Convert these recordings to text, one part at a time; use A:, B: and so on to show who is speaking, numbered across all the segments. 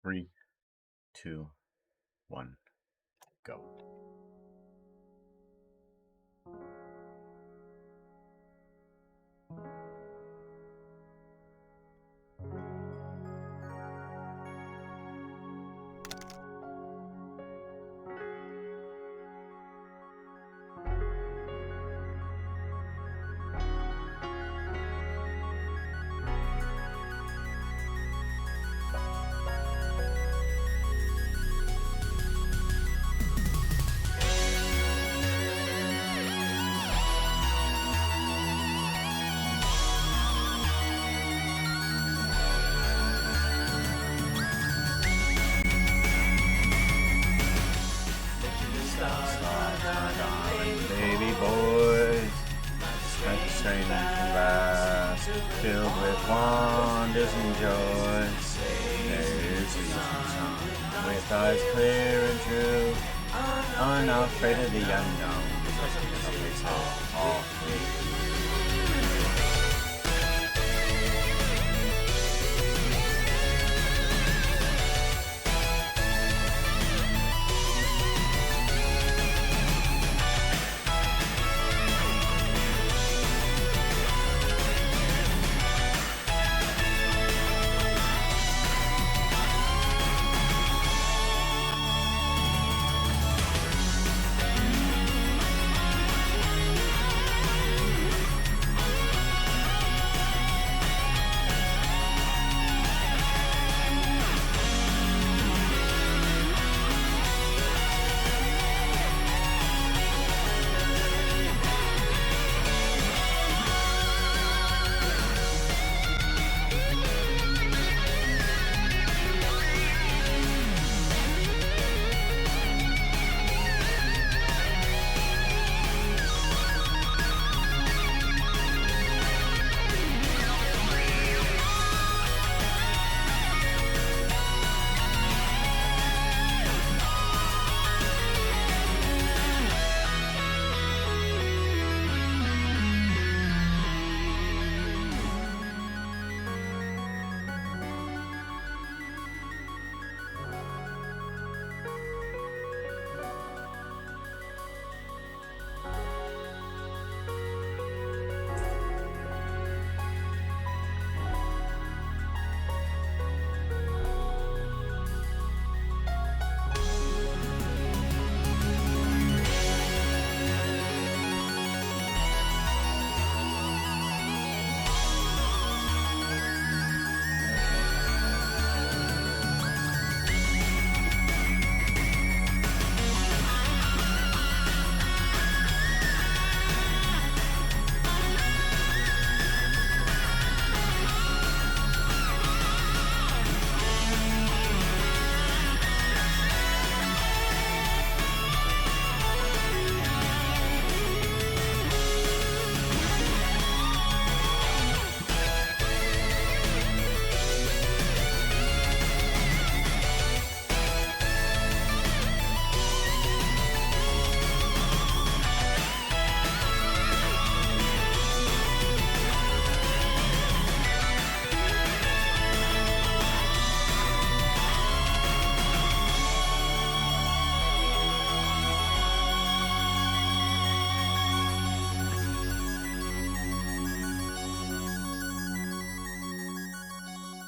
A: 3, 2, 1, go. Baby boys, like a strange last, filled with wonders and joys. There is reason song, with eyes clear and true, unafraid of the unknown. It's all free.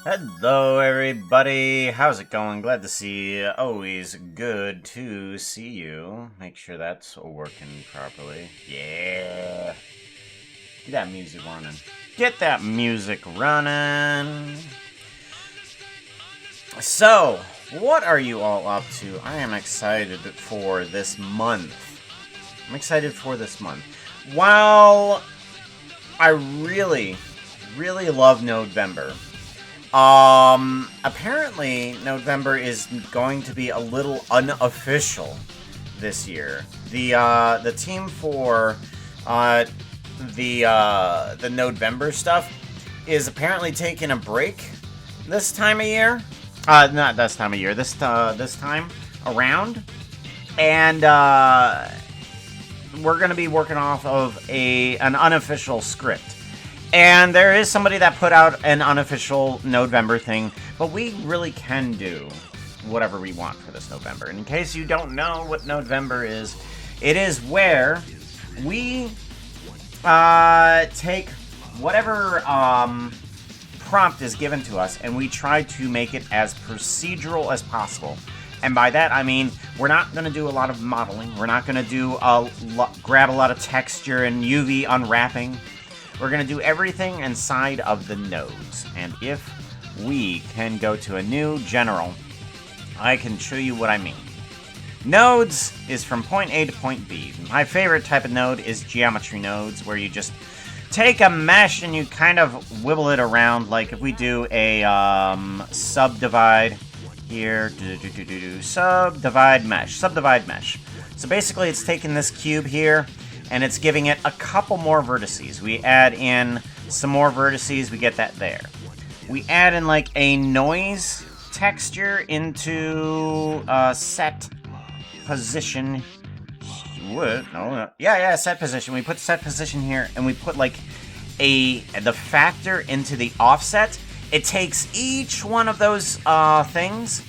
A: Hello everybody, how's it going? Glad to see you. Always good to see you. Make sure that's working properly. Yeah. Get that music running. Get that music running. So, what are you all up to? I am excited for this month. While I really love NODE-VEMBER, apparently NODE-VEMBER is going to be a little unofficial this year. The team for the NODE-VEMBER stuff is apparently taking a break this time of year. Not this time of year. This time around, and we're gonna be working off of an unofficial script. And there is somebody that put out an unofficial NODE-VEMBER thing, but we really can do whatever we want for this November. And in case you don't know what NODE-VEMBER is, it is where we take whatever prompt is given to us and we try to make it as procedural as possible. And by that I mean we're not going to do a lot of modeling. We're not going to do grab a lot of texture and UV unwrapping. We're going to do everything inside of the nodes. And if we can go to a new general, I can show you what I mean. Nodes is from point A to point B. My favorite type of node is geometry nodes, where you just take a mesh and you kind of wibble it around, like if we do a subdivide here, subdivide mesh. So basically it's taking this cube here and it's giving it a couple more vertices. We add in some more vertices, we get that there. We add in like a noise texture into set position. What? No. Yeah, set position. We put set position here, and we put like the factor into the offset. It takes each one of those things,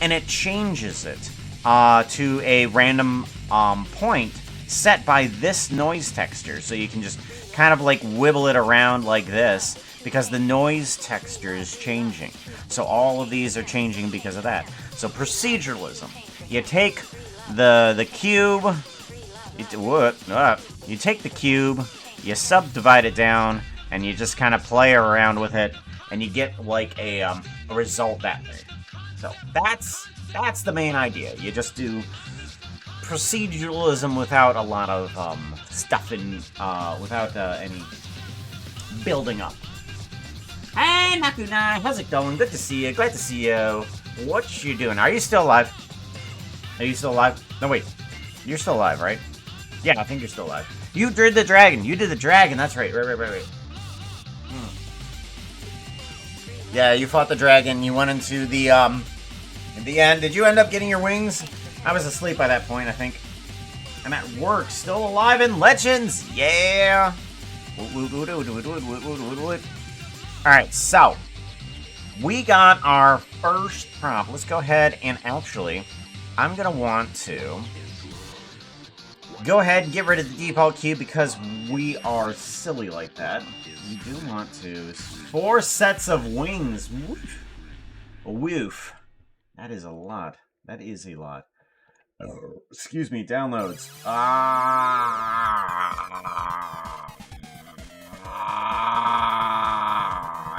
A: and it changes it to a random point set by this noise texture. So you can just kind of like wibble it around like this, because the noise texture is changing. So all of these are changing because of that. So proceduralism. You take the cube, you take the cube, you subdivide it down, and you just kind of play around with it, and you get like a result that way. So that's the main idea. You just do proceduralism without a lot of stuff in, without any building up. Hey, Nakunai, how's it going? Good to see you. Glad to see you. What you doing? Are you still alive? Are you still alive? No, wait. You're still alive, right? Yeah, I think you're still alive. You did the dragon. You did the dragon. That's right. Right. Yeah, you fought the dragon. You went into the, in the end. Did you end up getting your wings? I was asleep by that point, I think. I'm at work. Still alive in Legends. Yeah. Alright, so we got our first prompt. Let's go ahead and actually, I'm going to want to go ahead and get rid of the default cube because we are silly like that. We do want to. 4 sets of wings. Woof. Woof. That is a lot. That is a lot. Oh, excuse me, downloads.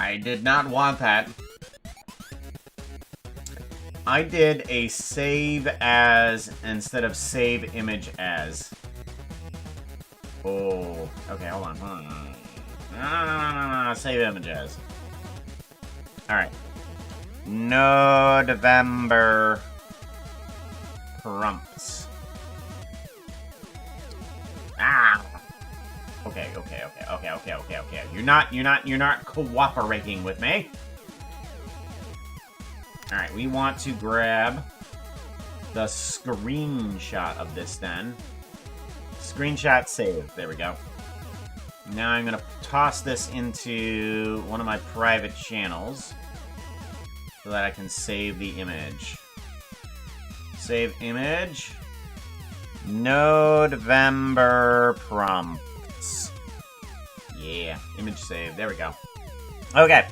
A: I did not want that. I did a save as instead of save image as. Oh, okay, hold on. No. Save image as. Alright. NODE-VEMBER prompts. Okay. You're not cooperating with me. Alright, we want to grab the screenshot of this then. Screenshot save. There we go. Now I'm going to toss this into one of my private channels so that I can save the image. Save image. NODE-VEMBER prompts. Yeah, image saved. There we go. Okay.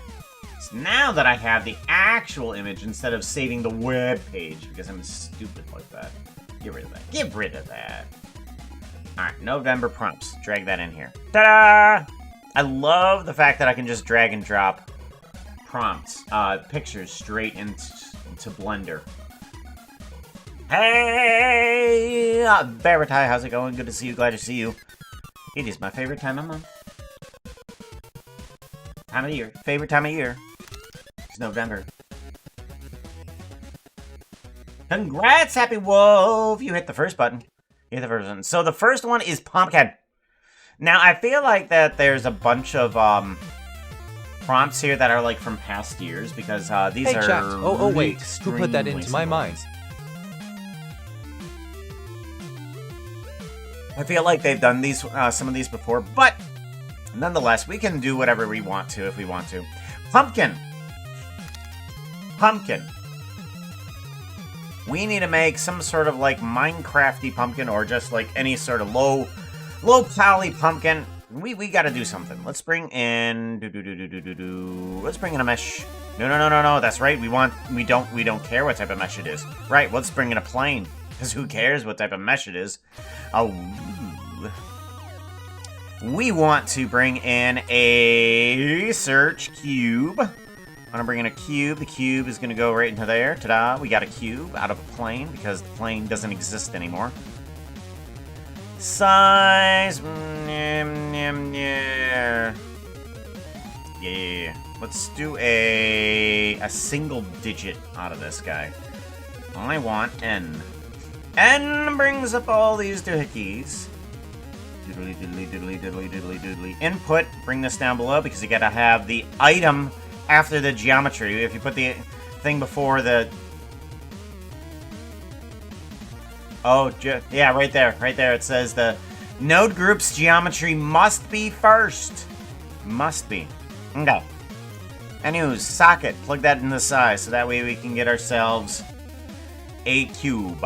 A: So now that I have the actual image instead of saving the web page because I'm stupid like that. Get rid of that. Get rid of that. Alright, NODE-VEMBER prompts. Drag that in here. Ta-da! I love the fact that I can just drag and drop prompts, pictures straight into Blender. Hey! Baratai, how's it going? Good to see you. Glad to see you. It is my favorite time of month. Time of year. Favorite time of year. It's November. Congrats, Happy Wolf! You hit the first button. You hit the first one. So the first one is Pumpkin. Now, I feel like that there's a bunch of prompts here that are like from past years because these are
B: chat. Oh wait, who put that into my mind?
A: I feel like they've done these some of these before, but Nonetheless, we can do whatever we want to if we want to. Pumpkin! Pumpkin. We need to make some sort of, like, Minecrafty pumpkin or just, like, any sort of low poly pumpkin. We gotta do something. Let's bring in... Let's bring in a mesh. No. That's right. We don't care what type of mesh it is. Right, let's bring in a plane. Because who cares what type of mesh it is? Oh... We want to bring in a search cube. I'm gonna bring in a cube. The cube is gonna go right into there. Ta-da! We got a cube out of a plane because the plane doesn't exist anymore. Size. Yeah. Let's do a single digit out of this guy. I want N. N brings up all these doohickeys. Diddly. Input, bring this down below because you gotta have the item after the geometry. If you put the thing before the... Oh, yeah, right there. It says the node group's geometry must be first. Must be. Okay. Anyways, socket, plug that in the side so that way we can get ourselves a cube.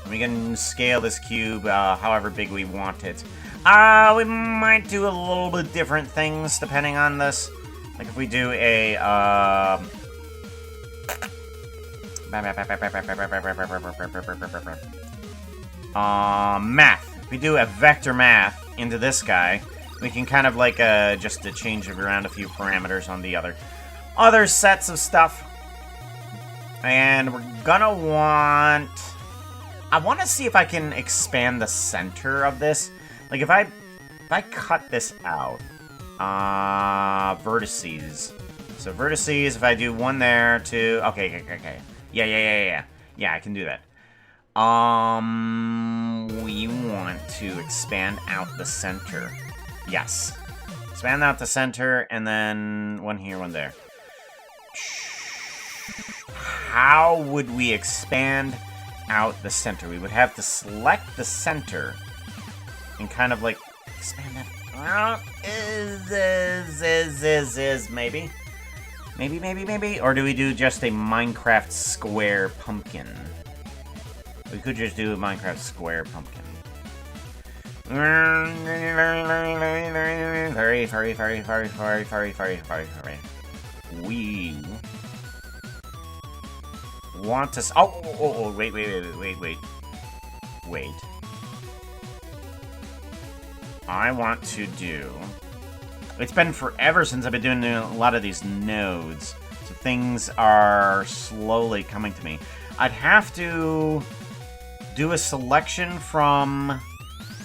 A: We can scale this cube however big we want it. We might do a little bit different things depending on this. Like if we do a math. If we do a vector math into this guy, we can kind of like just to change around a few parameters on the other sets of stuff. And we're gonna want... I want to see if I can expand the center of this. Like if I cut this out, vertices. So vertices, if I do one there, two, okay. Yeah, I can do that. We want to expand out the center. Yes. Expand out the center, and then one here, one there. How would we expand out the center? We would have to select the center and kind of like expand that out. Maybe. Or do we do just a Minecraft square pumpkin? We could just do a Minecraft square pumpkin. Very. We want to... Oh, wait. I want to do... It's been forever since I've been doing a lot of these nodes, so things are slowly coming to me. I'd have to do a selection from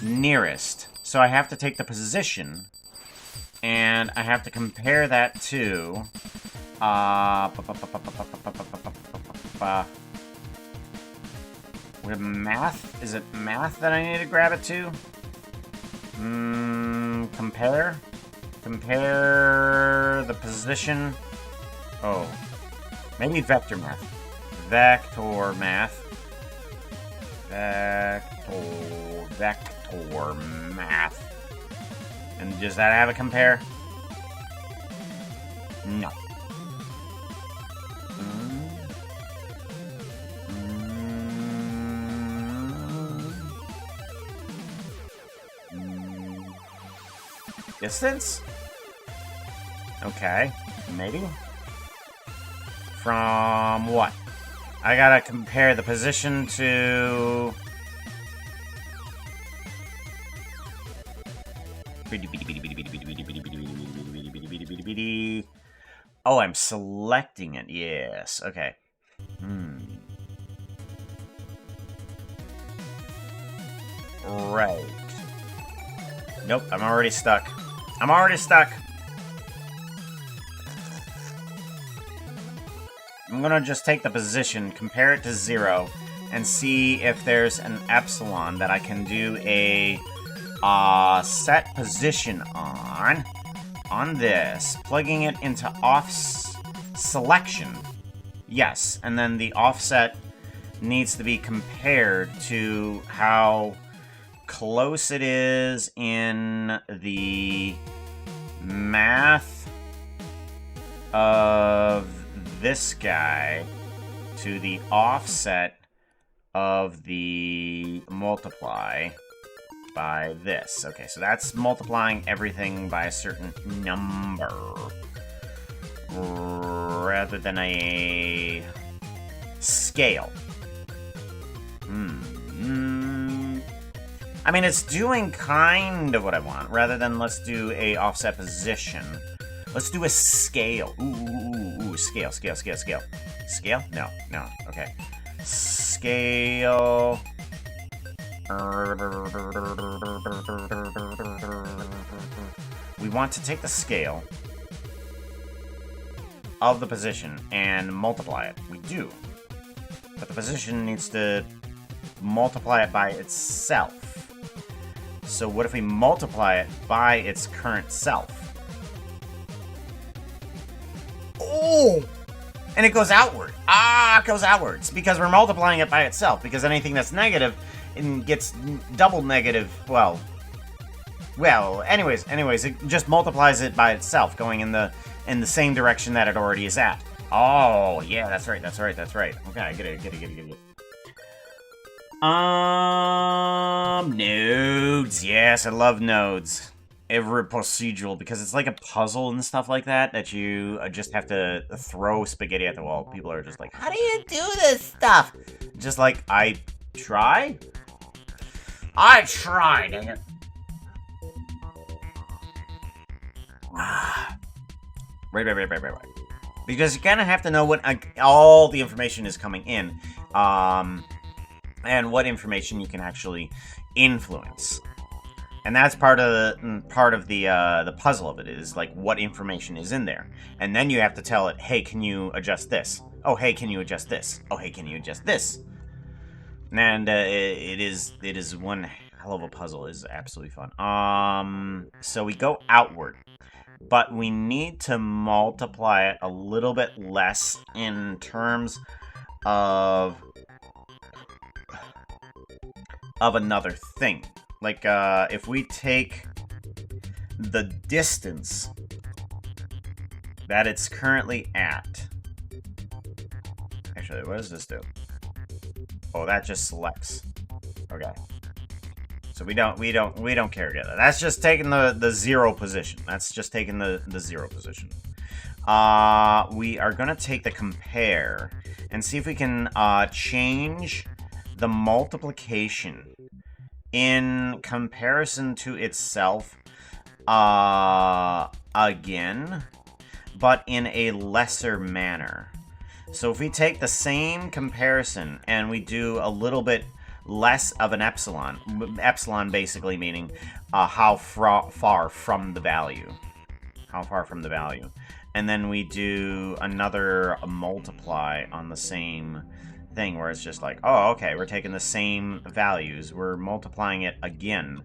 A: nearest. So I have to take the position, and I have to compare that to... With math? Is it math that I need to grab it to? Compare? Compare the position. Oh. Maybe vector math. Vector math. Vector math. And does that have a compare? No. Distance? Okay, maybe. From what? I gotta compare the position to... Oh, I'm selecting it. Yes, okay. Right. Nope, I'm already stuck. I'm already stuck. I'm gonna just take the position, compare it to 0, and see if there's an epsilon that I can do a set position on this, plugging it into selection. Yes, and then the offset needs to be compared to how close it is in the math of this guy to the offset of the multiply by this. Okay, so that's multiplying everything by a certain number rather than a scale. I mean, it's doing kind of what I want, rather than let's do a offset position. Let's do a scale. Ooh, scale. Scale? No, okay. Scale. We want to take the scale of the position and multiply it. We do. But the position needs to multiply it by itself. So what if we multiply it by its current self? Oh! And it goes outward. It goes outwards. Because we're multiplying it by itself. Because anything that's negative gets double negative. Well, anyways, it just multiplies it by itself, going in the same direction that it already is at. Oh, yeah, that's right. Okay, I get it. Nodes. Yes, I love nodes. Every procedural, because it's like a puzzle and stuff like that you just have to throw spaghetti at the wall. People are just like, how do you do this stuff? Just like, I try, dang it. Right. Because you kind of have to know what all the information is coming in, and what information you can actually influence. And that's part of the puzzle of it, is like what information is in there. And then you have to tell it, hey, can you adjust this? Oh, hey, can you adjust this? Oh, hey, can you adjust this? And it is one hell of a puzzle. It is absolutely fun. So we go outward, but we need to multiply it a little bit less in terms of another thing. Like, if we take the distance that it's currently at. Actually, what does this do? Oh, that just selects. Okay. So we don't care about that. That's just taking the zero position. That's just taking the zero position. We are gonna take the compare and see if we can change the multiplication in comparison to itself again, but in a lesser manner. So if we take the same comparison and we do a little bit less of an epsilon basically meaning how far from the value. And then we do another multiply on the same thing where it's just like, oh, okay, we're taking the same values, we're multiplying it again,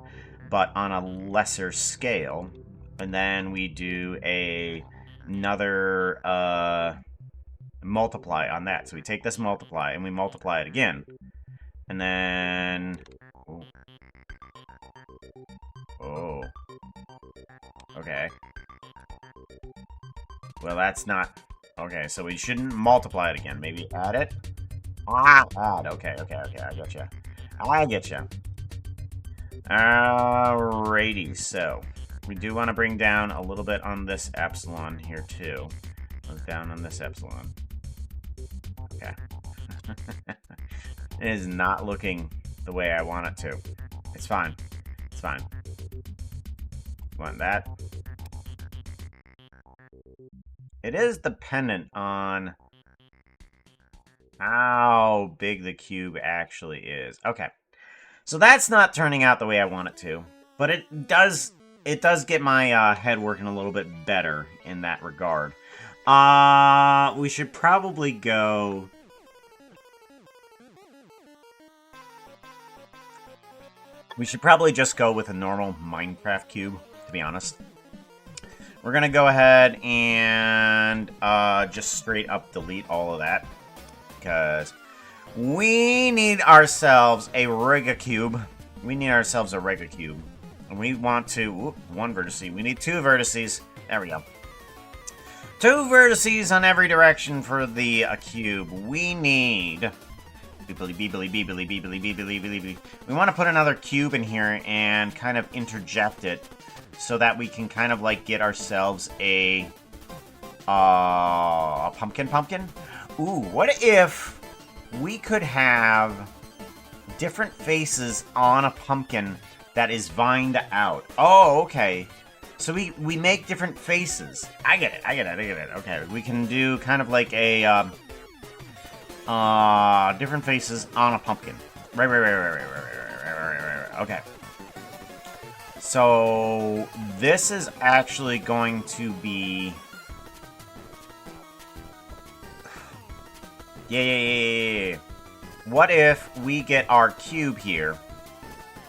A: but on a lesser scale. And then we do another multiply on that. So we take this multiply and we multiply it again. And then... Oh. Okay. Well, that's not... Okay, so we shouldn't multiply it again. Maybe add it? Add. Okay, I getcha. Alrighty, so... We do want to bring down a little bit on this epsilon here, too. Goes down on this epsilon. Okay. It is not looking the way I want it to. It's fine. Want that? It is dependent on how big the cube actually is. Okay. So that's not turning out the way I want it to. But it does get my head working a little bit better in that regard. We should probably go... We should probably just go with a normal Minecraft cube, to be honest. We're gonna go ahead and just straight up delete all of that. Because we need ourselves a Rigacube. And we want to... one vertice. We need 2 vertices. There we go. 2 vertices on every direction for the cube. We need... We want to put another cube in here and kind of interject it so that we can kind of like get ourselves a pumpkin. Ooh, what if we could have different faces on a pumpkin that is vined out? Oh, okay. So we make different faces. I get it. Okay, we can do kind of like a different faces on a pumpkin. Right. Okay. So this is actually going to be... Yeah. What if we get our cube here,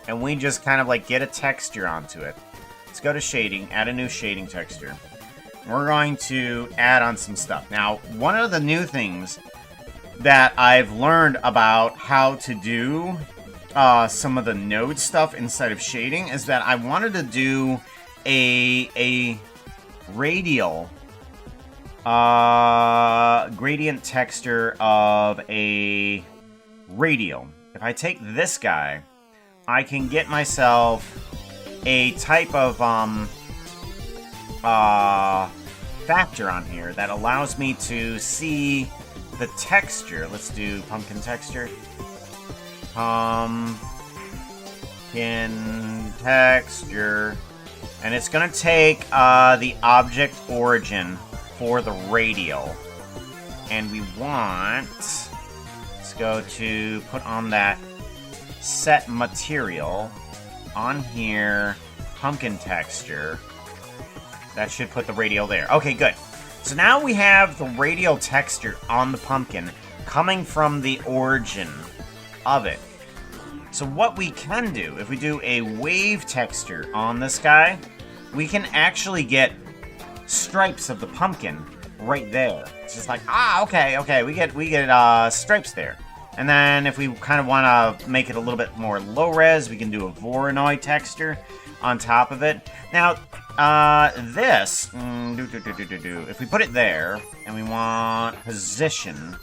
A: and we just kind of like get a texture onto it? Let's go to shading, add a new shading texture. We're going to add on some stuff. Now, one of the new things that I've learned about how to do some of the node stuff inside of shading is that I wanted to do a radial gradient texture of a radial. If I take this guy, I can get myself a type of factor on here that allows me to see the texture. Let's do pumpkin texture. Pumpkin texture. And it's going to take the object origin for the radial. And we want... Let's go to put on that set material. On here, pumpkin texture. That should put the radial there. Okay, good. So now we have the radial texture on the pumpkin coming from the origin of it. So what we can do, if we do a wave texture on this guy, we can actually get stripes of the pumpkin right there. It's just like, okay, we get stripes there. And then if we kind of want to make it a little bit more low res, we can do a Voronoi texture on top of it. Now, this, if we put it there, and we want position,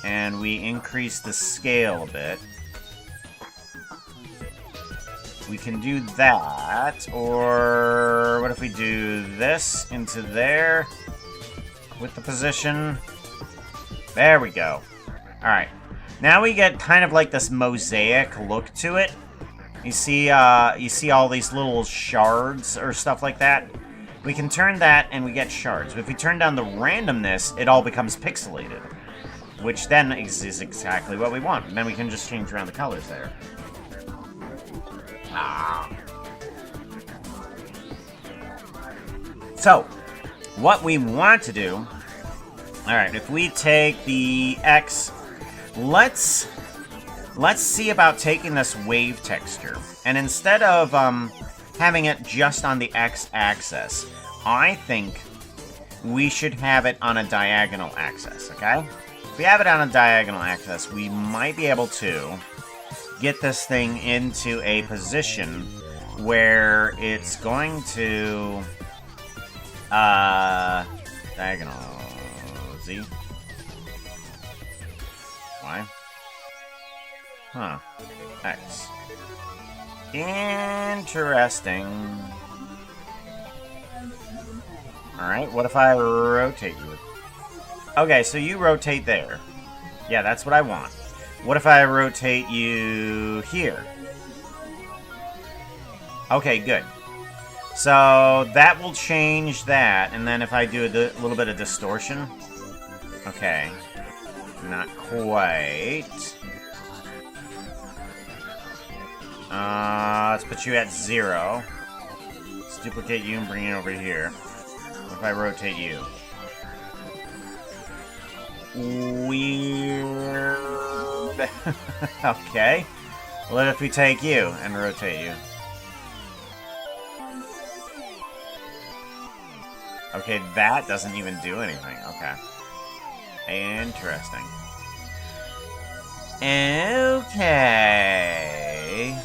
A: and we increase the scale a bit, we can do that. Or what if we do this into there with the position? There we go. Alright. Now we get kind of like this mosaic look to it. You see all these little shards or stuff like that? We can turn that and we get shards. If we turn down the randomness, it all becomes pixelated. Which then is exactly what we want. And then we can just change around the colors there. So, what we want to do... Alright, if we take the X... Let's see about taking this wave texture. And instead of having it just on the X-axis, I think we should have it on a diagonal axis, okay? If we have it on a diagonal axis, we might be able to get this thing into a position where it's going to... diagonal... Z? Y? Huh. X. Interesting. Alright, what if I rotate you? Okay, so you rotate there. Yeah, that's what I want. What if I rotate you here? Okay, good. So that will change that, and then if I do a little bit of distortion... Okay. Not quite. Let's put you at 0. Let's duplicate you and bring it over here. What if I rotate you? Weird. Okay. What if we take you and rotate you? Okay, that doesn't even do anything. Okay. Interesting. Okay.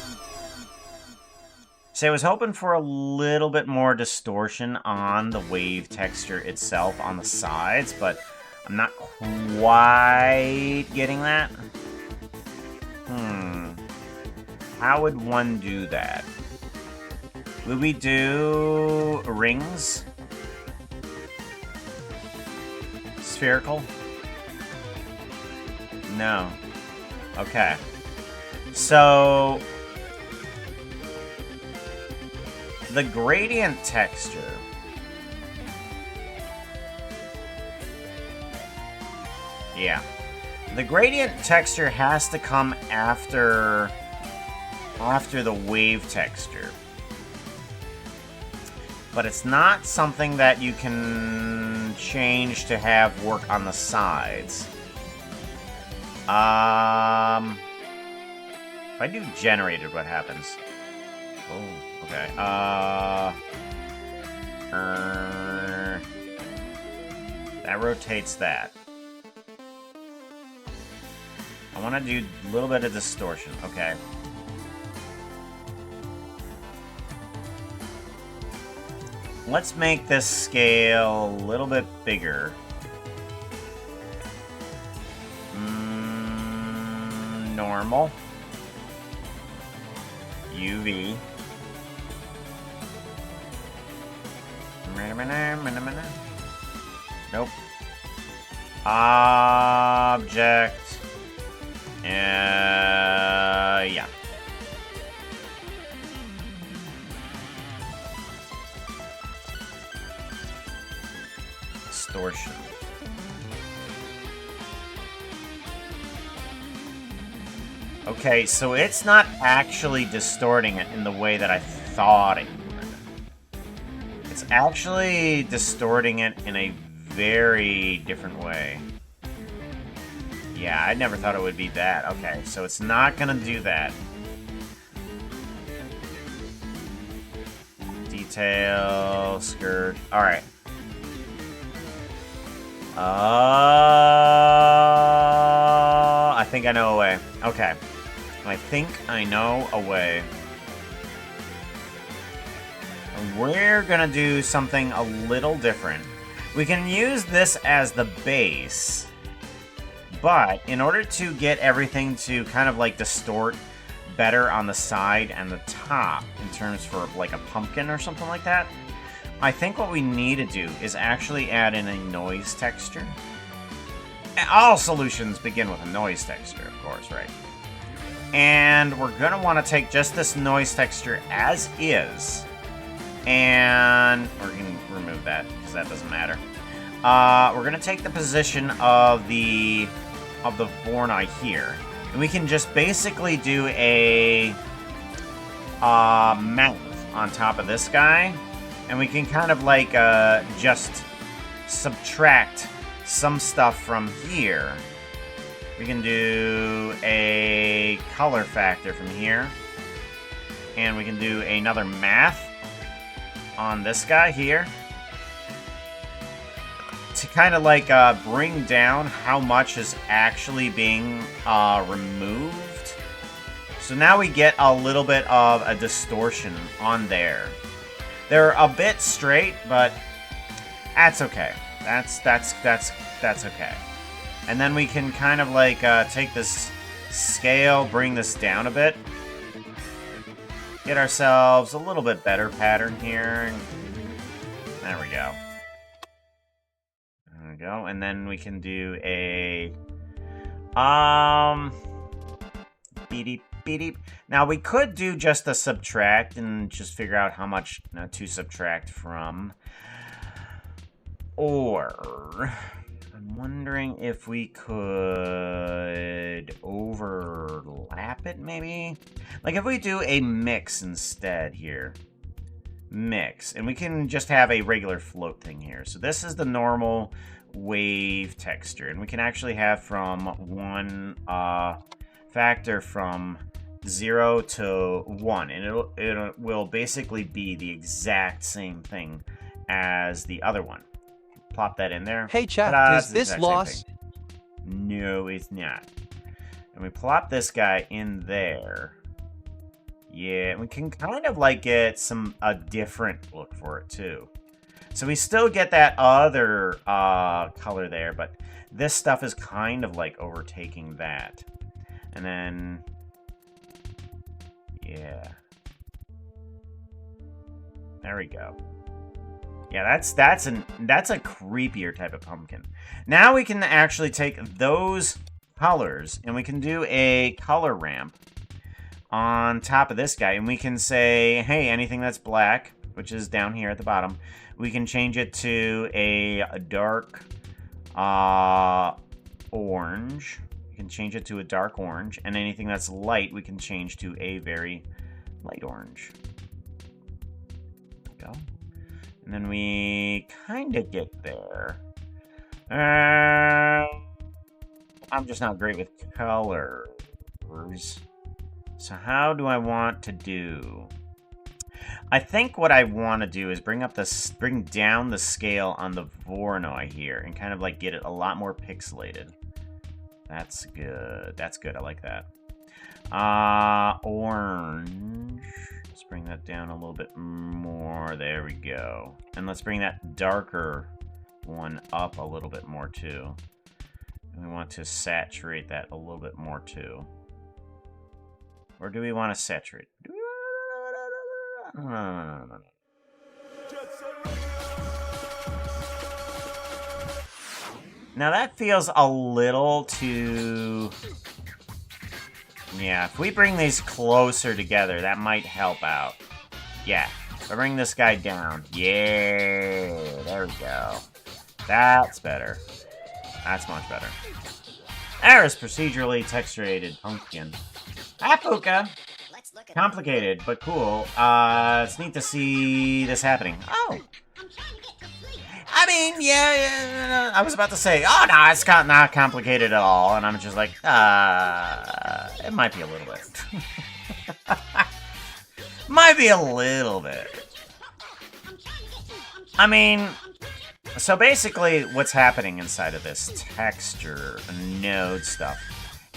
A: See, I was hoping for a little bit more distortion on the wave texture itself on the sides, but I'm not quite getting that. How would one do that? Would we do rings? Spherical? No. Okay. So the gradient texture. Yeah. The gradient texture has to come after the wave texture. But it's not something that you can change to have work on the sides. If I do generated, what happens? Oh, okay. That rotates that. I want to do a little bit of distortion. Okay. Let's make this scale a little bit bigger. Normal. UV. Nope. Object. Yeah. Distortion. Okay, so it's not actually distorting it in the way that I thought it would. It's actually distorting it in a very different way. Yeah, I never thought it would be that. Okay, so it's not gonna do that. Detail, skirt. Alright. I think I know a way. Okay. I think I know a way. We're gonna do something a little different. We can use this as the base, but in order to get everything to kind of like distort better on the side and the top in terms for like a pumpkin or something like that, I think what we need to do is actually add in a noise texture. All solutions begin with a noise texture, of course, right? And we're going to want to take just this noise texture as is, and we're going to remove that because that doesn't matter. We're going to take the position of the Vornai here, and we can just basically do a mouth on top of this guy, and we can kind of like just subtract some stuff from here. We can do a color factor from here, and we can do another math on this guy here to kind of like bring down how much is actually being removed. So now we get a little bit of a distortion on there. They're a bit straight, but that's okay. That's okay. And then we can kind of like take this scale, bring this down a bit, get ourselves a little bit better pattern here. There we go. There we go. And then we can do a beep beep. Now we could do just a subtract and just figure out how much to subtract from. Or I'm wondering if we could overlap it, maybe? Like if we do a mix instead here. Mix. And we can just have a regular float thing here. So this is the normal wave texture. And we can actually have from one factor from 0 to 1. And it will basically be the exact same thing as the other one. Plop that in there.
B: Hey, chat, is this lost?
A: No, it's not. And we plop this guy in there. Yeah, we can kind of like get a different look for it too. So we still get that other color there, but this stuff is kind of like overtaking that. And then, yeah. There we go. Yeah, that's a creepier type of pumpkin. Now we can actually take those colors and we can do a color ramp on top of this guy, and we can say, hey, anything that's black, which is down here at the bottom, we can change it to a dark orange. We can change it to a dark orange, and anything that's light, we can change to a very light orange. There we go. And then we kind of get there. I'm just not great with colors. So how do I want to do? I think what I want to do is bring down the scale on the Voronoi here and kind of like get it a lot more pixelated. That's good. That's good. I like that. Orange. Let's bring that down a little bit more. There we go. And let's bring that darker one up a little bit more too. And we want to saturate that a little bit more too. Or do we want to saturate? No. Now that feels a little too... Yeah, if we bring these closer together, that might help out. Yeah, if I bring this guy down. Yeah, there we go. That's better. That's much better. There is procedurally texturated pumpkin. Hi, Puka. Complicated, but cool. It's neat to see this happening. Oh. I mean, yeah, I was about to say, oh, no, it's not complicated at all. And I'm just like, it might be a little bit. Might be a little bit. I mean, so basically what's happening inside of this texture node stuff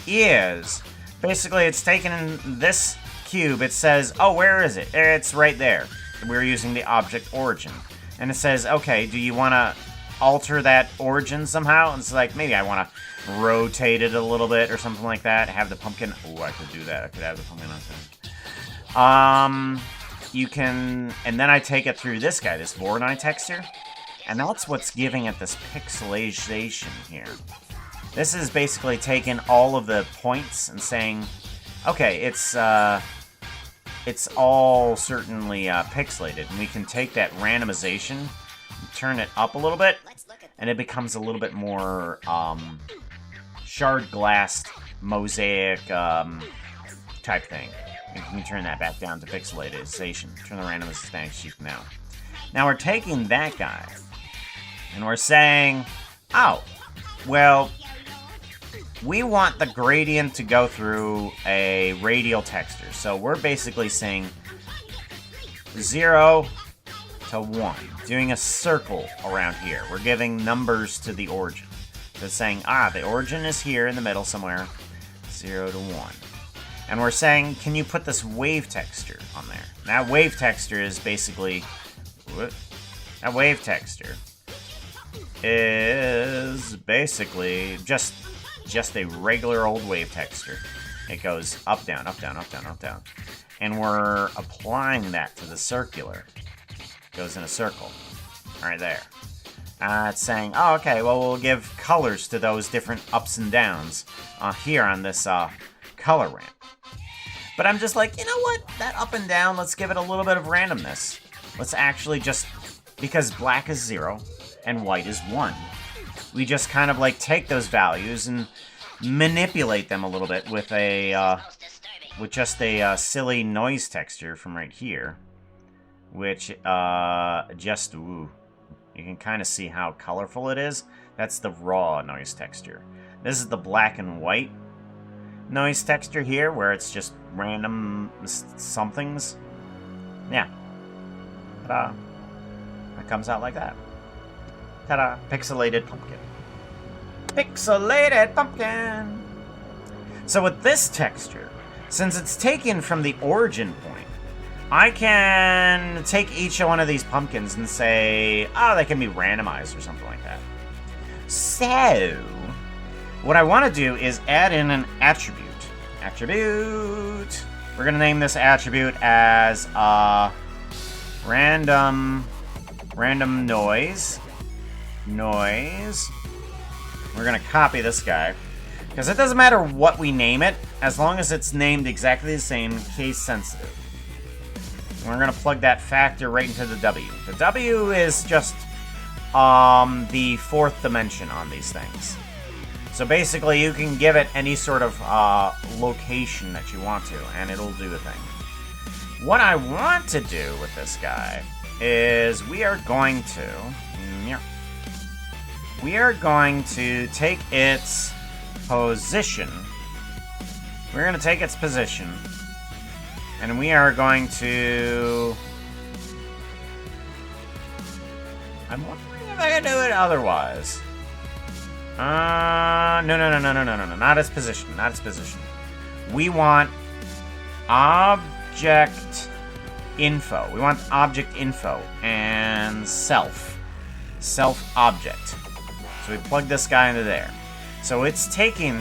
A: is basically it's taken this cube. It says, oh, where is it? It's right there. We're using the object origin. And it says, okay, do you want to alter that origin somehow? And it's like, maybe I want to rotate it a little bit or something like that. Have the pumpkin... Oh, I could do that. I could have the pumpkin on thing. You can... And then I take it through this guy, this Voronoi texture. And that's what's giving it this pixelation here. This is basically taking all of the points and saying, okay, it's all certainly pixelated, and we can take that randomization, turn it up a little bit, and it becomes a little bit more shard glassed mosaic type thing. You can turn that back down to pixelation. Turn the randomization down. Now we're taking that guy, and we're saying, oh, well, we want the gradient to go through a radial texture. So we're basically saying 0 to 1, doing a circle around here. We're giving numbers to the origin. So it's saying, the origin is here in the middle somewhere, 0 to 1. And we're saying, can you put this wave texture on there? That wave texture is basically, that wave texture is basically just a regular old wave texture. It goes up, down, up, down, up, down, up, down. And we're applying that to the circular. It goes in a circle. Right there. It's saying, oh, okay, well, we'll give colors to those different ups and downs here on this color ramp. But I'm just like, you know what? That up and down, let's give it a little bit of randomness. Let's actually just, because black is 0 and white is 1, we just kind of like take those values and manipulate them a little bit with just a silly noise texture from right here, which you can kind of see how colorful it is. That's the raw noise texture. This is the black and white noise texture here, where it's just random somethings. Yeah. Ta-da. It comes out like that. Ta-da. Pixelated pumpkin. Pixelated pumpkin! So with this texture, since it's taken from the origin point, I can take each one of these pumpkins and say, oh, they can be randomized or something like that. So, what I want to do is add in an attribute. Attribute. We're going to name this attribute as random noise. Noise. We're going to copy this guy. Because it doesn't matter what we name it, as long as it's named exactly the same, case sensitive. And we're going to plug that factor right into the W. The W is just the fourth dimension on these things. So basically, you can give it any sort of location that you want to, and it'll do the thing. What I want to do with this guy is we are going to take its position. We're going to take its position, and we are going to... I'm wondering if I can do it otherwise. No, not its position, not its position. We want object info. We want object info and self object. So we plug this guy into there. So it's taking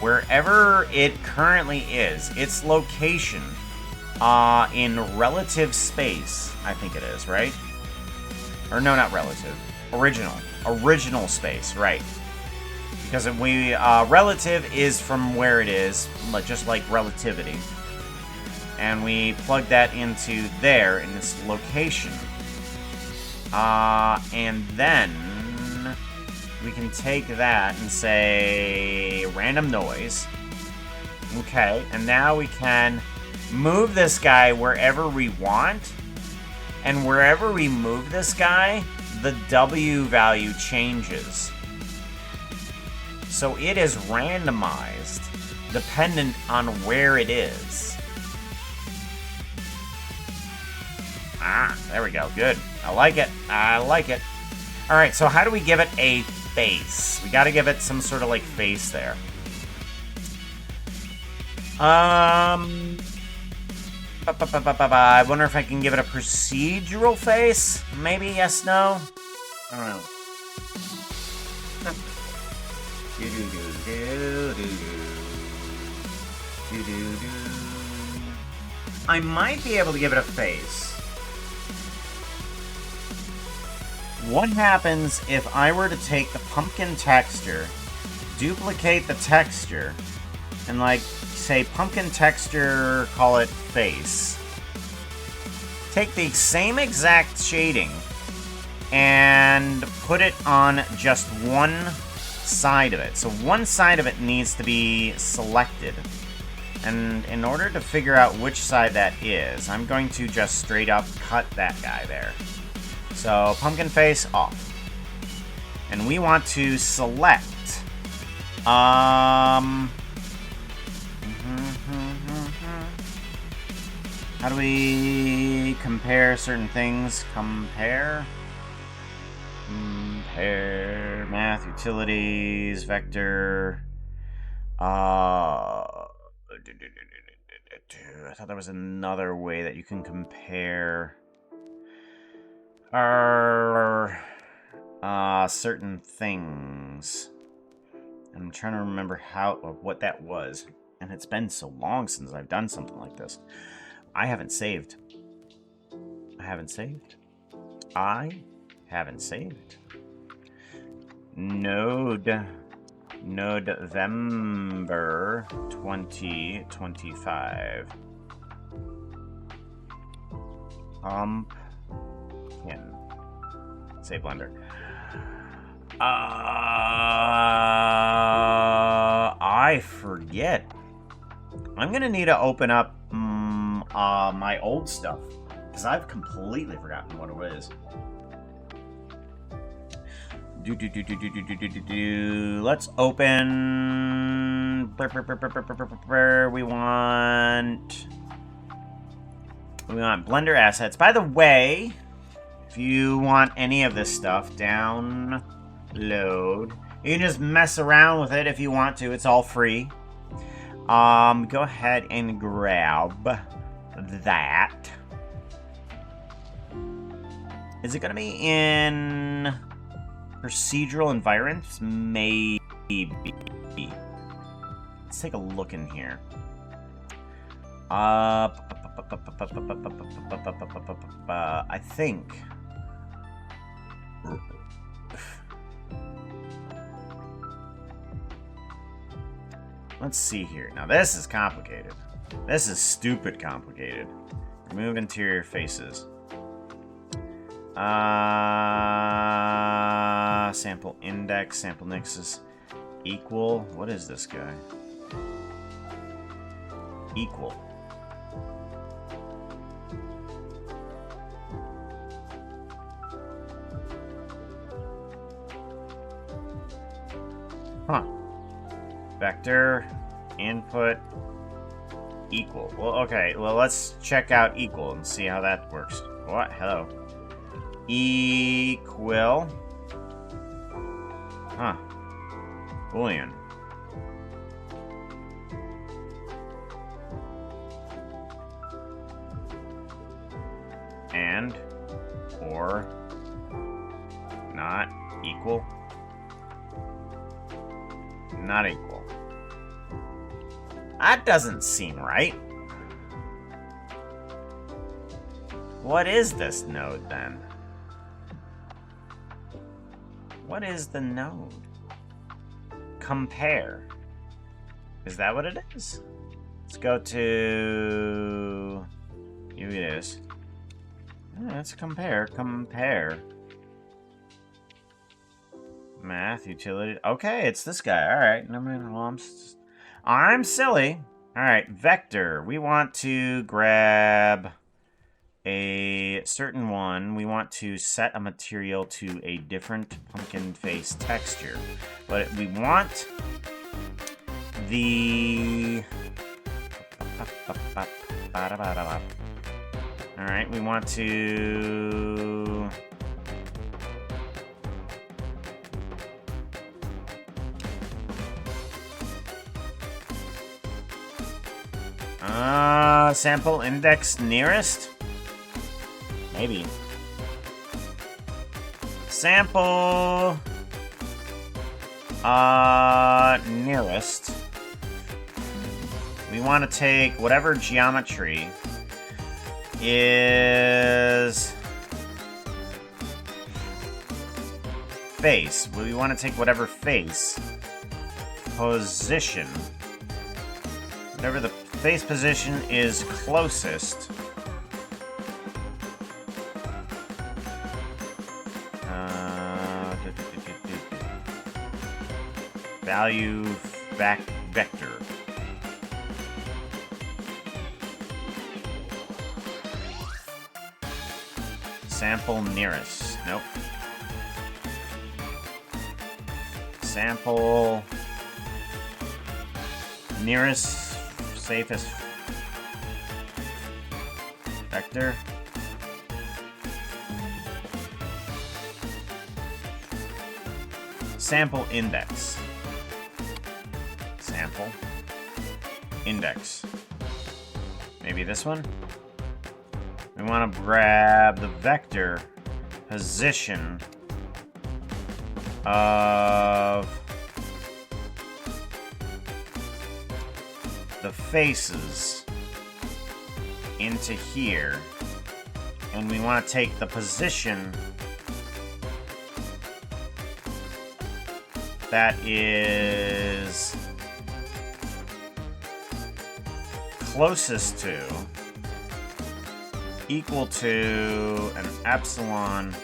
A: wherever it currently is, its location in relative space, I think it is, right? Or no, not relative. Original space, right. Because we relative is from where it is, just like relativity. And we plug that into there in this location. And then we can take that and say random noise. Okay, and now we can move this guy wherever we want. And wherever we move this guy, the W value changes. So it is randomized, dependent on where it is. Ah, there we go. Good. I like it. I like it. All right, so how do we give it a face? We got to give it some sort of, like, face there. I wonder if I can give it a procedural face? Maybe, yes, no? I don't know. I might be able to give it a face. What happens if I were to take the pumpkin texture, duplicate the texture, and, like, say pumpkin texture, call it face. Take the same exact shading and put it on just one side of it. So one side of it needs to be selected. And in order to figure out which side that is, I'm going to just straight up cut that guy there. So pumpkin face off. And we want to select how do we compare certain things? Compare math, utilities, vector. I thought there was another way that you can compare certain things. I'm trying to remember what that was, and it's been so long since I've done something like this. I haven't saved. NODE-VEMBER 2025. Pumpkin. Say Blender. I forget. I'm gonna need to open up my old stuff, because I've completely forgotten what it is. Let's open. We want Blender assets. By the way, if you want any of this stuff, download. You can just mess around with it if you want to. It's all free. Go ahead and grab that. Is it gonna be in procedural environments? Maybe. Let's take a look in here. I think. Let's see here. Now this is complicated. This is stupid complicated. Remove interior faces. Sample index, sample nexus, equal. What is this guy? Equal. Huh. Vector, input, equal. Well, okay. Well, let's check out equal and see how that works. What? Hello. Equal. Huh. Boolean. And. Or. Not equal. Not equal. That doesn't seem right. What is this node, then? What is the node? Compare. Is that what it is? Let's go to... Here it is. Yeah, let's compare. Compare. Math, utility. Okay, it's this guy. Alright. Well, I'm silly. Alright, vector. We want to grab a certain one. We want to set a material to a different pumpkin face texture. But we want the... Alright, we want to... Sample index nearest? Maybe. Sample nearest. We want to take whatever geometry is face. We want to take whatever face position. Whatever the face position is closest. Value vector. Sample nearest. Nope. Sample nearest safest vector. Sample index. Sample index. Maybe this one? We want to grab the vector position of the faces into here, and we want to take the position that is closest to, equal to an epsilon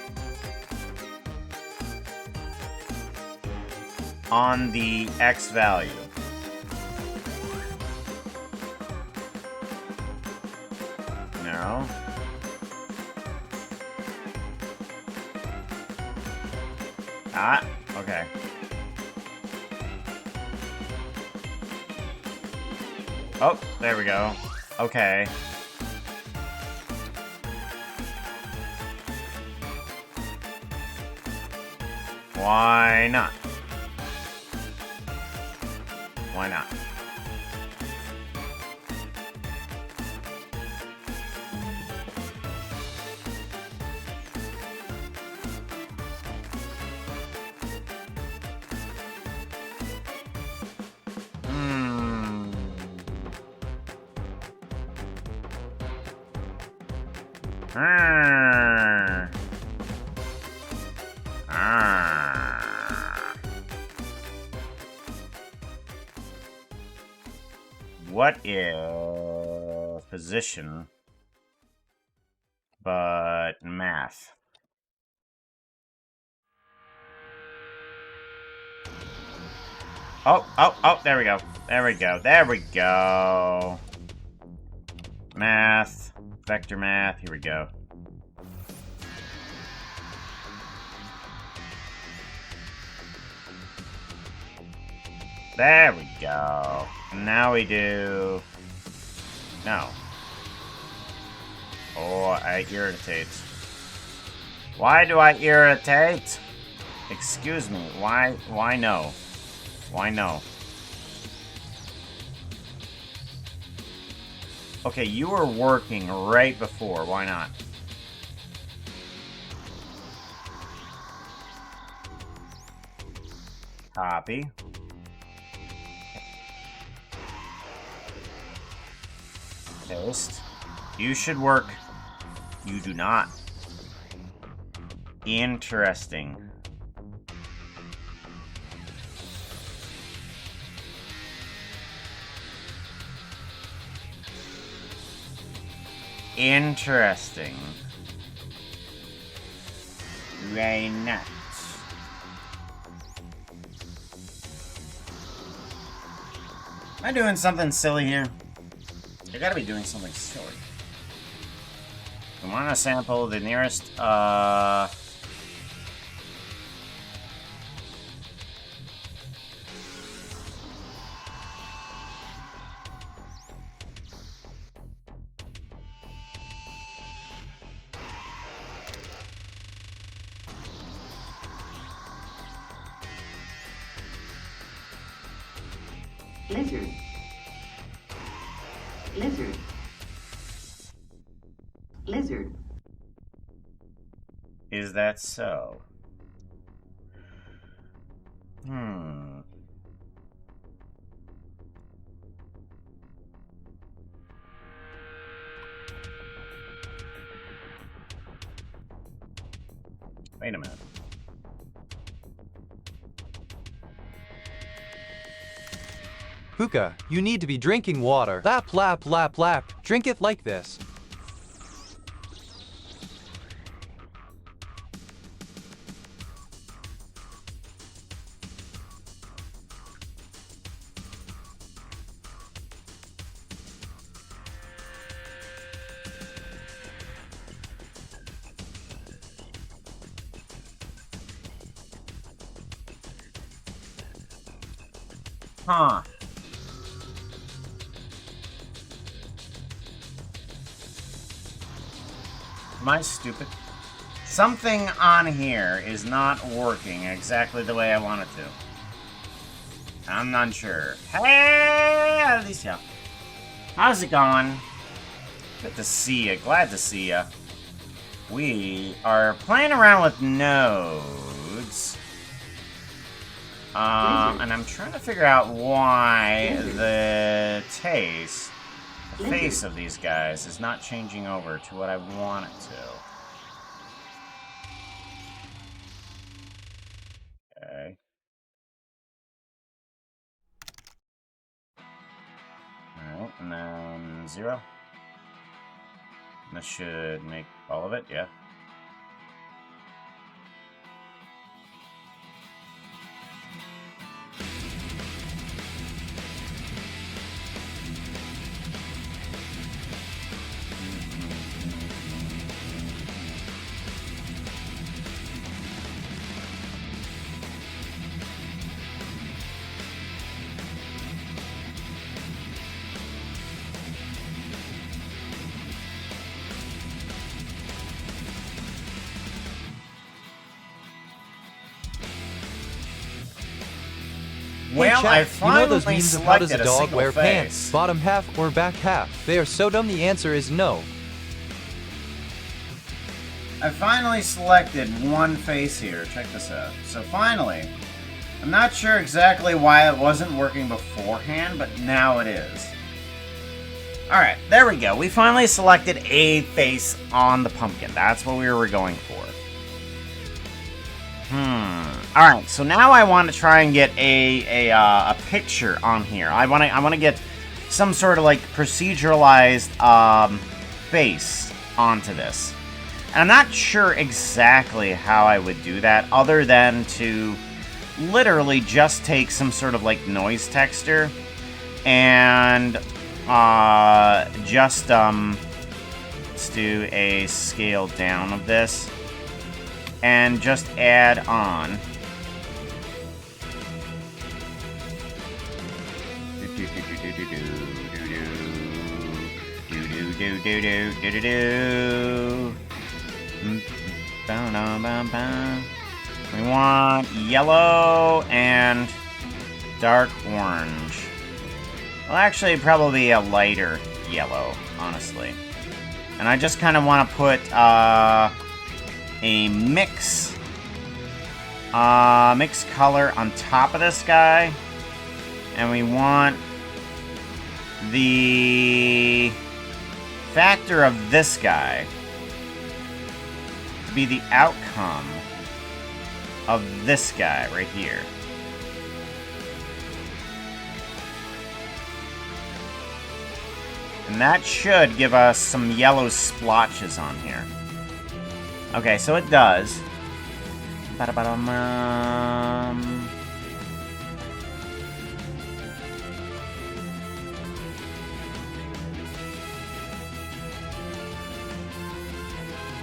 A: on the x value. No. Ah, okay. Oh, there we go. Okay. Why not? Why not? What if position, but math? Oh, there we go. There we go. There we go. Math. Vector math. Here we go. There we go. Now we do... No. Oh, I irritate. Why do I irritate? Excuse me. Why no? Why no? Okay, you were working right before. Why not? Copy. Paste. You should work. You do not. Interesting. Interesting. Very nuts. Am I doing something silly here? I gotta be doing something silly. We want to sample the nearest,
C: Lizard. Lizard. Lizard.
A: Is that so? Wait a minute.
B: Puka, you need to be drinking water. Lap, lap, lap, lap. Drink it like this.
A: Huh. Am I stupid? Something on here is not working exactly the way I want it to. I'm not sure. Hey, Alicia. How's it going? Good to see you. Glad to see you. We are playing around with nodes. And I'm trying to figure out why the face of these guys is not changing over to what I want it to. Okay. Alright, and then 0. And this should make all of it, yeah. Well, I finally
B: you know those memes of how does a dog wear
A: face.
B: Pants, bottom half or back half? They are so dumb the answer is no.
A: I finally selected one face here. Check this out. So finally, I'm not sure exactly why it wasn't working beforehand, but now it is. Alright, there we go. We finally selected a face on the pumpkin. That's what we were going for. Alright, so now I want to try and get a picture on here. I want to get some sort of, like, proceduralized, face onto this. And I'm not sure exactly how I would do that, other than to literally just take some sort of, like, noise texture and let's do a scale down of this and just add on we want yellow and dark orange. Well, actually, probably a lighter yellow, honestly. And I just kind of want to put a mix color on top of this guy. And we want the factor of this guy to be the outcome of this guy right here. And that should give us some yellow splotches on here. Okay, so it does.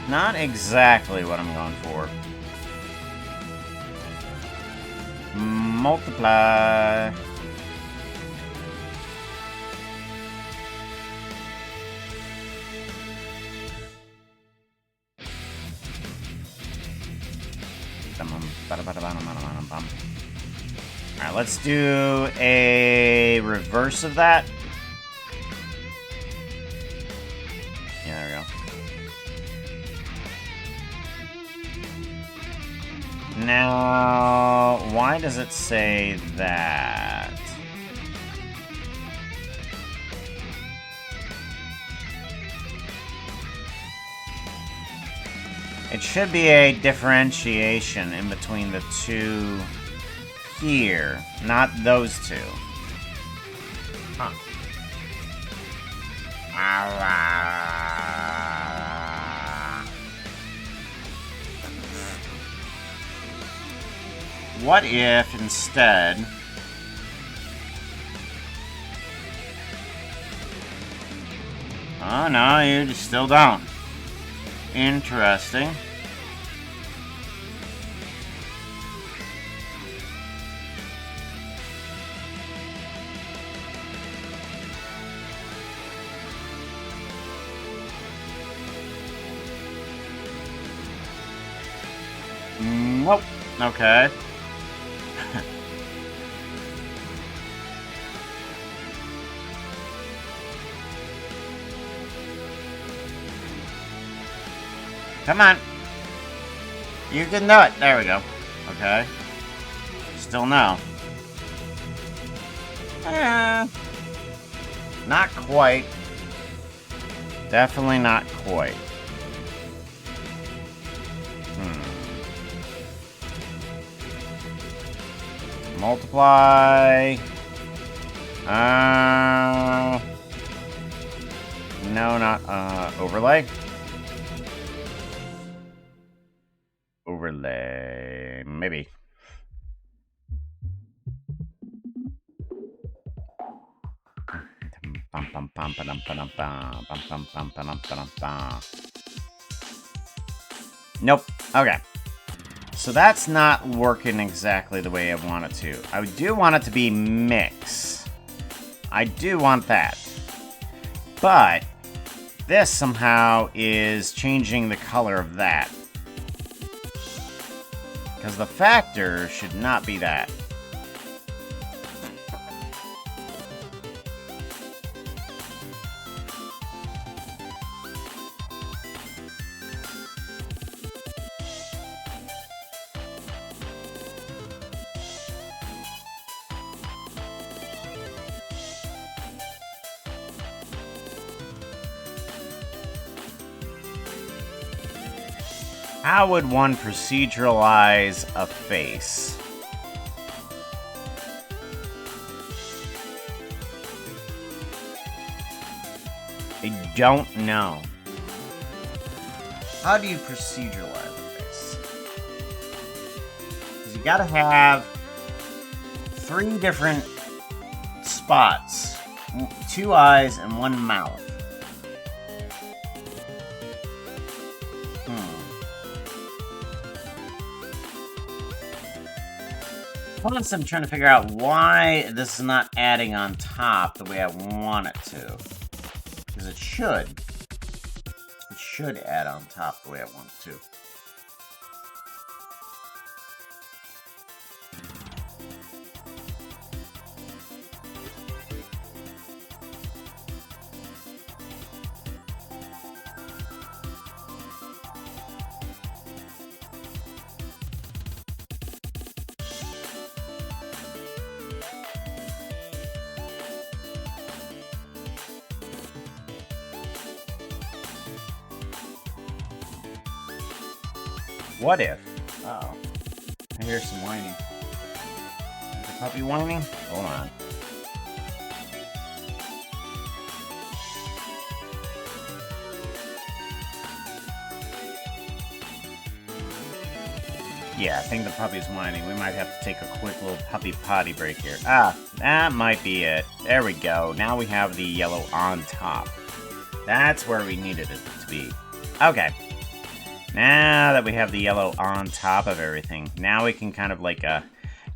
A: Not exactly what I'm going for. Multiply. Alright, let's do a reverse of that. Yeah, there we go. Now, why does it say that? It should be a differentiation in between the two here, not those two. Huh. What if instead oh no, you still don't. Interesting. Nope. Okay. Come on. You can do it. There we go. Okay. Still no. Not quite. Definitely not quite. Multiply. No, not overlay. Overlay, maybe. Nope. Okay. So that's not working exactly the way I want it to. I do want it to be mix. I do want that. But this somehow is changing the color of that. Because the factor should not be that. How would one proceduralize a face? I don't know. How do you proceduralize a face? Because you gotta have 3 different spots. 2 eyes and 1 mouth. Plus, I'm trying to figure out why this is not adding on top the way I want it to. Because it should. It should add on top the way I want it to. What if? Uh-oh. I hear some whining. Is the puppy whining? Hold on. Yeah, I think the puppy's whining. We might have to take a quick little puppy potty break here. Ah, that might be it. There we go. Now we have the yellow on top. That's where we needed it to be. Okay. Now that we have the yellow on top of everything, now we can kind of like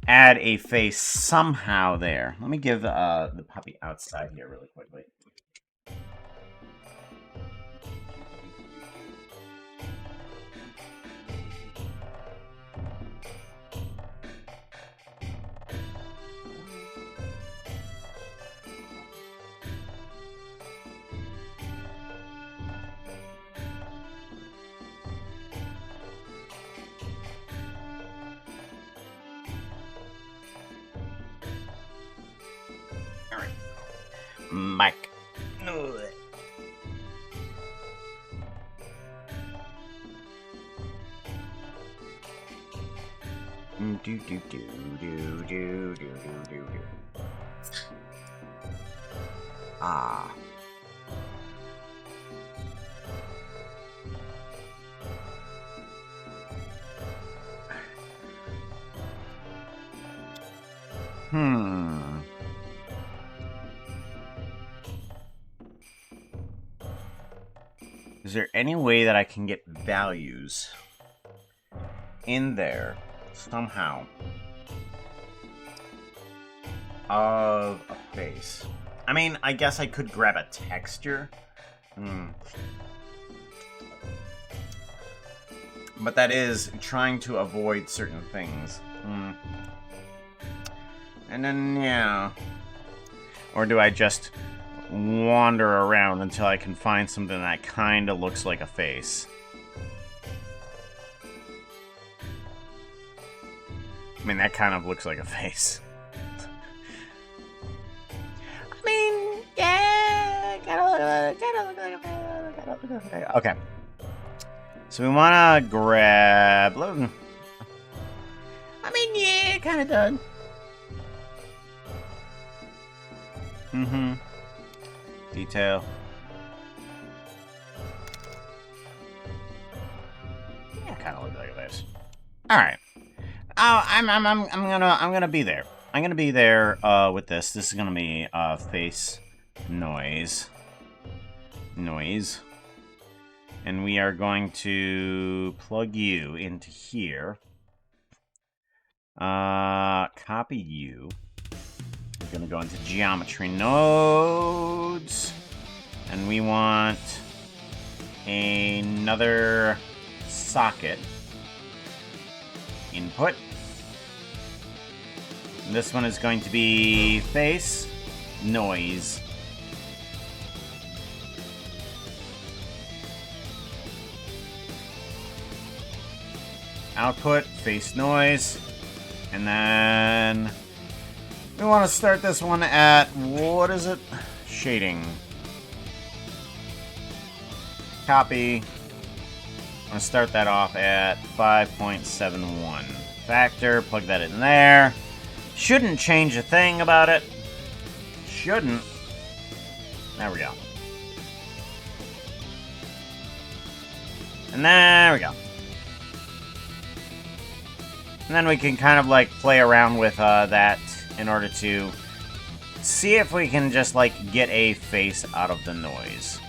A: add a face somehow there. Let me give the puppy outside here really quickly. Mike. Ah. Is there any way that I can get values in there somehow of a face? I mean, I guess I could grab a texture. But that is trying to avoid certain things. And then, yeah. Or do I just wander around until I can find something that kind of looks like a face? I mean, that kind of looks like a face. I mean, yeah, gotta look like a face. Okay. So we want to grab... I mean, yeah, kind of done. Detail. Yeah, kind of look like this. All right. Oh, I'm gonna be there. I'm gonna be there with this. This is gonna be face noise. And we are going to plug you into here. Copy you. We're gonna go into geometry nodes. And we want another socket. Input. And this one is going to be face noise. Output, face noise, and then we want to start this one at, what is it? Shading. Copy. gonna start that off at 5.71 factor. Plug that in there. Shouldn't change a thing about it. Shouldn't. There we go. And there we go. And then we can kind of like play around with that in order to see if we can just like get a face out of the noise.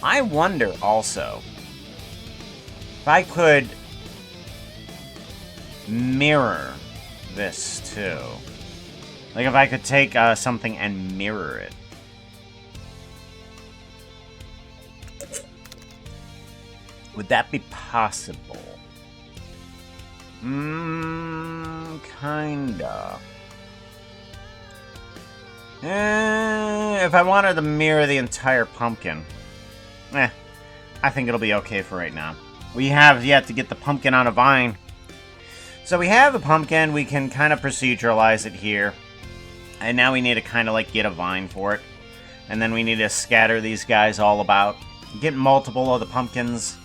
A: I wonder also if I could mirror this too. Like if I could take something and mirror it. Would that be possible? Kinda. If I wanted to mirror the entire pumpkin. I think it'll be okay for right now. We have yet to get the pumpkin on a vine. So we have the pumpkin, we can kind of proceduralize it here. And now we need to kind of like get a vine for it. And then we need to scatter these guys all about. Get multiple of the pumpkins.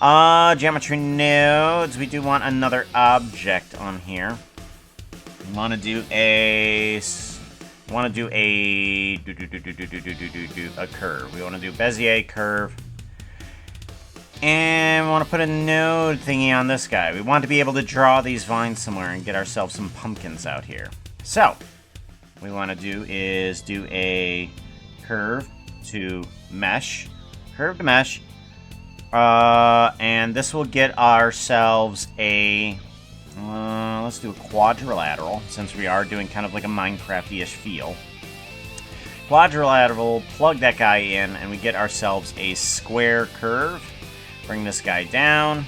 A: Geometry nodes. We do want another object on here. We want to do a... We want to do a curve. We want to do Bezier curve. And we want to put a node thingy on this guy. We want to be able to draw these vines somewhere and get ourselves some pumpkins out here. So, what we want to do is do a curve to mesh. Curve to mesh. And this will get ourselves a... let's do a quadrilateral, since we are doing kind of like a Minecraft-ish feel. Quadrilateral, plug that guy in, and we get ourselves a square curve. Bring this guy down.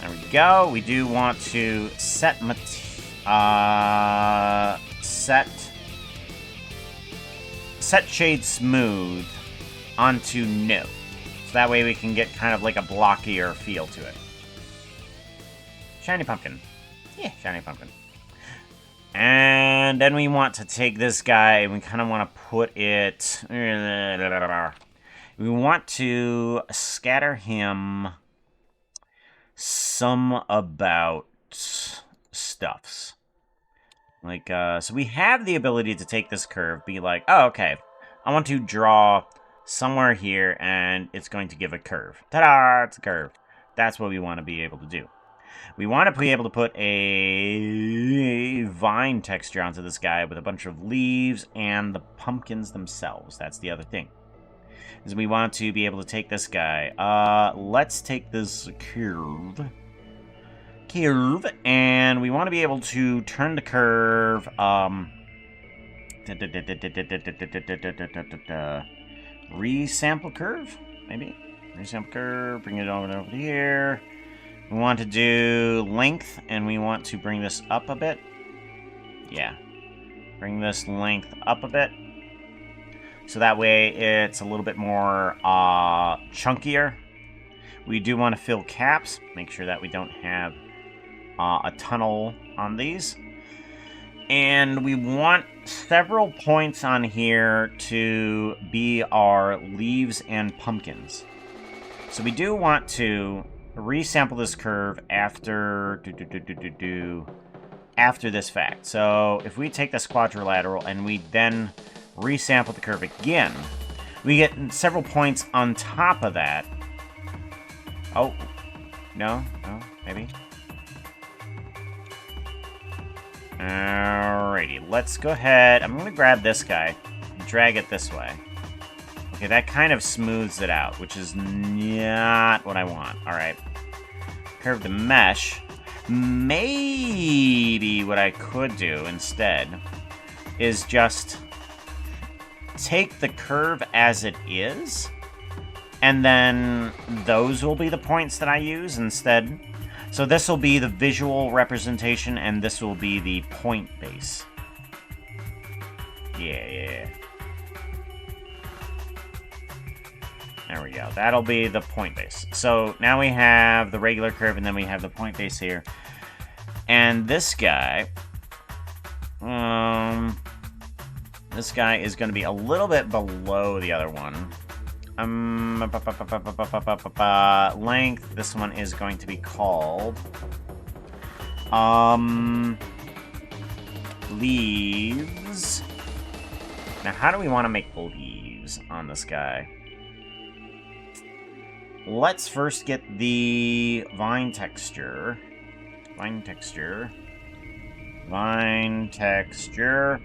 A: There we go. We do want to set shade smooth onto no. So that way we can get kind of like a blockier feel to it. Shiny pumpkin. Yeah, shiny pumpkin. And then we want to take this guy and we kind of want to put it... We want to scatter him some about stuffs. Like, so we have the ability to take this curve, be like, oh, okay, I want to draw somewhere here, and it's going to give a curve. Ta-da! It's a curve. That's what we want to be able to do. We want to be able to put a vine texture onto this guy with a bunch of leaves and the pumpkins themselves. That's the other thing. Is we want to be able to take this guy. Let's take this curve. And we want to be able to turn the curve. Resample curve, maybe. Resample curve. Bring it over here. We want to do length, and we want to bring this up a bit. Yeah. Bring this length up a bit. So that way it's a little bit more chunkier. We do want to fill caps. Make sure that we don't have a tunnel on these. And we want several points on here to be our leaves and pumpkins. So we do want to resample this curve after after this fact. So if we take this quadrilateral and we then resample the curve again, we get several points on top of that. Oh, no, maybe. Alrighty, let's go ahead. I'm gonna grab this guy and drag it this way. Okay, that kind of smooths it out, which is not what I want. Alright. Curve to mesh. Maybe what I could do instead is just take the curve as it is, and then those will be the points that I use instead. So this will be the visual representation, and this will be the point base. Yeah. There we go. That'll be the point base. So now we have the regular curve, and then we have the point base here. And this guy... this guy is going to be a little bit below the other one. Length, this one is going to be called... leaves. Now, how do we want to make leaves on this guy? Let's first get the vine texture. Vine texture. Vine texture.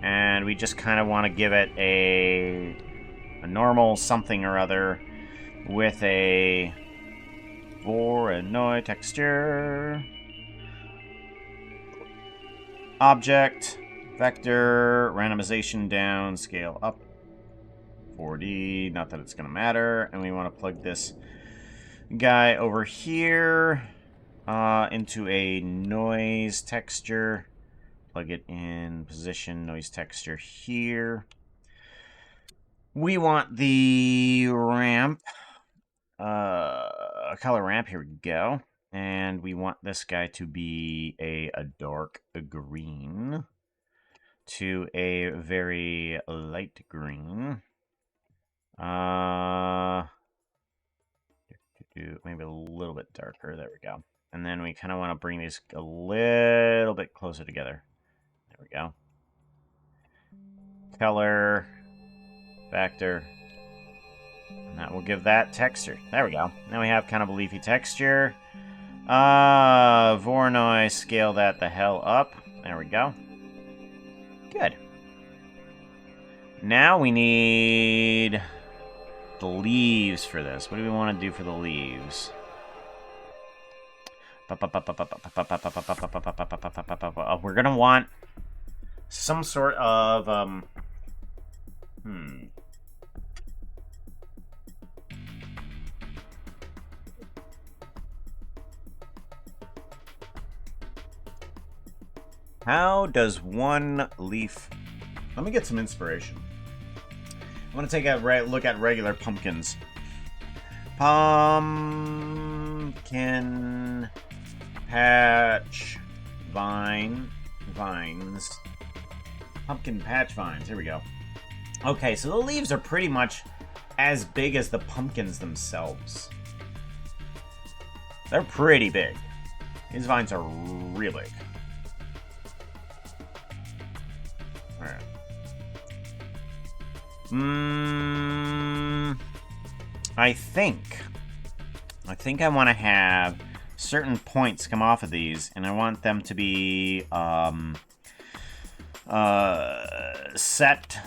A: And we just kind of want to give it a normal something or other with a Voronoi texture. Object, vector, randomization down, scale up, 4D, not that it's going to matter. And we want to plug this guy over here into a noise texture. Plug it in position, noise texture here. We want the ramp, color ramp, here we go. And we want this guy to be a dark green to a very light green. Maybe a little bit darker. There we go. And then we kind of want to bring these a little bit closer together. There we go. Color, factor. And that will give that texture. There we go. Now we have kind of a leafy texture. Voronoi, scale that the hell up. There we go. Good. Now we need the leaves for this. What do we want to do for the leaves? We're gonna want some sort of How does one leaf... Let me get some inspiration. I'm going to take a look at regular pumpkins. Pumpkin patch vines. Pumpkin patch vines. Here we go. Okay, so the leaves are pretty much as big as the pumpkins themselves. They're pretty big. These vines are real big. Alright. I think I want to have certain points come off of these, and I want them to be set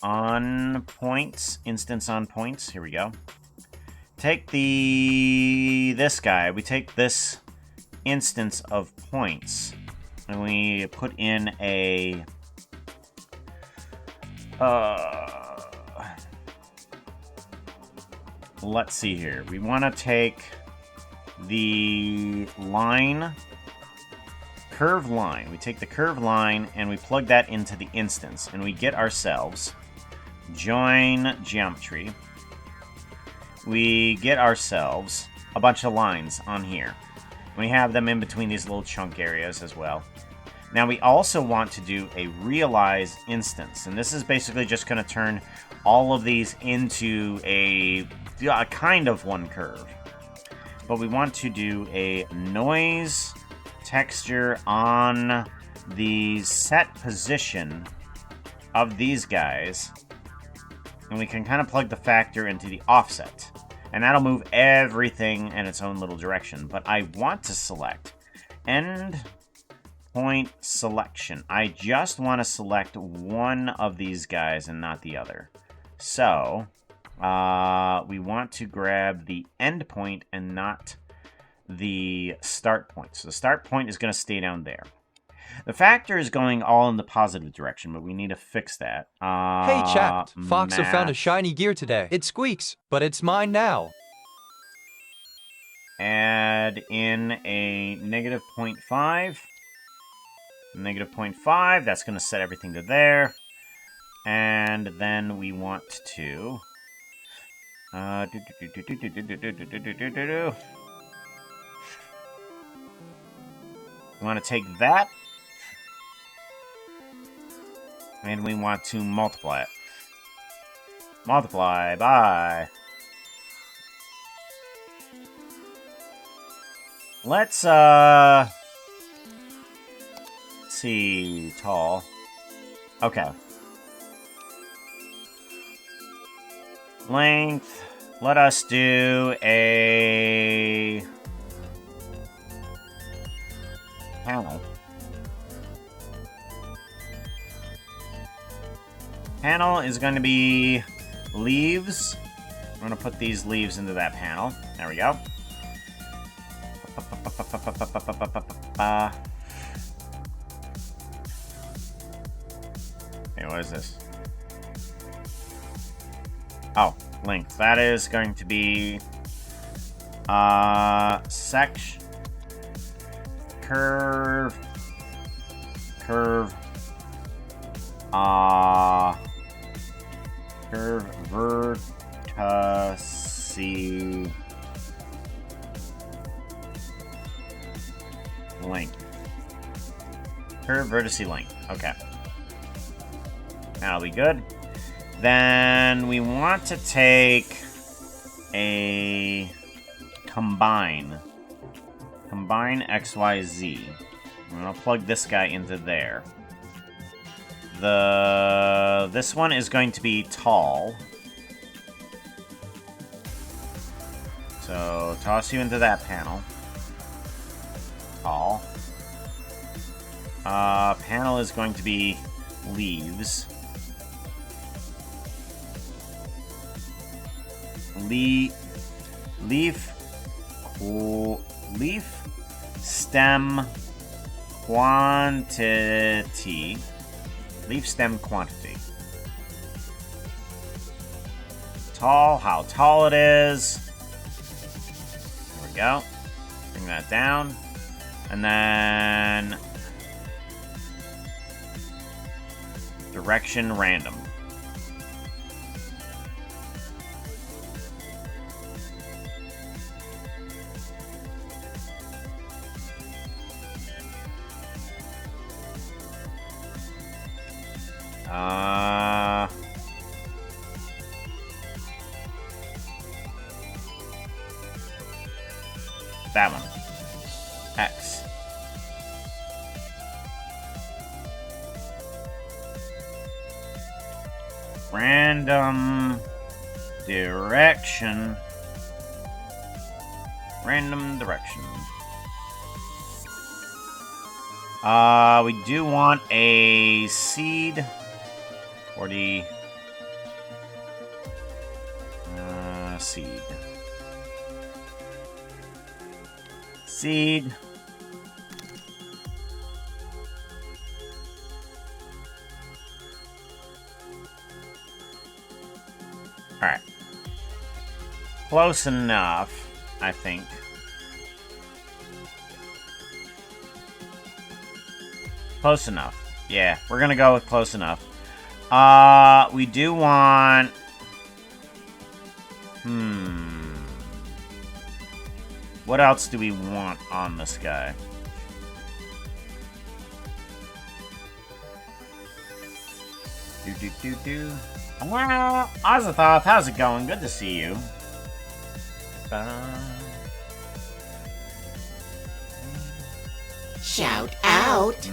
A: on points, instance on points. Here we go. Take this guy. We take this instance of points, and we put in a let's see here. We want to take the line, curve line. We take the curve line and we plug that into the instance, and we get ourselves join geometry. We get ourselves a bunch of lines on here. We have them in between these little chunk areas as well. Now we also want to do a realize instance, and this is basically just going to turn all of these into a kind of one curve. But we want to do a noise texture on the set position of these guys, and we can kind of plug the factor into the offset, and that'll move everything in its own little direction. But I want to select end point selection. I just want to select one of these guys and not the other. So we want to grab the end point and not the start point. So the start point is going to stay down there. The factor is going all in the positive direction, but we need to fix that.
B: Hey, chat. Foxo found a shiny gear today. It squeaks, but it's mine now.
A: Add in a negative 0.5. Negative 0.5. That's going to set everything to there. And then we want to We want to take that, and we want to multiply it. Multiply by. Let's see, tall. Okay. Length. Let us do a panel. Panel is going to be leaves. I'm going to put these leaves into that panel. There we go. Hey, what is this? Oh, length. That is going to be section curve curve vertice length. Curve vertice length. Okay. That'll be good. Then we want to take a combine. Combine XYZ. I'm gonna plug this guy into there. This one is going to be tall. So toss you into that panel. Tall. Panel is going to be leaves. Leaf stem quantity. Leaf stem quantity. Tall, how tall it is. There we go. Bring that down. And then direction random. That one. X. Random direction. Random direction. We do want a seed. 40. Seed. Seed. Alright. Close enough, I think. Close enough. Yeah, we're gonna go with close enough. We do want... What else do we want on this guy? Well, Azathoth, how's it going? Good to see you.
D: Shout out!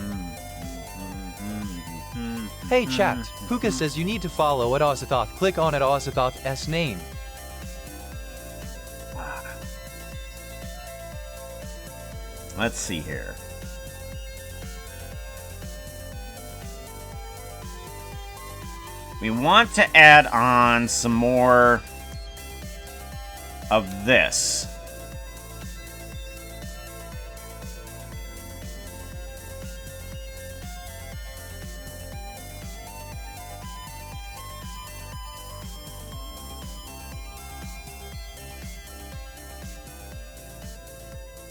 B: Hey chat, Puka says you need to follow at Azathoth. Click on at Azathoth's name.
A: Let's see here. We want to add on some more of this.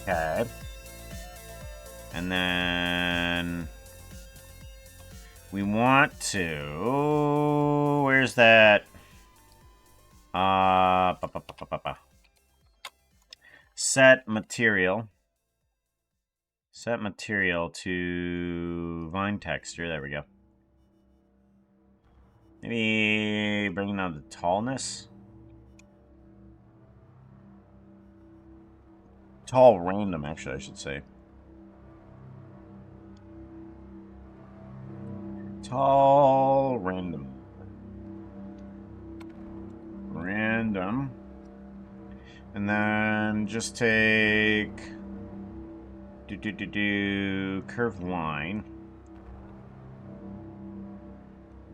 A: Okay. And then we want to... Where's that? Set material. Set material to vine texture. There we go. Maybe bringing down the tallness. Tall random, actually, I should say. Tall random. Random. And then just take curved line.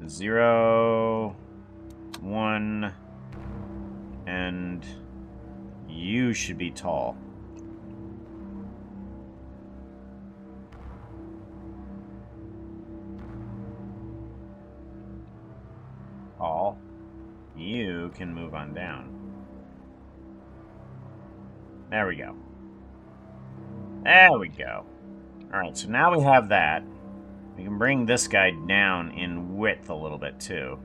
A: 0, 1, and you should be tall. Tall. You can move on down. There we go. There we go. Alright, so now we have that. We can bring this guy down in width a little bit, too.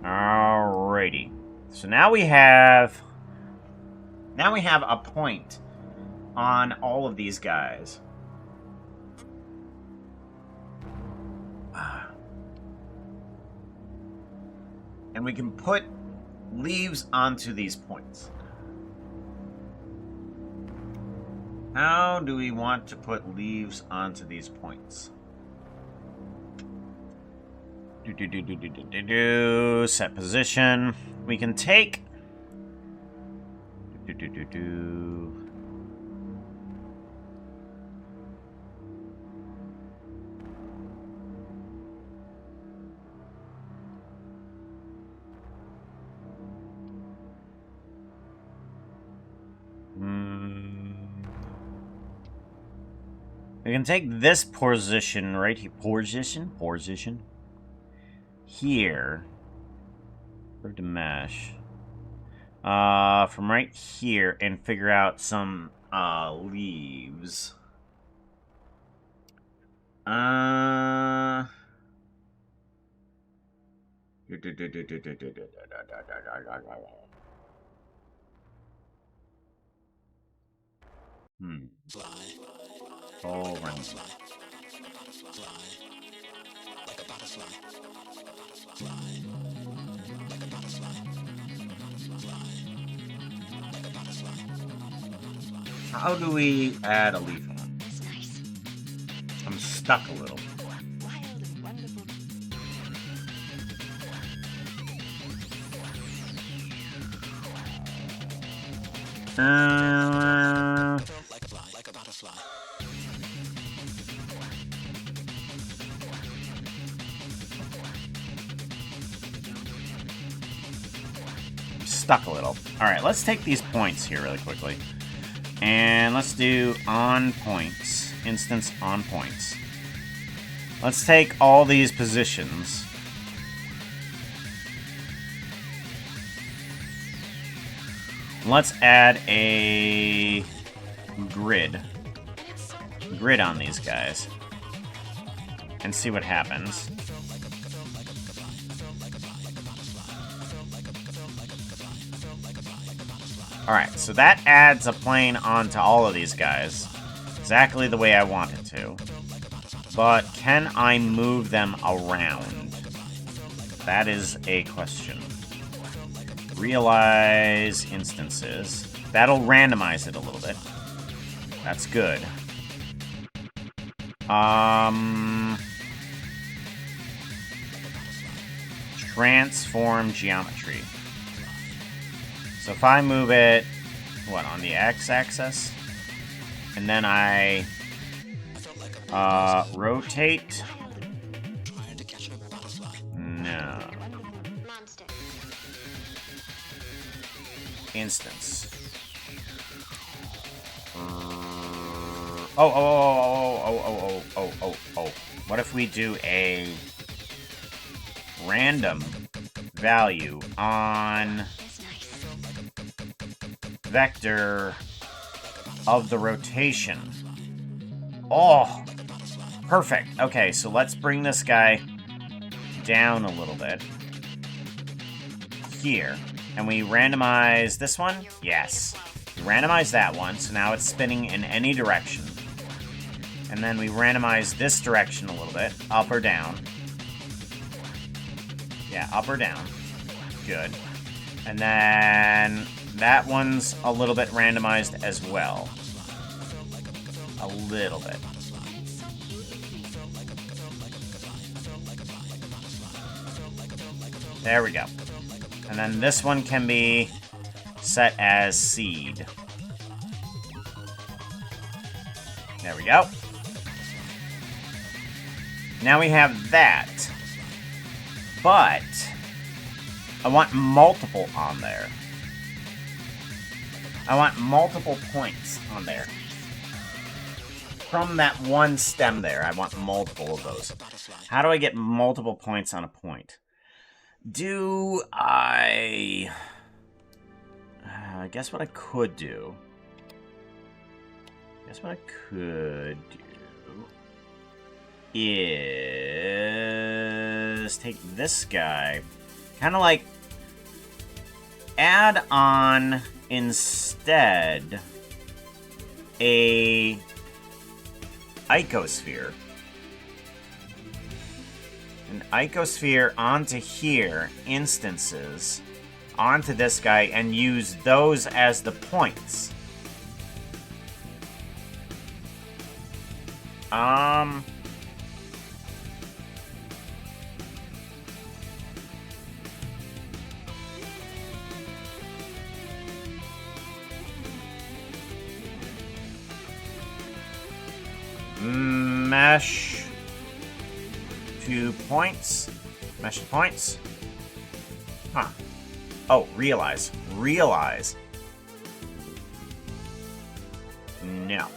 A: Alrighty. So now we have... Now we have a point on all of these guys. And we can put leaves onto these points. How do we want to put leaves onto these points? Set position. We can take... We can take this position right here. Position. Here. Curve to mesh. From right here and figure out some leaves. All random. How do we add a leaf on? I'm stuck a little. Stuck a little. Alright, let's take these points here really quickly. And let's do on points. Instance on points. Let's take all these positions. Let's add a grid on these guys. And see what happens. Alright, so that adds a plane onto all of these guys. Exactly the way I want it to. But can I move them around? That is a question. Realize instances. That'll randomize it a little bit. That's good. Transform geometry. So if I move it, what, on the x-axis? And then I rotate. No. Instance. Oh. What if we do a random value on vector of the rotation? Oh, perfect. Okay, so let's bring this guy down a little bit. here. And we randomize this one? Yes. We randomize that one, so now it's spinning in any direction. And then we randomize this direction a little bit, up or down. Yeah, up or down. Good. And then that one's a little bit randomized as well. A little bit. There we go. And then this one can be set as seed. There we go. Now we have that. But I want multiple on there. I want multiple points on there. From that one stem there, I want multiple of those. How do I get multiple points on a point? Do I guess what I could do. Is take this guy, kind of like add on instead a icosphere. An icosphere onto here, instances, onto this guy, and use those as the points. Mesh to points. Mesh to points. Huh. Oh, realize. Realize. No.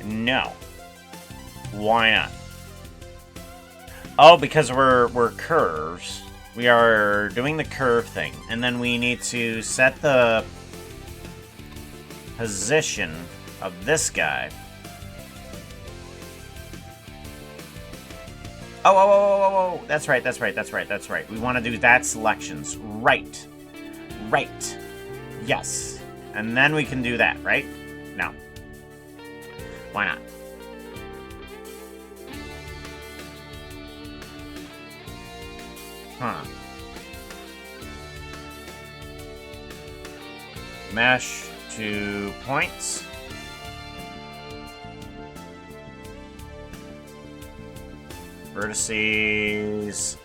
A: No. Why not? Oh, because we're curves. We are doing the curve thing, and then we need to set the position of this guy. Oh, that's right. We want to do that selections. Right. Yes. And then we can do that, right? No. Why not? Huh. Mesh to points. Vertices.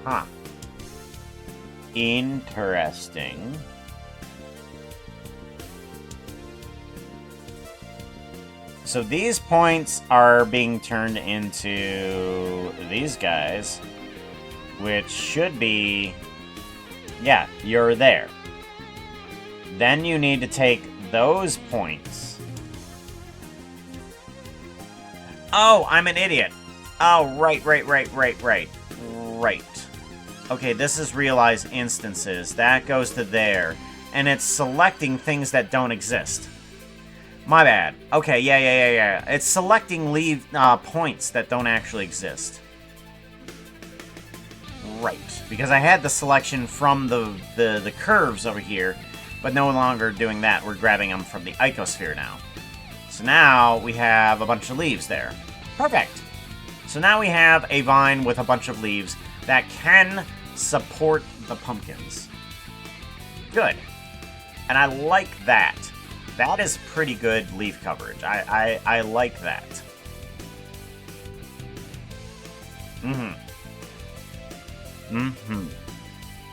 A: Huh. Interesting. So these points are being turned into these guys, which should be, yeah, you're there. Then you need to take those points. Oh, I'm an idiot. Oh, right. Okay, this is realize instances. That goes to there. And it's selecting things that don't exist. My bad. Okay, yeah. It's selecting points that don't actually exist. Right. Because I had the selection from the curves over here, but no longer doing that. We're grabbing them from the icosphere now. So now we have a bunch of leaves there. Perfect. So now we have a vine with a bunch of leaves that can support the pumpkins. Good. And I like that. That is pretty good leaf coverage. I like that.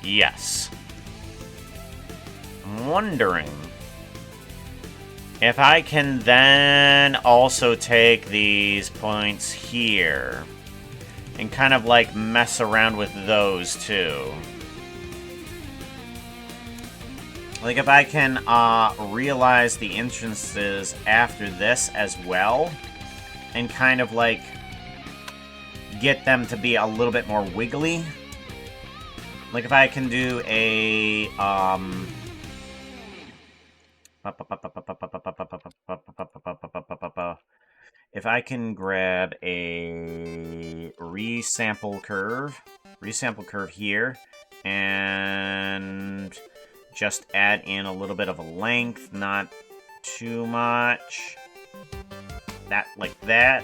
A: Yes. I'm wondering if I can then also take these points here and kind of like mess around with those too. Like if I can realize the entrances after this as well and kind of like get them to be a little bit more wiggly. Like if I can do a if I can grab a resample curve here, and just add in a little bit of a length, not too much. That, like that.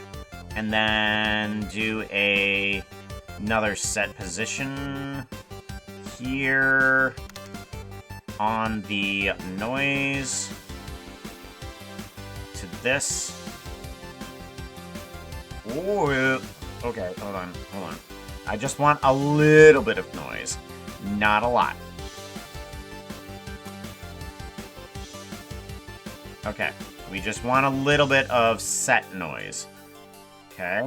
A: And then do another set position here on the noise to this. Ooh, okay, hold on. I just want a little bit of noise, not a lot. Okay, we just want a little bit of set noise. Okay.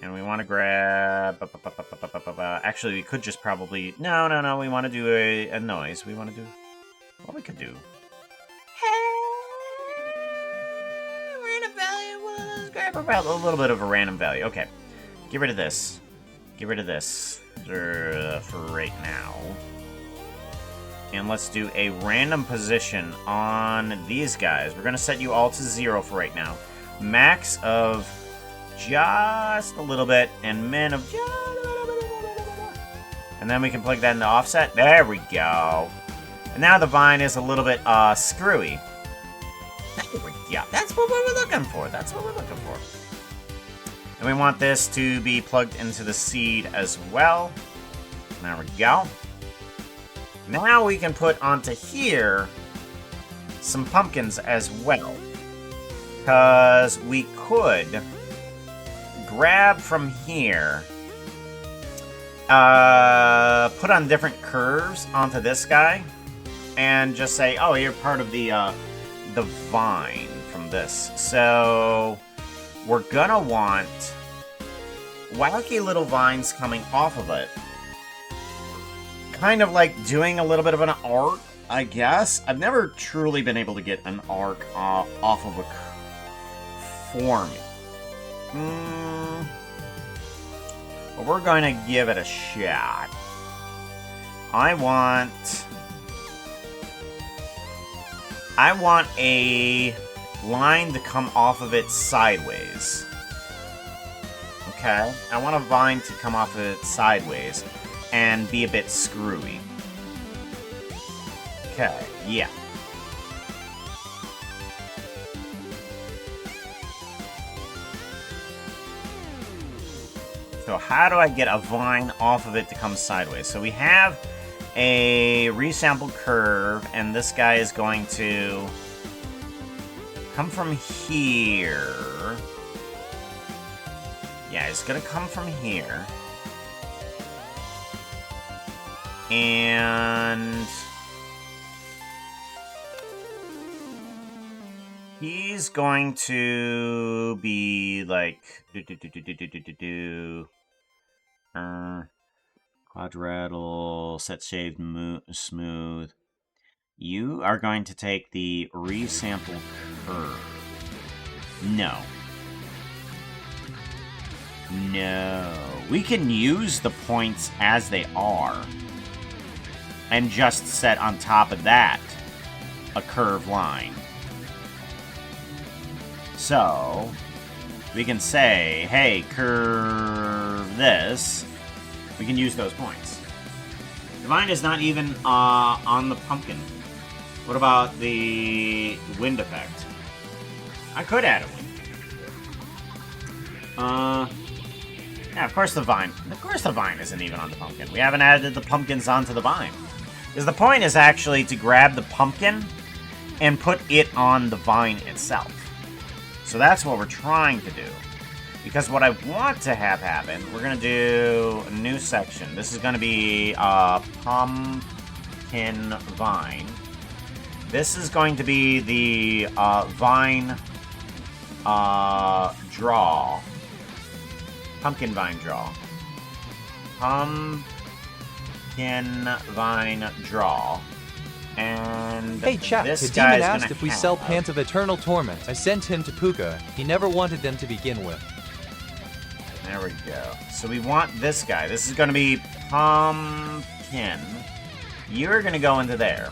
A: And we want to grab... Actually, we could just probably... No, we want to do a noise. We want to do... What we could do... Random value, grab a little bit of a random value. Okay. Get rid of this. Get rid of this for right now. And let's do a random position on these guys. We're going to set you all to 0 for right now. Max of just a little bit, and min of just a little bit. And then we can plug that into offset. There we go. And now the vine is a little bit screwy. There we go. That's what we're looking for. That's what we're looking for. And we want this to be plugged into the seed as well. There we go. Now we can put onto here some pumpkins as well. Because we could grab from here, put on different curves onto this guy, and just say, oh, you're part of the vine from this. So we're gonna want wacky little vines coming off of it. Kind of like doing a little bit of an arc, I guess. I've never truly been able to get an arc off of a for me. But we're going to give it a shot. I want a line to come off of it sideways. Okay? I want a vine to come off of it sideways and be a bit screwy. Okay, yeah. So how do I get a vine off of it to come sideways? So we have a resample curve, and this guy is going to come from here. Yeah, he's gonna come from here. And he's going to be like quadrilateral, set shade, smooth. You are going to take the resample curve. No. We can use the points as they are and just set on top of that a curve line. So we can say, hey, curve this. We can use those points. The vine is not even on the pumpkin. What about the wind effect? I could add a wind. Yeah, of course the vine. Of course the vine isn't even on the pumpkin. We haven't added the pumpkins onto the vine. Because the point is actually to grab the pumpkin and put it on the vine itself. So that's what we're trying to do. Because what I want to have happen, we're going to do a new section. This is going to be pumpkin vine. This is going to be the vine draw. Pumpkin vine draw. Pumpkin vine draw. And
B: hey chat,
A: this
B: the demon
A: guy's
B: asked if we sell pants of eternal torment. I sent him to Puka. He never wanted them to begin with.
A: There we go. So we want this guy. This is going to be pumpkin. You're going to go into there.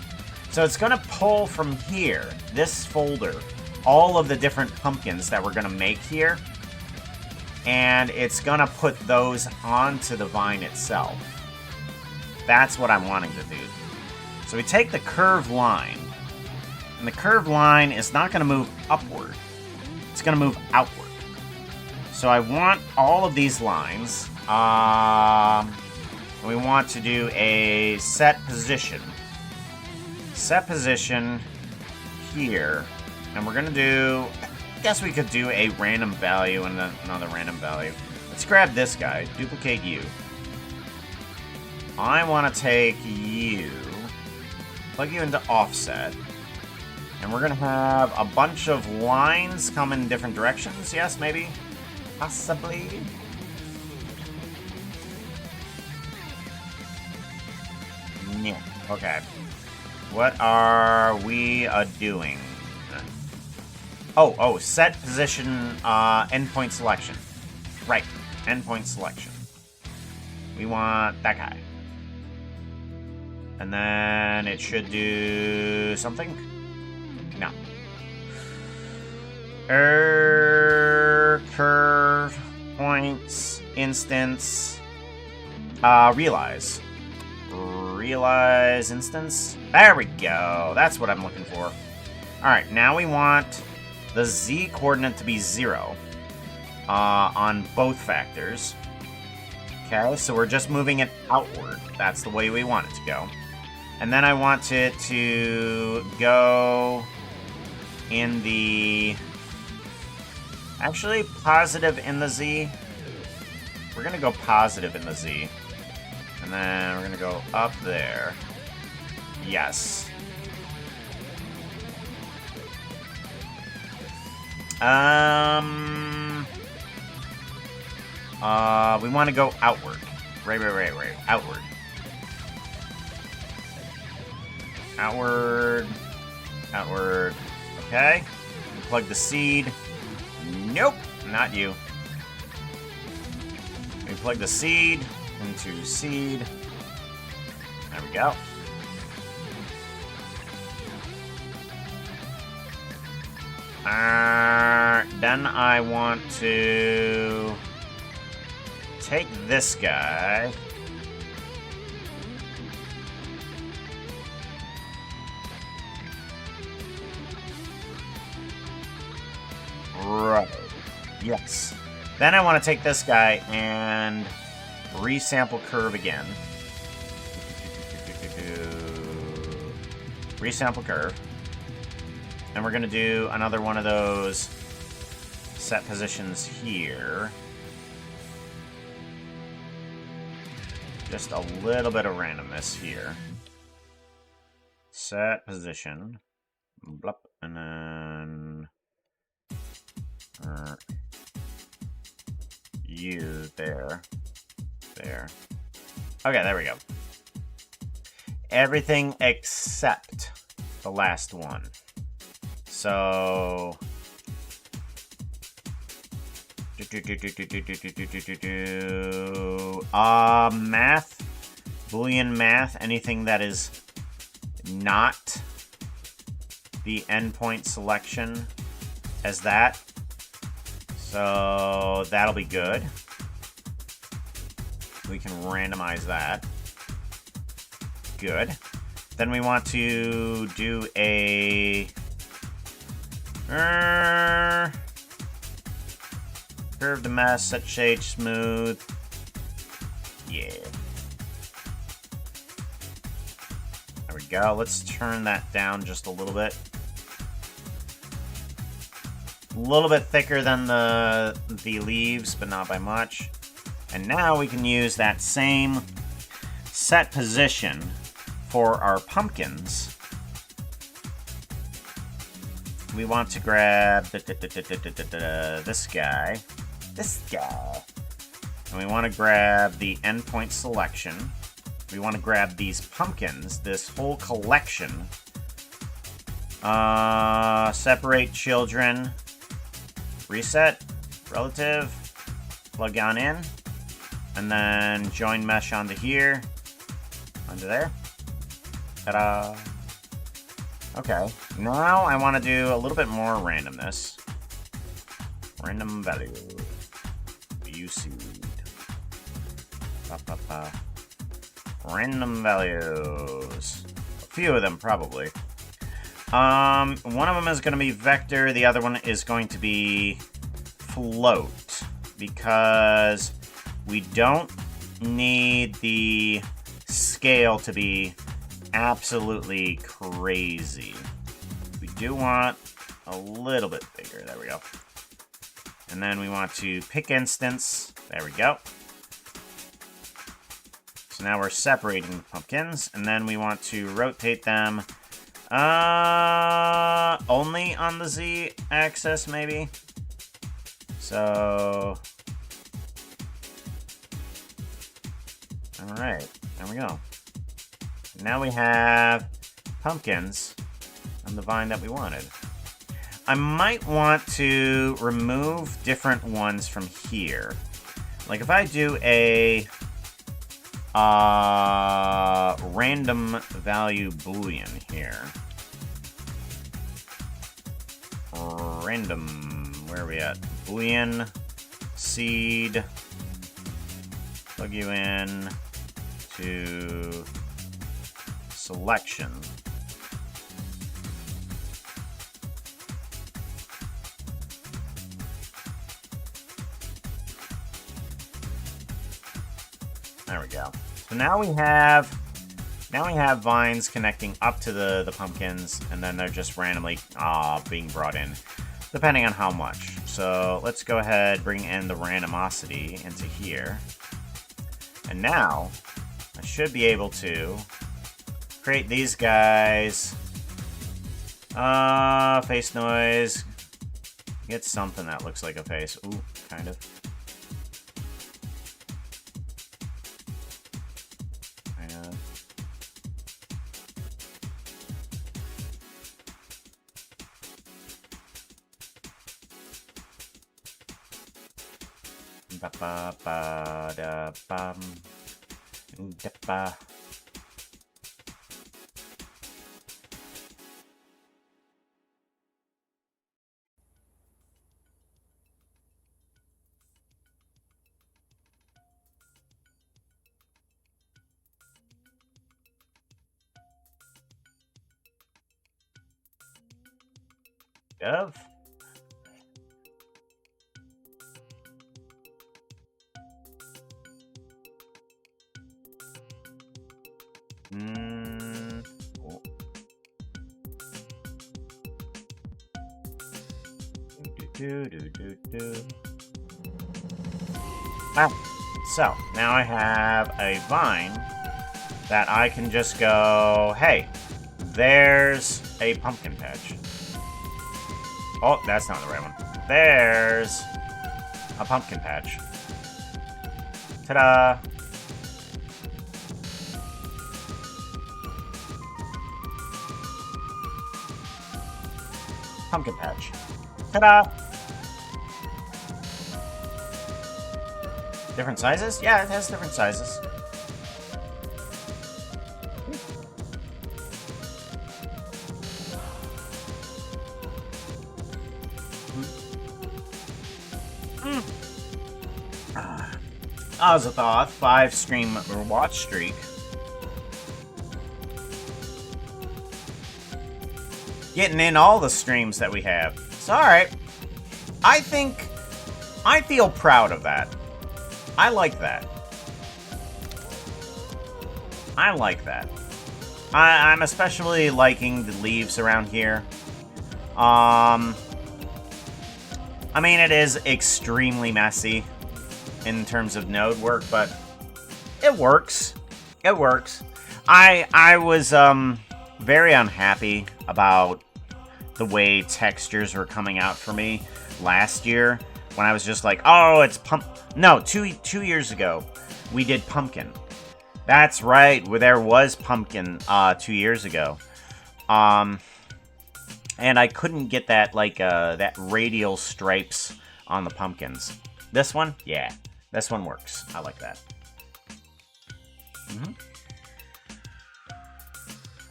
A: So it's going to pull from here, this folder, all of the different pumpkins that we're going to make here. And it's going to put those onto the vine itself. That's what I'm wanting to do. So we take the curved line. And the curved line is not going to move upward. It's going to move outward. So I want all of these lines. We want to do a set position. Set position here. And we're going to do... I guess we could do a random value and another random value. Let's grab this guy. Duplicate you. I want to take you. Plug you into offset. And we're going to have a bunch of lines come in different directions. Yes, maybe? Possibly? Yeah. Okay. What are we doing? Oh, set position, endpoint selection. Right, endpoint selection. We want that guy. And then it should do something? No. Curve, points, instance, realize. Realize instance. There we go. That's what I'm looking for. Alright, now we want the z coordinate to be 0 on both factors. Okay, so we're just moving it outward. That's the way we want it to go. And then I want it to go in the... Actually, positive in the z. We're going to go positive in the z. And then we're going to go up there. Yes. We want to go outward. Right. Outward. Outward. Okay. Plug the seed. Nope, not you. We plug the seed into seed. There we go. Then I want to take this guy. Right. Yes. Then I want to take this guy and resample curve again. Resample curve. And we're going to do another one of those set positions here. Just a little bit of randomness here. Set position. Blup, and then... you there. There. Okay, there we go. Everything except the last one. So... math. Boolean math. Anything that is not the endpoint selection as that. So that'll be good. We can randomize that. Good. Then we want to do a... curve to mesh, set shade, smooth. Yeah. There we go. Let's turn that down just a little bit. A little bit thicker than the leaves, but not by much. And now we can use that same set position for our pumpkins. We want to grab this guy. And we want to grab the endpoint selection. We want to grab these pumpkins, this whole collection. Separate children. Reset. Relative. Plug on in. And then join mesh onto here. Onto there. Ta-da. Okay, now I want to do a little bit more randomness. Random value. View seed. Random values. A few of them, probably. One of them is going to be vector, the other one is going to be float. Because we don't need the scale to be absolutely crazy. We do want a little bit bigger. There we go. And then we want to pick instance. There we go. So now we're separating the pumpkins, and then we want to rotate them only on the Z-axis, maybe. So, all right, there we go. Now we have pumpkins on the vine that we wanted. I might want to remove different ones from here. Like if I do a random value boolean here. Random, where are we at? Boolean seed. Plug you in to selection. There we go. So now we have vines connecting up to the pumpkins, and then they're just randomly being brought in, depending on how much. So let's go ahead, bring in the randomosity into here. And now I should be able to create these guys. Face noise. Get something that looks like a face. Ooh, kind of. Of. Oh. So now I have a vine that I can just go, hey, there's a pumpkin patch. Oh, that's not the right one. There's a pumpkin patch. Ta-da! Pumpkin patch. Ta-da! Different sizes? Yeah, it has different sizes. Azathoth, 5 stream or watch streak. Getting in all the streams that we have. It's alright. I feel proud of that. I like that. I like that. I'm especially liking the leaves around here. I mean, it is extremely messy in terms of node work, but it works. It works. I was very unhappy about the way textures were coming out for me last year when I was just like, oh, it's no, two years ago we did pumpkin. That's right, there was pumpkin 2 years ago. And I couldn't get that that radial stripes on the pumpkins. This one, yeah. This one works. I like that.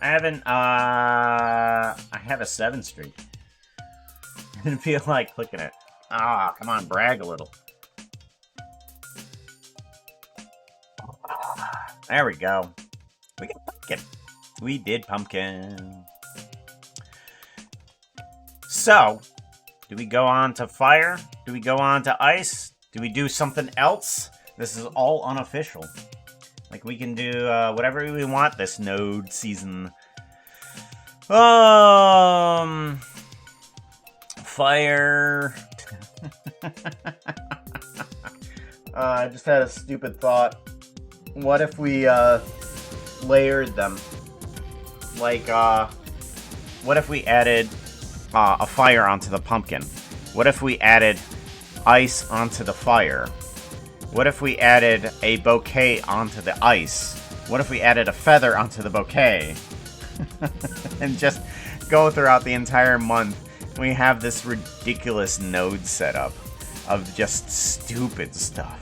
A: I haven't, I have a 7 streak. I didn't feel like clicking it. Ah, come on, brag a little. There we go. We got pumpkin. We did pumpkin. So, do we go on to fire? Do we go on to ice? Do we do something else? This is all unofficial. Like, we can do whatever we want this node season. Fire. I just had a stupid thought. What if we layered them? Like, what if we added a fire onto the pumpkin? What if we added ice onto the fire? What if we added a bouquet onto the ice? What if we added a feather onto the bouquet? And just go throughout the entire month. We have this ridiculous node setup of just stupid stuff.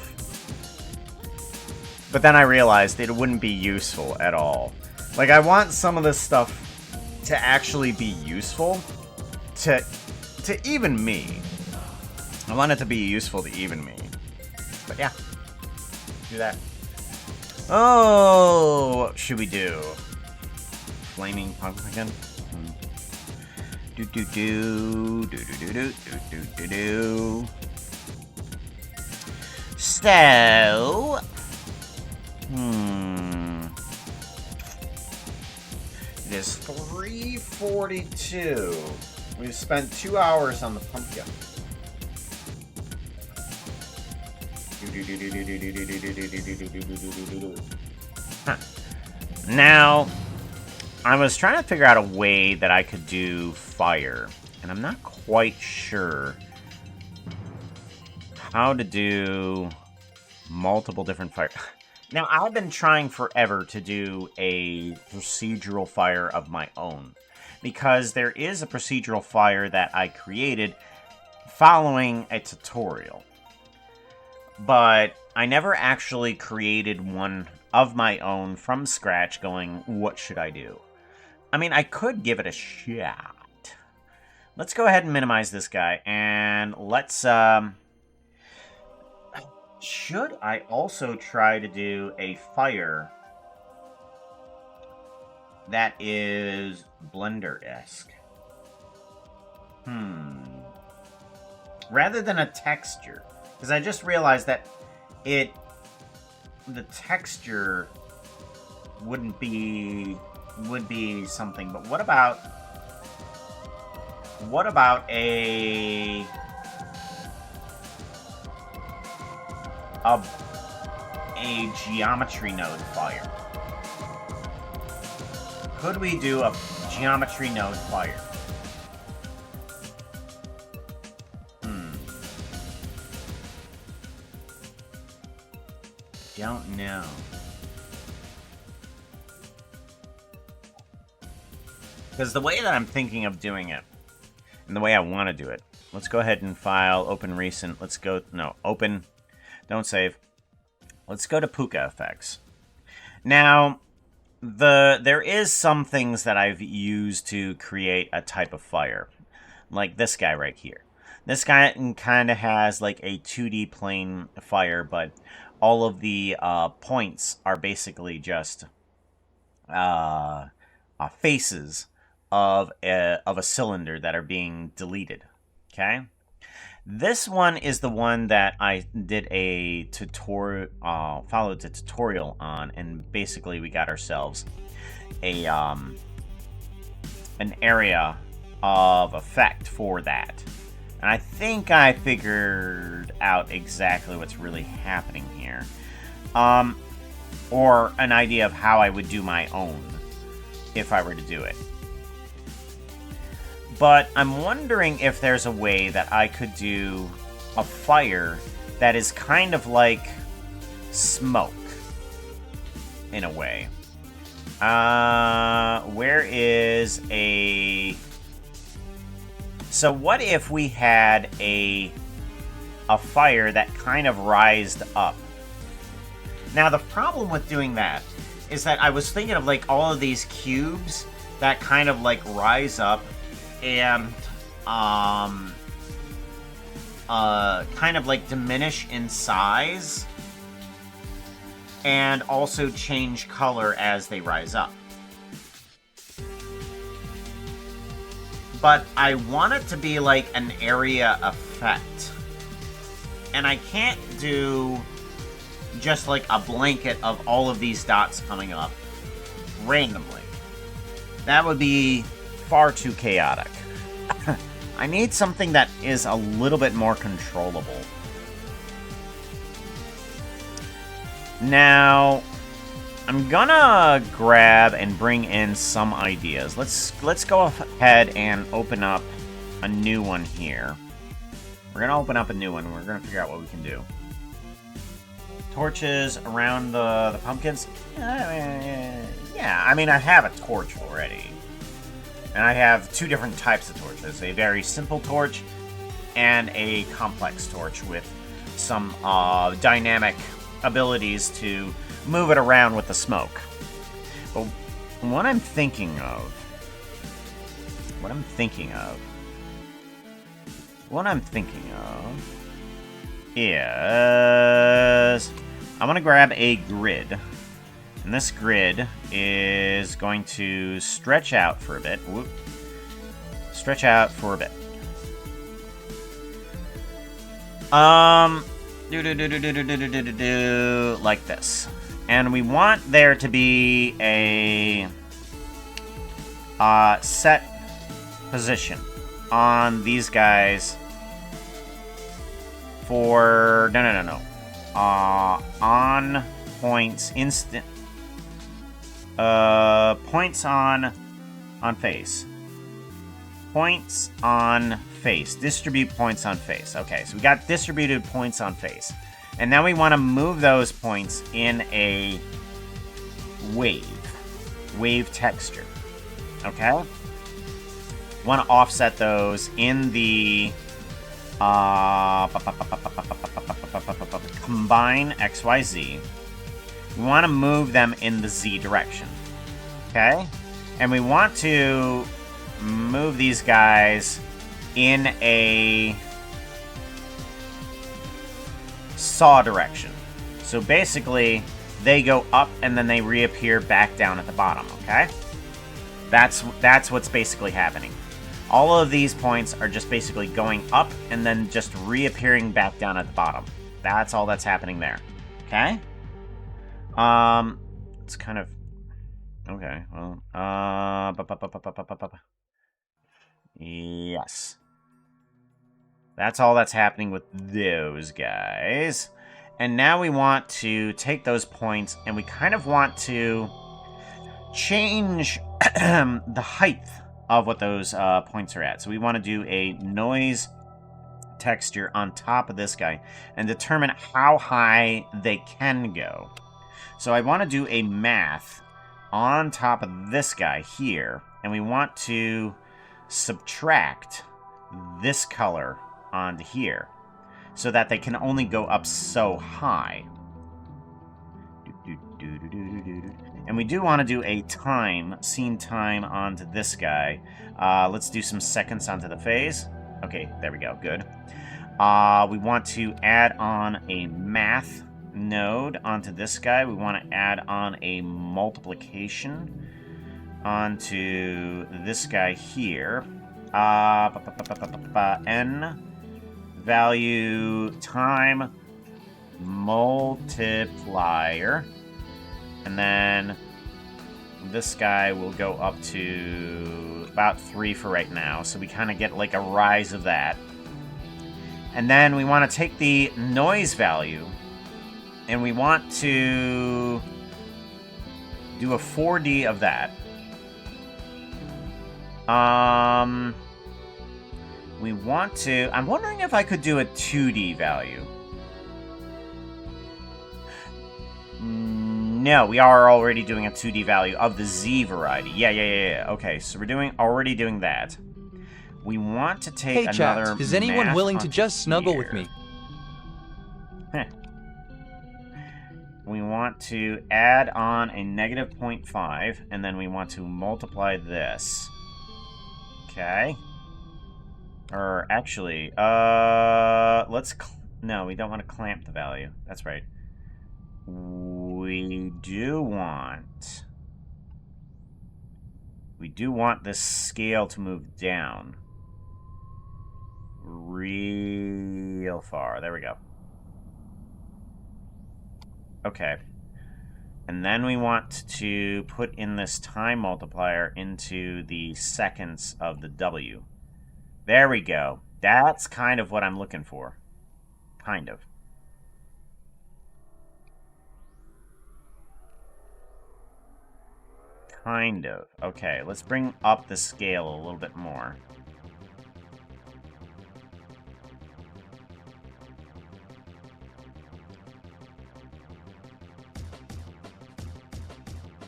A: But then I realized it wouldn't be useful at all. Like, I want some of this stuff to actually be useful to even me. I want it to be useful to even me. But yeah, do that. Oh, what should we do? Flaming pumpkin? Do do do do do do do do do do. So, it is 3:42. We've spent 2 hours on the pumpkin. Now, I was trying to figure out a way that I could do fire, and I'm not quite sure how to do multiple different fire. Now, I've been trying forever to do a procedural fire of my own, because there is a procedural fire that I created following a tutorial. But I never actually created one of my own from scratch going, what should I do? I mean, I could give it a shot. Let's go ahead and minimize this guy, and let's, should I also try to do a fire that is Blender-esque? Rather than a texture. Because I just realized that the texture would be something. But what about a geometry node fire? Could we do a geometry node fire? Don't know. Because the way that I'm thinking of doing it, and the way I want to do it, let's go ahead and file, open recent, let's go, no, open, don't save. Let's go to Puka effects. Now, there is some things that I've used to create a type of fire. Like this guy right here. This guy kind of has like a 2D plane fire, but all of the points are basically just faces of a cylinder that are being deleted. Okay? This one is the one that I did a tutorial, followed the tutorial on, and basically we got ourselves a an area of effect for that. And I think I figured out exactly what's really happening here. Or an idea of how I would do my own if I were to do it. But I'm wondering if there's a way that I could do a fire that is kind of like smoke, in a way. Where is a... So what if we had a fire that kind of rised up? Now the problem with doing that is that I was thinking of like all of these cubes that kind of like rise up and kind of like diminish in size and also change color as they rise up. But I want it to be like an area effect. And I can't do just like a blanket of all of these dots coming up randomly. That would be far too chaotic. I need something that is a little bit more controllable. Now, I'm gonna grab and bring in some ideas. Let's go ahead and open up a new one here. We're gonna open up a new one. We're gonna figure out what we can do. Torches around the pumpkins. Yeah, I mean I have a torch already, and I have two different types of torches: a very simple torch and a complex torch with some dynamic abilities to move it around with the smoke. But what I'm thinking of is I'm gonna grab a grid, and this grid is going to stretch out for a bit. Whoop. Stretch out for a bit. Like this. And we want there to be a set position on these guys for no. On points instant. Points on face. Points on face. Distribute points on face. Okay, so we got distributed points on face. And now we want to move those points in a wave texture. Okay? Want to offset those in the combine XYZ. We want to move them in the Z direction. Okay? And we want to move these guys in a saw direction. So basically, they go up and then they reappear back down at the bottom, okay? That's what's basically happening. All of these points are just basically going up and then just reappearing back down at the bottom. That's all that's happening there. Okay? It's kind of... Okay, well, yes. That's all that's happening with those guys. And now we want to take those points and we kind of want to change the height of what those points are at. So we want to do a noise texture on top of this guy and determine how high they can go. So I want to do a math on top of this guy here, and we want to subtract this color onto here so that they can only go up so high. And we do want to do a scene time onto this guy. Let's do some seconds onto the phase. Okay, there we go, good. We want to add on a math node onto this guy. We want to add on a multiplication onto this guy here. N value time multiplier. And then this guy will go up to about 3 for right now. So we kind of get like a rise of that. And then we want to take the noise value and we want to do a 4D of that. We want to... I'm wondering if I could do a 2D value. No, we are already doing a 2D value of the Z variety. Yeah. Okay, so we're already doing that. We want to take
B: Hey,
A: another...
B: chat, is anyone willing to just snuggle with me?
A: we want to add on a negative 0.5, and then we want to multiply this. Okay. Or actually, let's... No, we don't want to clamp the value. That's right. We do want this scale to move down. Real far. There we go. Okay. And then we want to put in this time multiplier into the seconds of the W. There we go. That's kind of what I'm looking for. Kind of. Kind of. Okay, let's bring up the scale a little bit more.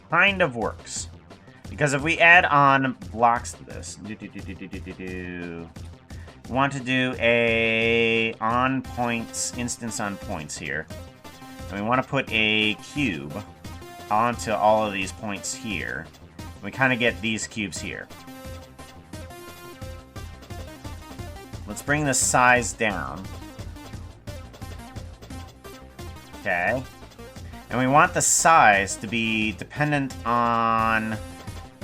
A: Kind of works. Because if we add on blocks to this, we want to do a on points, instance on points here. And we want to put a cube onto all of these points here. We kind of get these cubes here. Let's bring the size down. Okay. And we want the size to be dependent on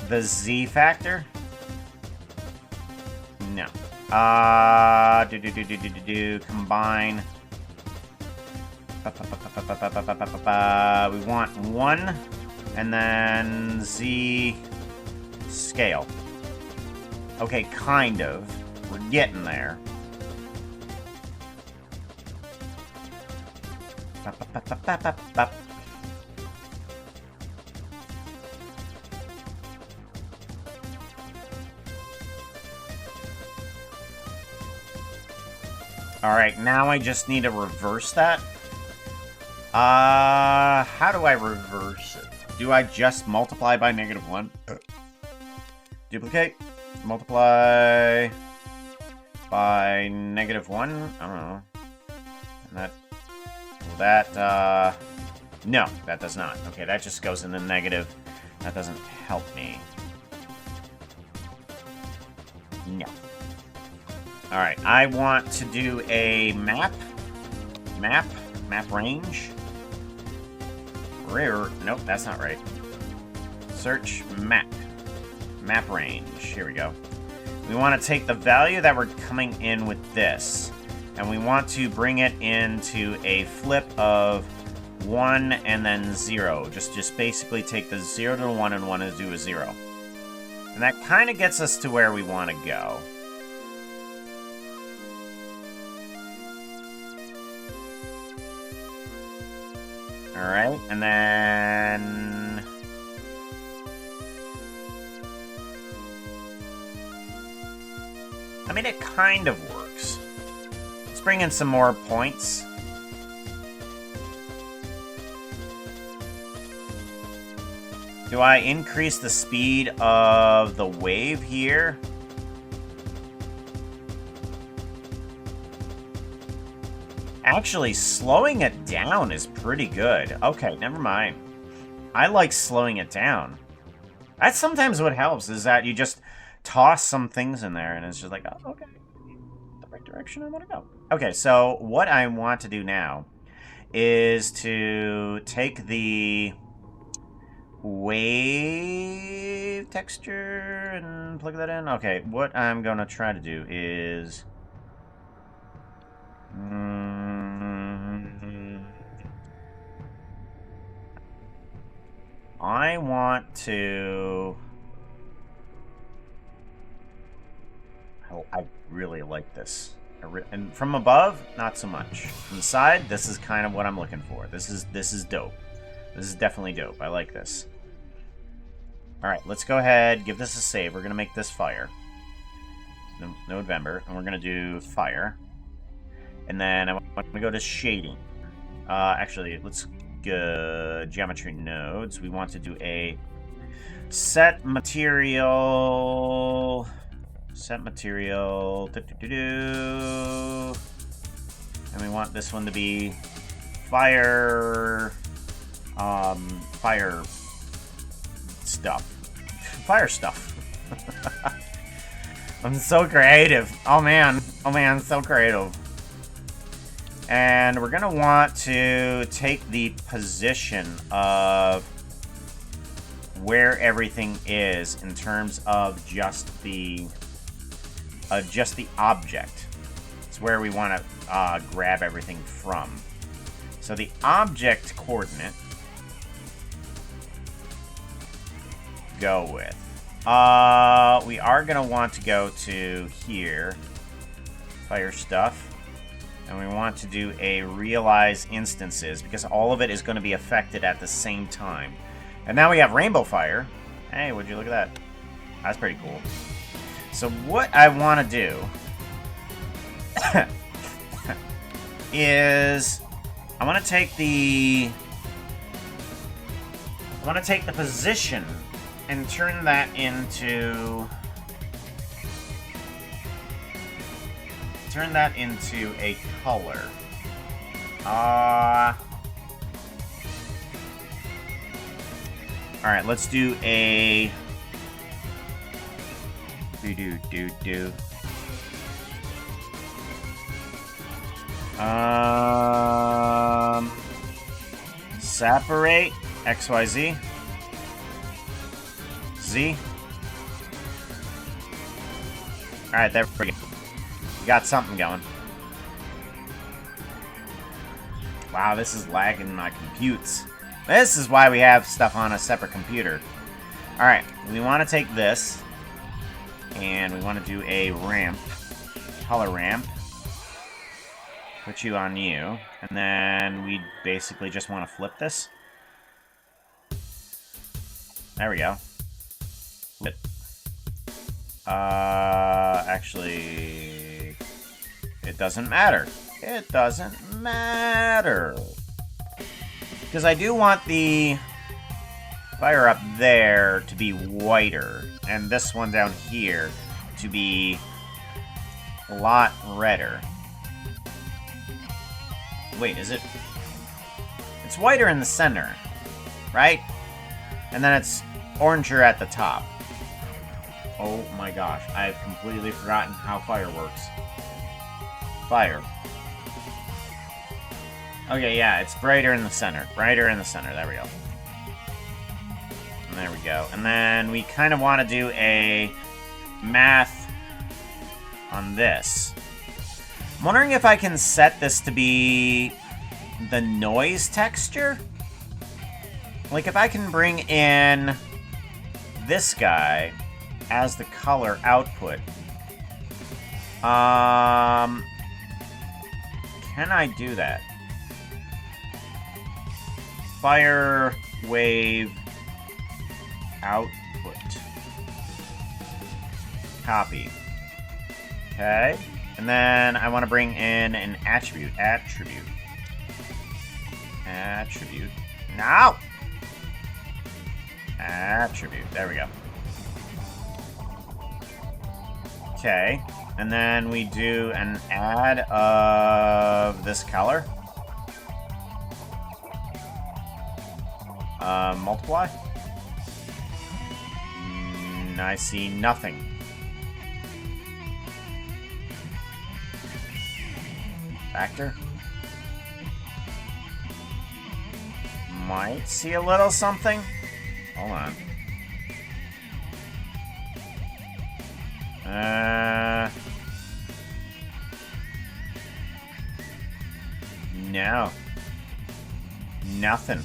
A: the Z factor. No. Combine. We want 1, and then Z scale. Okay, kind of. We're getting there. Alright, now I just need to reverse that. How do I reverse it? Do I just multiply by -1? Duplicate. Multiply by -1? I don't know. And no, that does not. Okay, that just goes in the negative. That doesn't help me. No. Alright, I want to do a map range. Nope, that's not right. Search map range. Here we go. We want to take the value that we're coming in with this, and we want to bring it into a flip of 1 and then 0. Just basically take the 0 to the 1 and 1 and do a 0. And that kind of gets us to where we want to go. Alright, and then... I mean, it kind of works. Let's bring in some more points. Do I increase the speed of the wave here? Actually, slowing it down is pretty good. Okay, never mind. I like slowing it down. That's sometimes what helps, is that you just toss some things in there, and it's just like, oh, okay, the right direction I want to go. Okay, so what I want to do now is to take the wave texture and plug that in. Okay, what I'm going to try to do is... I want to... I really like this. And from above, not so much. From the side, this is kind of what I'm looking for. This is dope. This is definitely dope. I like this. Alright, let's go ahead, give this a save. We're going to make this fire. NODE-VEMBER, and we're going to do fire. And then I want to go to shading. Actually, let's go geometry nodes. We want to do a set material. Set material. And we want this one to be fire fire stuff. Fire stuff. I'm so creative. Oh man, so creative. And we're gonna want to take the position of where everything is in terms of just the object. It's where we want to grab everything from. So the object coordinate, go with. We are going to want to go to here, fire stuff, and we want to do a realize instances because all of it is going to be affected at the same time. And now we have rainbow fire. Hey, would you look at that? That's pretty cool. So what I want to do is I want to take the position and turn that into a color. All right, let's do a separate XYZ Z. All right, there we go. Got something going. Wow, this is lagging my computes. This is why we have stuff on a separate computer. All right, we want to take this and we want to do a ramp, color ramp. Put you on you, and then we basically just want to flip this. There we go. Flip. Actually, it doesn't matter. It doesn't matter. Because I do want the fire up there to be whiter, and this one down here to be a lot redder. Wait, is it? It's whiter in the center, right? And then it's oranger at the top. Oh my gosh, I've completely forgotten how fire works. Fire. Okay, yeah, it's brighter in the center. Brighter in the center, there we go. And there we go. And then we kind of want to do a math on this. I'm wondering if I can set this to be the noise texture? Like if I can bring in this guy as the color output. Can I do that? Fire wave output. Copy. Okay. And then I want to bring in an attribute. Attribute. No! Attribute. There we go. Okay. And then we do an add of this color. Multiply. I see nothing. Factor. Might see a little something. Hold on. No. Nothing.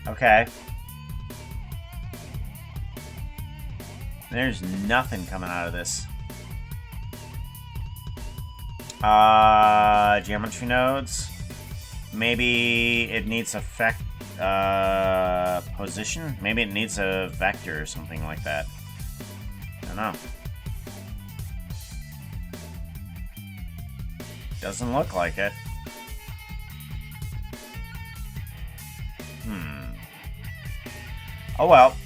A: Okay. There's nothing coming out of this. Geometry nodes. Maybe it needs effect, position. Maybe it needs a vector or something like that. I don't know. Doesn't look like it. Oh well.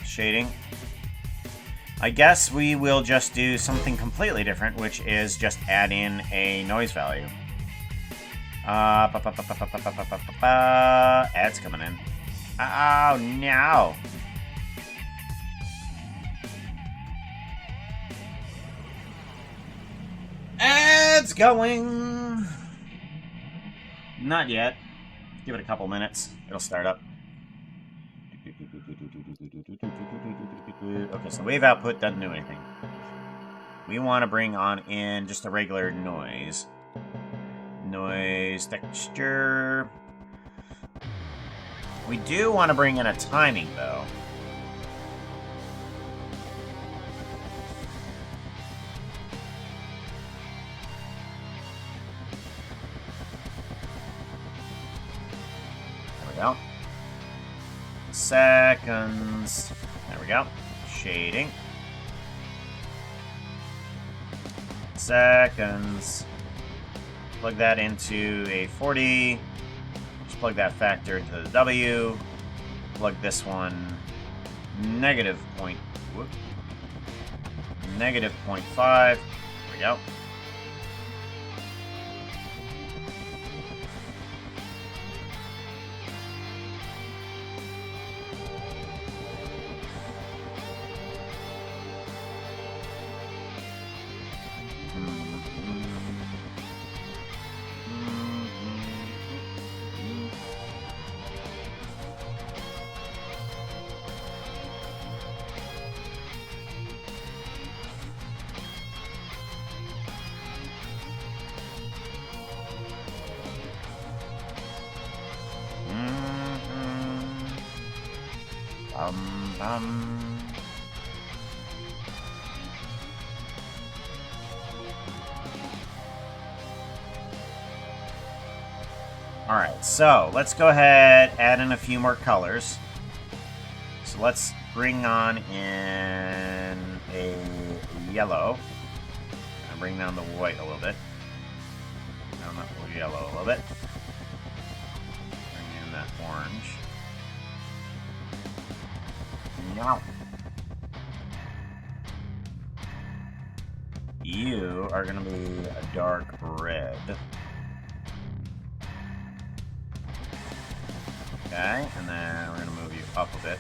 A: Shading. I guess we will just do something completely different, which is just add in a noise value. Ads coming in. Oh, no. Ads going. Not yet. Give it a couple minutes. It'll start up. Okay, so wave output doesn't do anything. We want to bring on in just a regular noise. Noise texture. We do want to bring in a timing, though. There we go. Seconds. There we go. Shading. Seconds. Plug that into a 40. Just plug that factor into the W. Plug this one negative point. Whoop. Negative 0.5. There we go. Alright, so let's go ahead, add in a few more colors. So let's bring on in a yellow. And bring down the white a little bit. Down that yellow a little bit. Bring in that orange. Now, you are going to be a dark red. Okay, and then we're going to move you up a bit.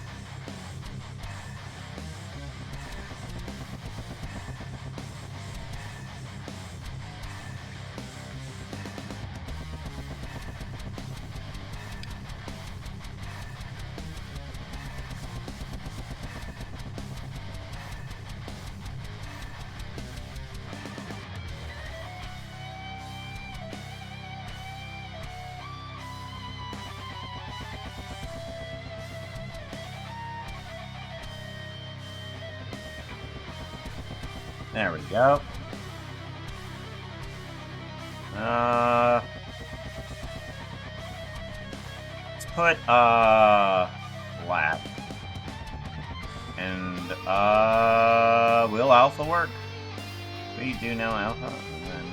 A: There we go. Let's put lap. And will alpha work? We do now alpha. And then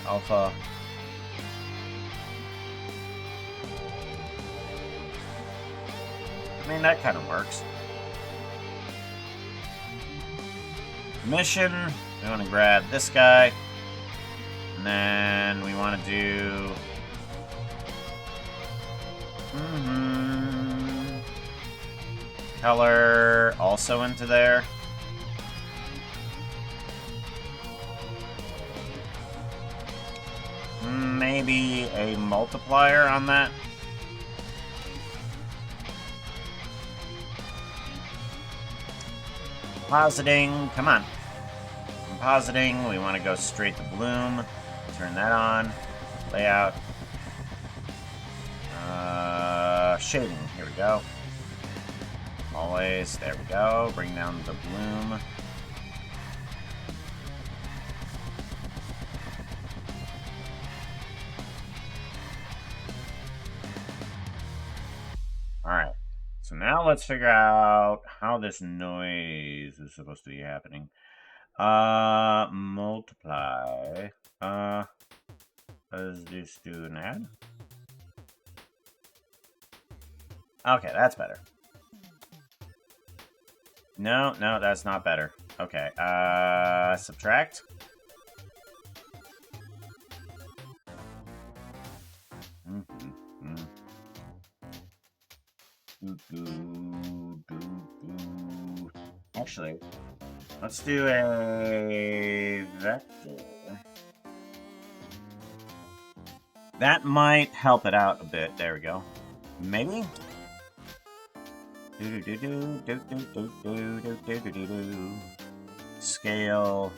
A: alpha. I mean, that kind of works. Mission, we want to grab this guy, and then we want to do color also into there. Maybe a multiplier on that. Compositing, come on. Compositing, we want to go straight to bloom. Turn that on. Layout. Shading, here we go. Always, there we go. Bring down the bloom. Alright. So now let's figure out how this noise is supposed to be happening. Multiply. Does this do an add? Okay, that's better. No, that's not better. Okay, subtract. Actually, let's do a vector. That might help it out a bit. There we go. Maybe? Scale.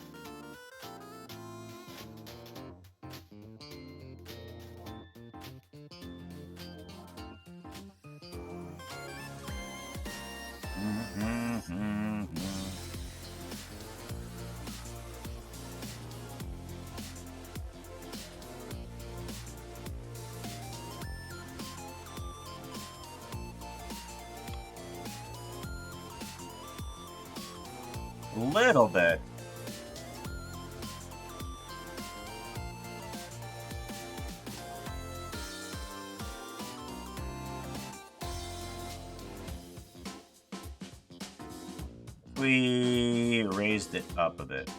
A: Little bit. We raised it up a bit.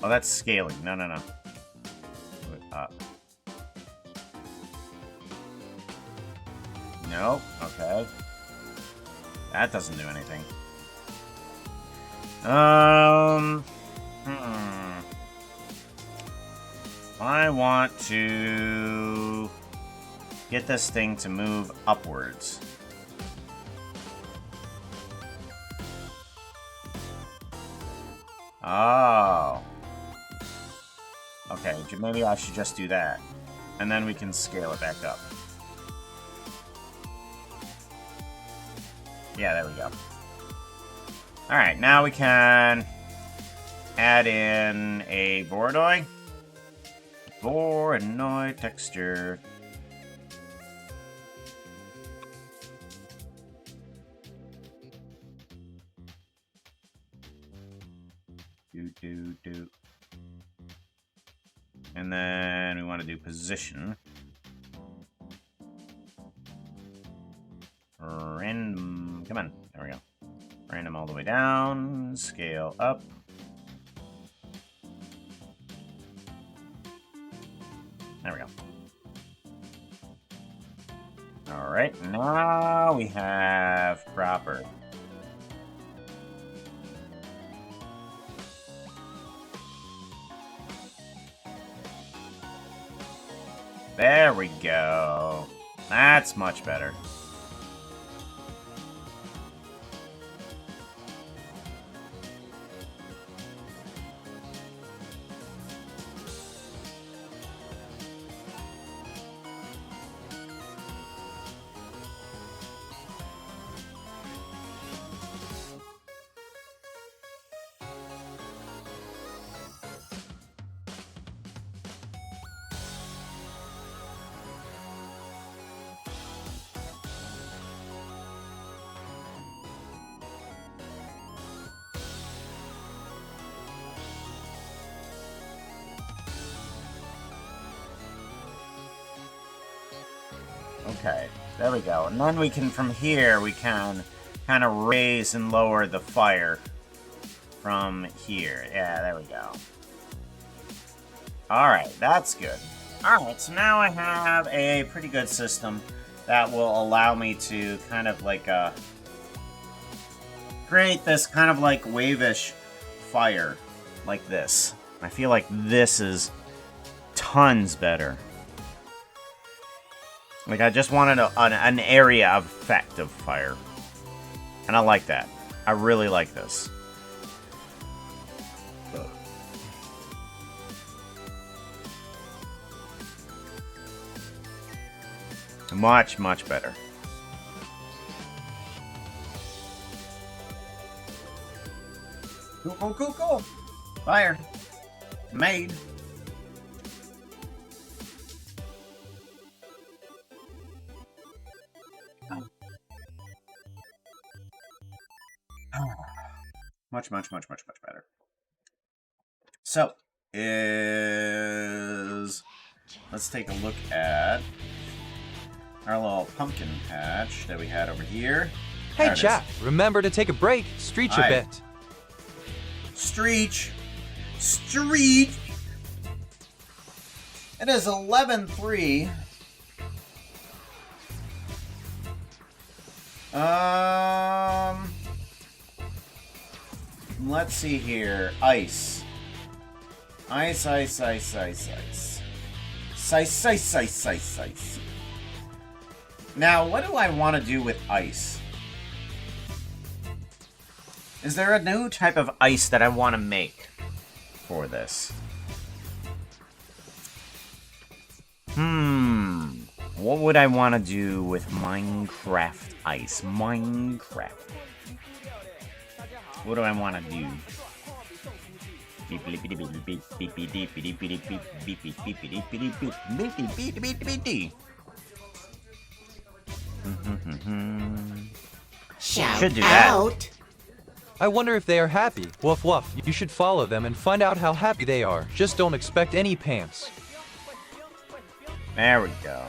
A: Oh, that's scaling. No. Up. Nope. Okay. That doesn't do anything. I want to get this thing to move upwards. Oh. Okay, maybe I should just do that. And then we can scale it back up. Yeah, there we go. Alright, now we can add in a Voronoi. Voronoi texture. Do. And then we want to do position. Random. Come on. There we go. Random all the way down. Scale up. There we go. Alright, now we have proper. There we go. That's much better. Okay, there we go. And then we can, from here, we can kind of raise and lower the fire from here. Yeah, there we go. Alright, that's good. Alright, so now I have a pretty good system that will allow me to kind of like create this kind of like wave-ish fire like this. I feel like this is tons better. Like, I just wanted an area of effect of fire. And I like that. I really like this. Much, much better. Cool. Fire. Made. Much better. So, let's take a look at our little pumpkin patch that we had over here.
B: Hey, chat, remember to take a break, stretch a bit.
A: Street. It is 11-3. Let's see here. Ice. Ice, ice, ice, ice, ice. Ice, ice, ice, ice, ice. Now, what do I want to do with ice? Is there a new type of ice that I want to make for this? What would I want to do with Minecraft ice? Minecraft. What do I want to do?
C: Shout
A: Should do that.
C: out.
B: I wonder if they are happy. Woof woof. You should follow them and find out how happy they are. Just don't expect any pants.
A: There we go.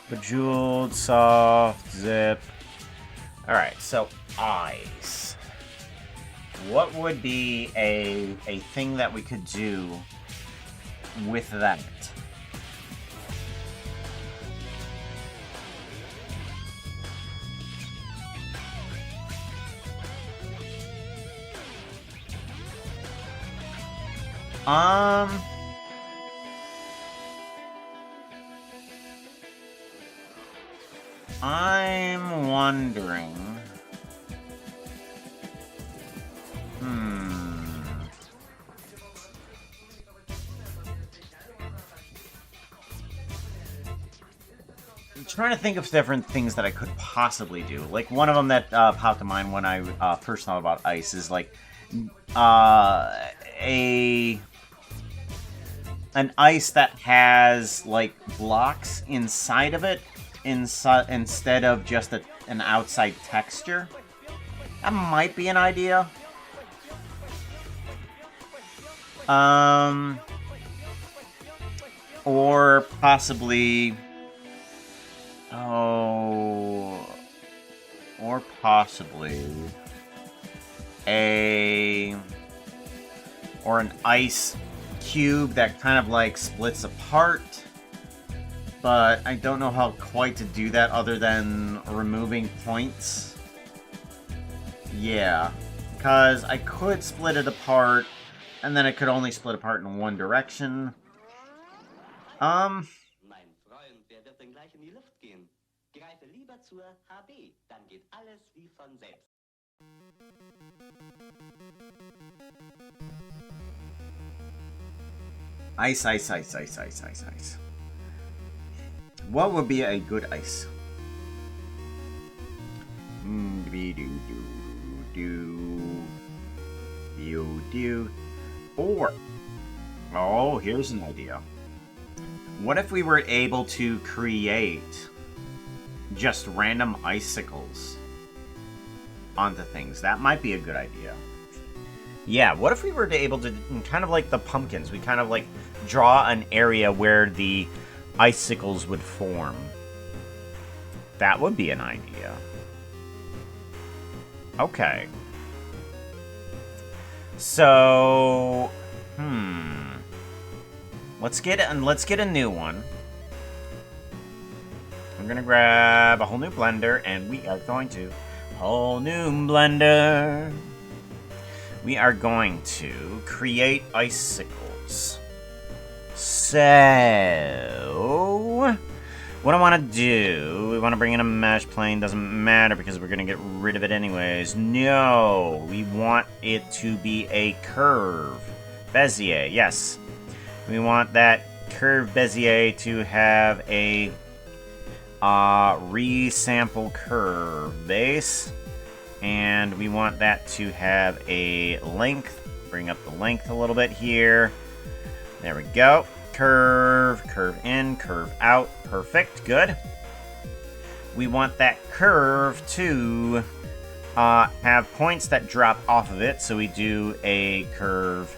A: Bejeweled, soft, zip. Alright, so eyes. What would be a thing that we could do with that? I'm wondering. I'm trying to think of different things that I could possibly do. Like, one of them that popped to mind when I first thought about ice is like an ice that has like blocks inside of it instead of just an outside texture. That might be an idea. Or possibly an ice cube that kind of like splits apart, but I don't know how quite to do that other than removing points. Yeah, because I could split it apart, and then it could only split apart in one direction.
D: Mein Freund, wer wird denn gleich in die Luft gehen? Greife lieber zur HB, dann geht alles wie von selbst.
A: Ice, ice, ice, ice, ice, ice, ice. What would be a good ice? Or, oh, here's an idea. What if we were able to create just random icicles onto things? That might be a good idea. Yeah, what if we were able to, kind of like the pumpkins, we kind of like draw an area where the icicles would form. That would be an idea. Okay. So, let's get a new one. I'm gonna grab a whole new blender, and we are going to whole new blender. We are going to create icicles. So, what I want to do, we want to bring in a mesh plane. Doesn't matter because we're going to get rid of it anyways. No, we want it to be a curve. Bezier, yes. We want that curve Bezier to have a resample curve base. And we want that to have a length. Bring up the length a little bit here. There we go. Curve, curve in, curve out. Perfect, good. We want that curve to have points that drop off of it. So we do a curve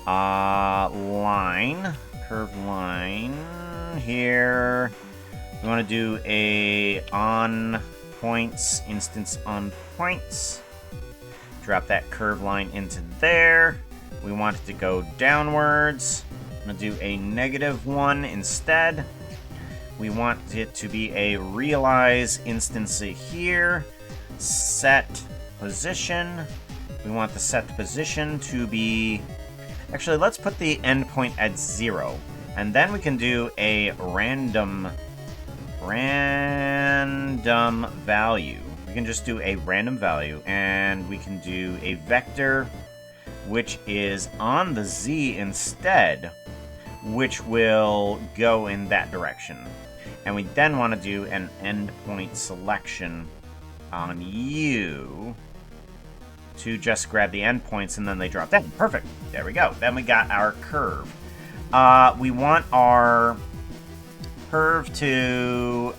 A: line. Curve line here. We want to do a on points, instance on points. Drop that curve line into there. We want it to go downwards. I'm going to do a -1 instead. We want it to be a realize instance here. Set position. We want the set position to be... Actually, let's put the endpoint at 0. And then we can do a random value. We can just do a random value, and we can do a vector, which is on the Z instead, which will go in that direction. And we then want to do an endpoint selection on U to just grab the endpoints, and then they drop down. Perfect. There we go. Then we got our curve. We want our curve to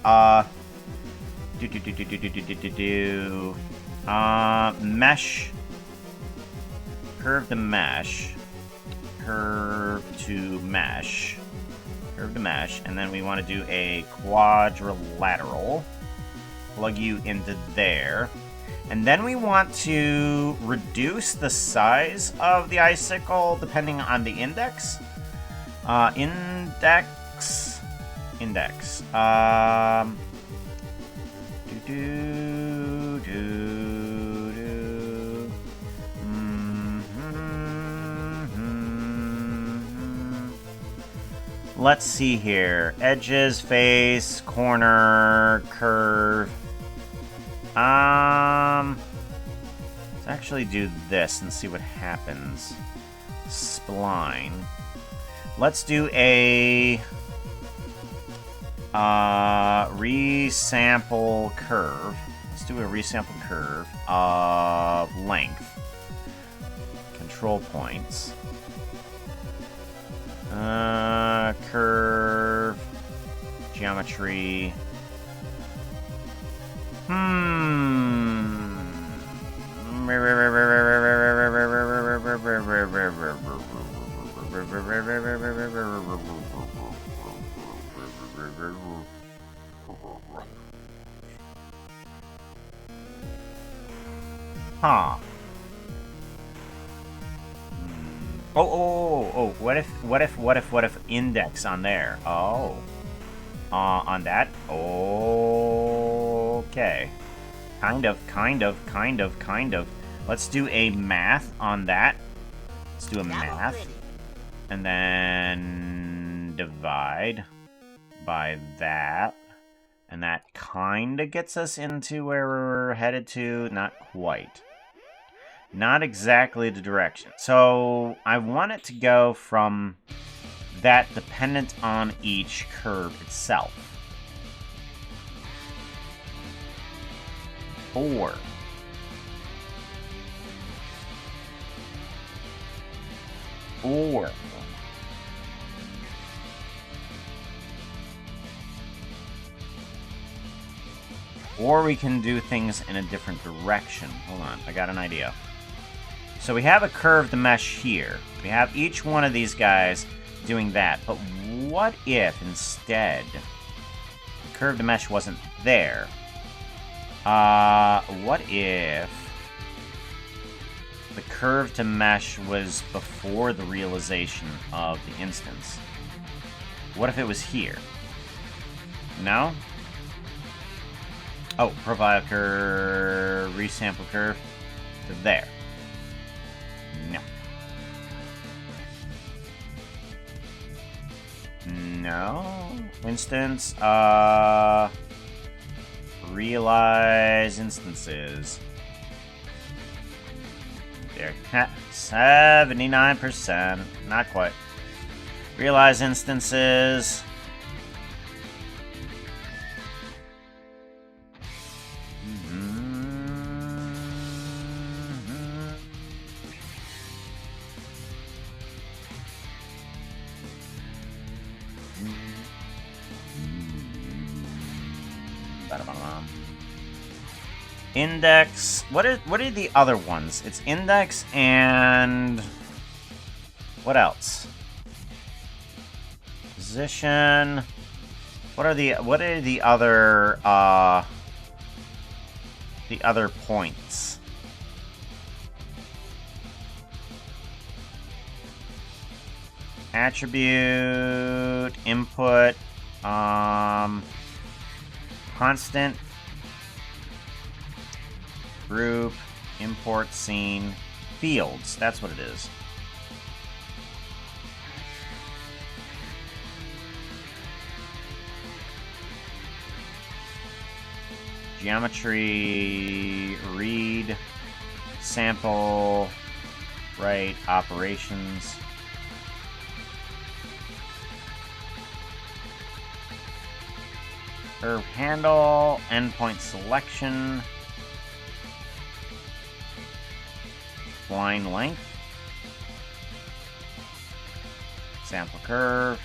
A: mesh, curve to mesh, curve to mesh, curve to mesh, and then we want to do a quadrilateral. Plug you into there. And then we want to reduce the size of the icicle depending on the index. Index. Let's see here. Edges, face, corner, curve. Let's actually do this and see what happens. Spline. Let's do a resample curve. Let's do a resample curve of length. Control points. Curve. Geometry. Huh. Oh, what if index on there? Oh. On that? Okay. Kind of. Let's do a math on that. Let's do a math. And then divide by that. And that kind of gets us into where we're headed to. Not quite. Not exactly the direction. So I want it to go from that dependent on each curve itself. Or we can do things in a different direction. Hold on, I got an idea. So we have a curved mesh here. We have each one of these guys doing that. But what if instead the curved mesh wasn't there? What if the curve to mesh was before the realization of the instance? What if it was here? No? Oh, profile curve, resample curve to there. No. No. Instance, realize instances. There. 79%. Not quite. Realize instances. Index. What are the other ones? It's index and what else? Position. What are the other points? Attribute, input, constant, group, import scene, fields. That's what it is. Geometry, read, sample, write, operations. Curve handle, endpoint selection, line length, sample curve.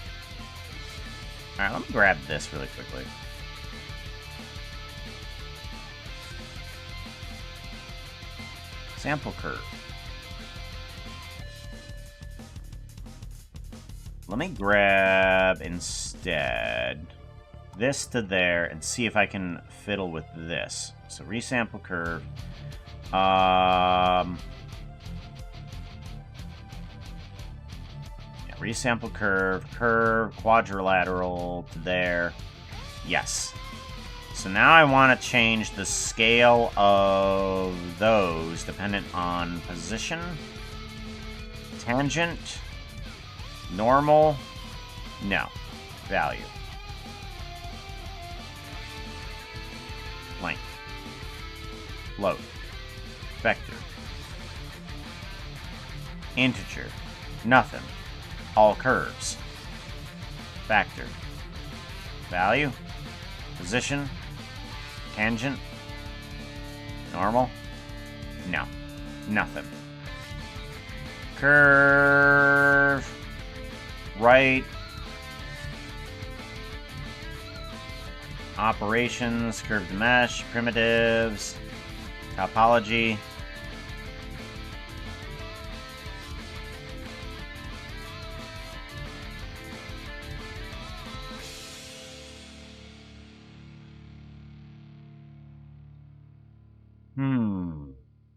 A: Alright, let me grab this really quickly. Sample curve. Let me grab instead this to there and see if I can fiddle with this. So resample curve. Yeah, resample curve, quadrilateral to there. Yes. So now I want to change the scale of those dependent on position, tangent, normal, no, value. Length. Float. Vector. Integer. Nothing. All curves. Factor. Value. Position. Tangent. Normal. No. Nothing. Curve. Right. Operations, curved mesh, primitives, topology.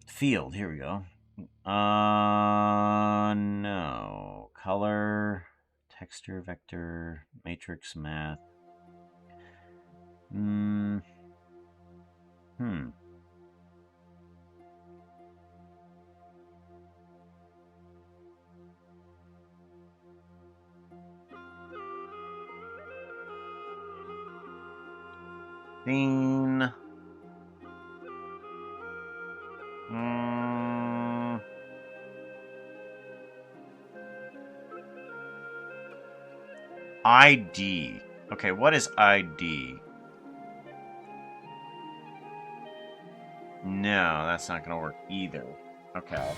A: Field, here we go. No. Color, texture, vector, matrix, math. Scene. ID. Okay, what is ID? No, that's not gonna work either. Okay.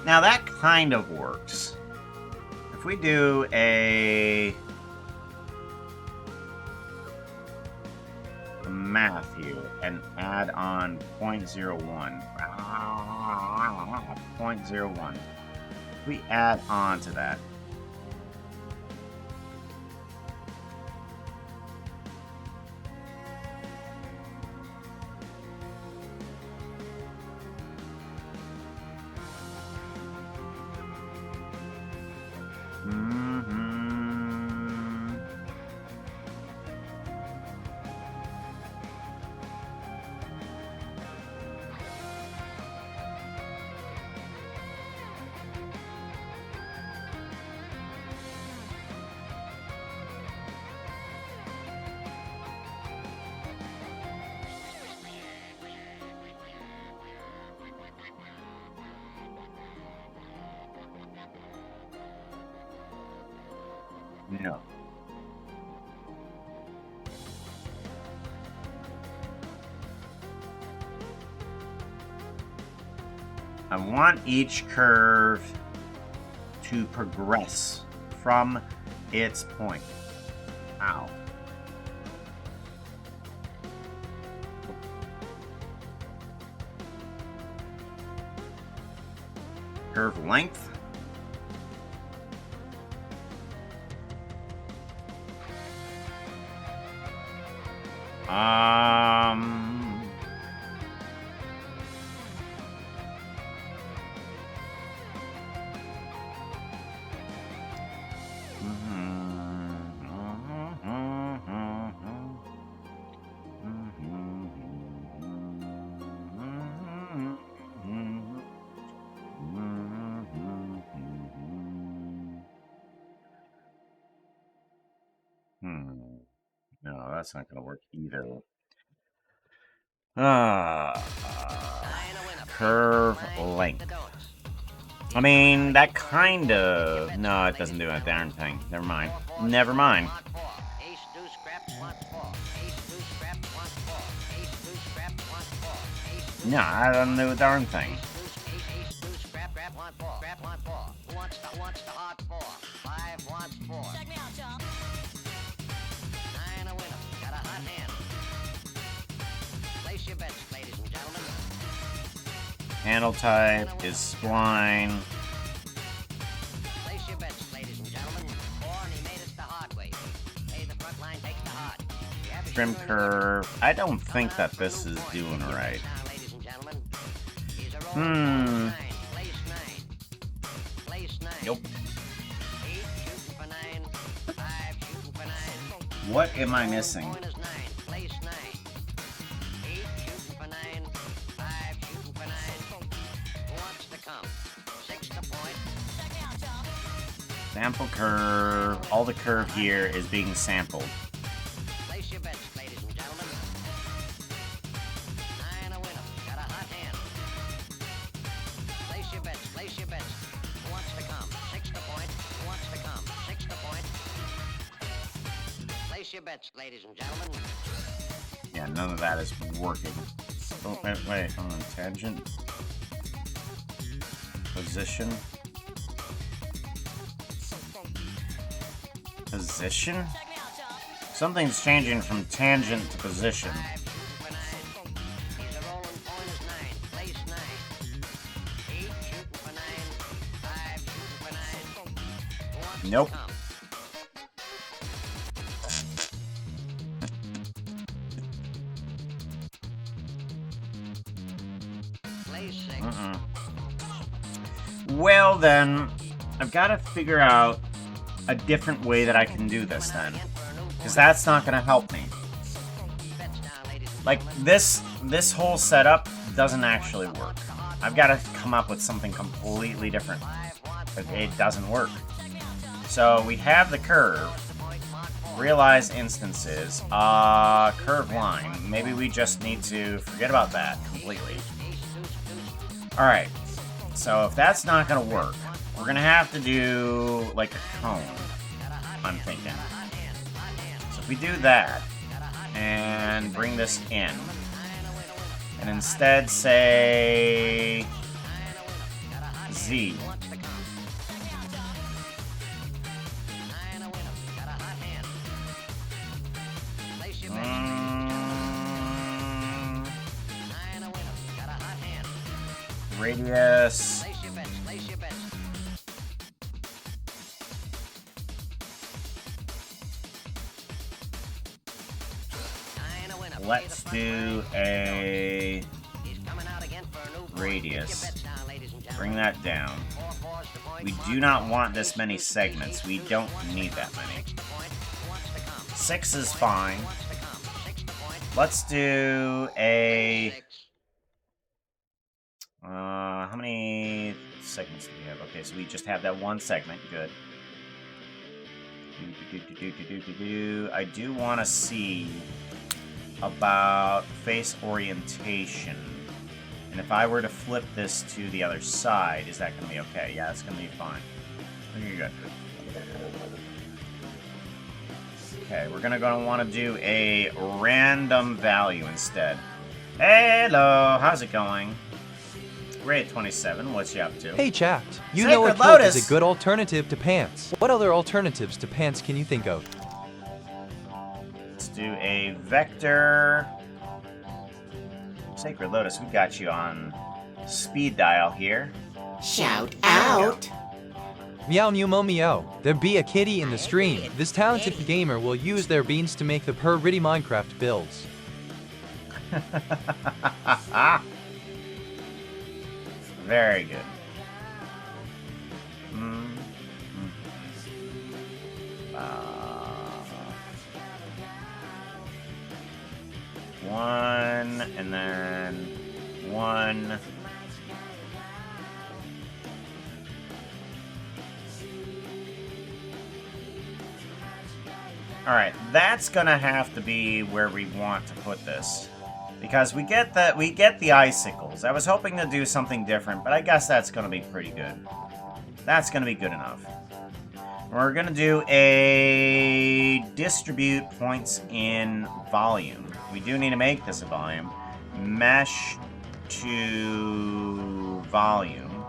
A: Now that kind of works. If we do a math here and add on 0.01. 0.01. If we add on to that. No. I want each curve to progress from its point. Ow. curve length. No, that's not going to work either. Curve length. I mean, that kind of... No, it doesn't do a darn thing. Never mind. Never mind. No, I don't do a darn thing. Handle type is spline. Trim curve. I don't think that this is doing right. Nope. What am I missing? Sample curve. All the curve here is being sampled. Place your bets, ladies and gentlemen. Nine a winner. Got a hot hand. Place your bets, place your bets. Who wants to come? 6 to point. Who wants to come? 6 to point. Place your bets, ladies and gentlemen. Yeah, none of that is working. Oh, wait, hold on. Tangent. Position. Position? Something's changing from tangent to position. Nope. Well then, I've got to figure out a different way that I can do this then, because that's not going to help me. Like this whole setup doesn't actually work. I've got to come up with something completely different. It doesn't work. So we have the curve, realize instances, curve line. Maybe we just need to forget about that completely. All right. So if that's not going to work, we're going to have to do like a cone, I'm thinking. So if we do that, and bring this in, and instead say Z. Radius. Let's do a radius. Bring that down. We do not want this many segments. We don't need that many. 6 is fine. Let's do a... how many segments do we have? Okay, so we just have that one segment. Good. I do want to see about face orientation. And if I were to flip this to the other side, is that going to be okay? Yeah, it's going to be fine. Okay, good. Okay, we're going to want to do a random value instead. Hello, how's it going? Grade 27, what's you up to?
B: Hey, chat. You
A: Sacred
B: know a kilt
A: Lotus
B: is a good alternative to pants. What other alternatives to pants can you think of?
A: Let's do a vector. Sacred Lotus, we got you on speed dial here.
E: Shout out.
B: Meow meow meow meow. There be a kitty in the stream. This talented gamer will use their beans to make the pretty Minecraft builds.
A: Very good. One, and then one. Alright, that's gonna have to be where we want to put this. Because we get the icicles. I was hoping to do something different, but I guess that's gonna be pretty good. That's gonna be good enough. We're gonna do a distribute points in volume. We do need to make this a volume. Mesh to volume.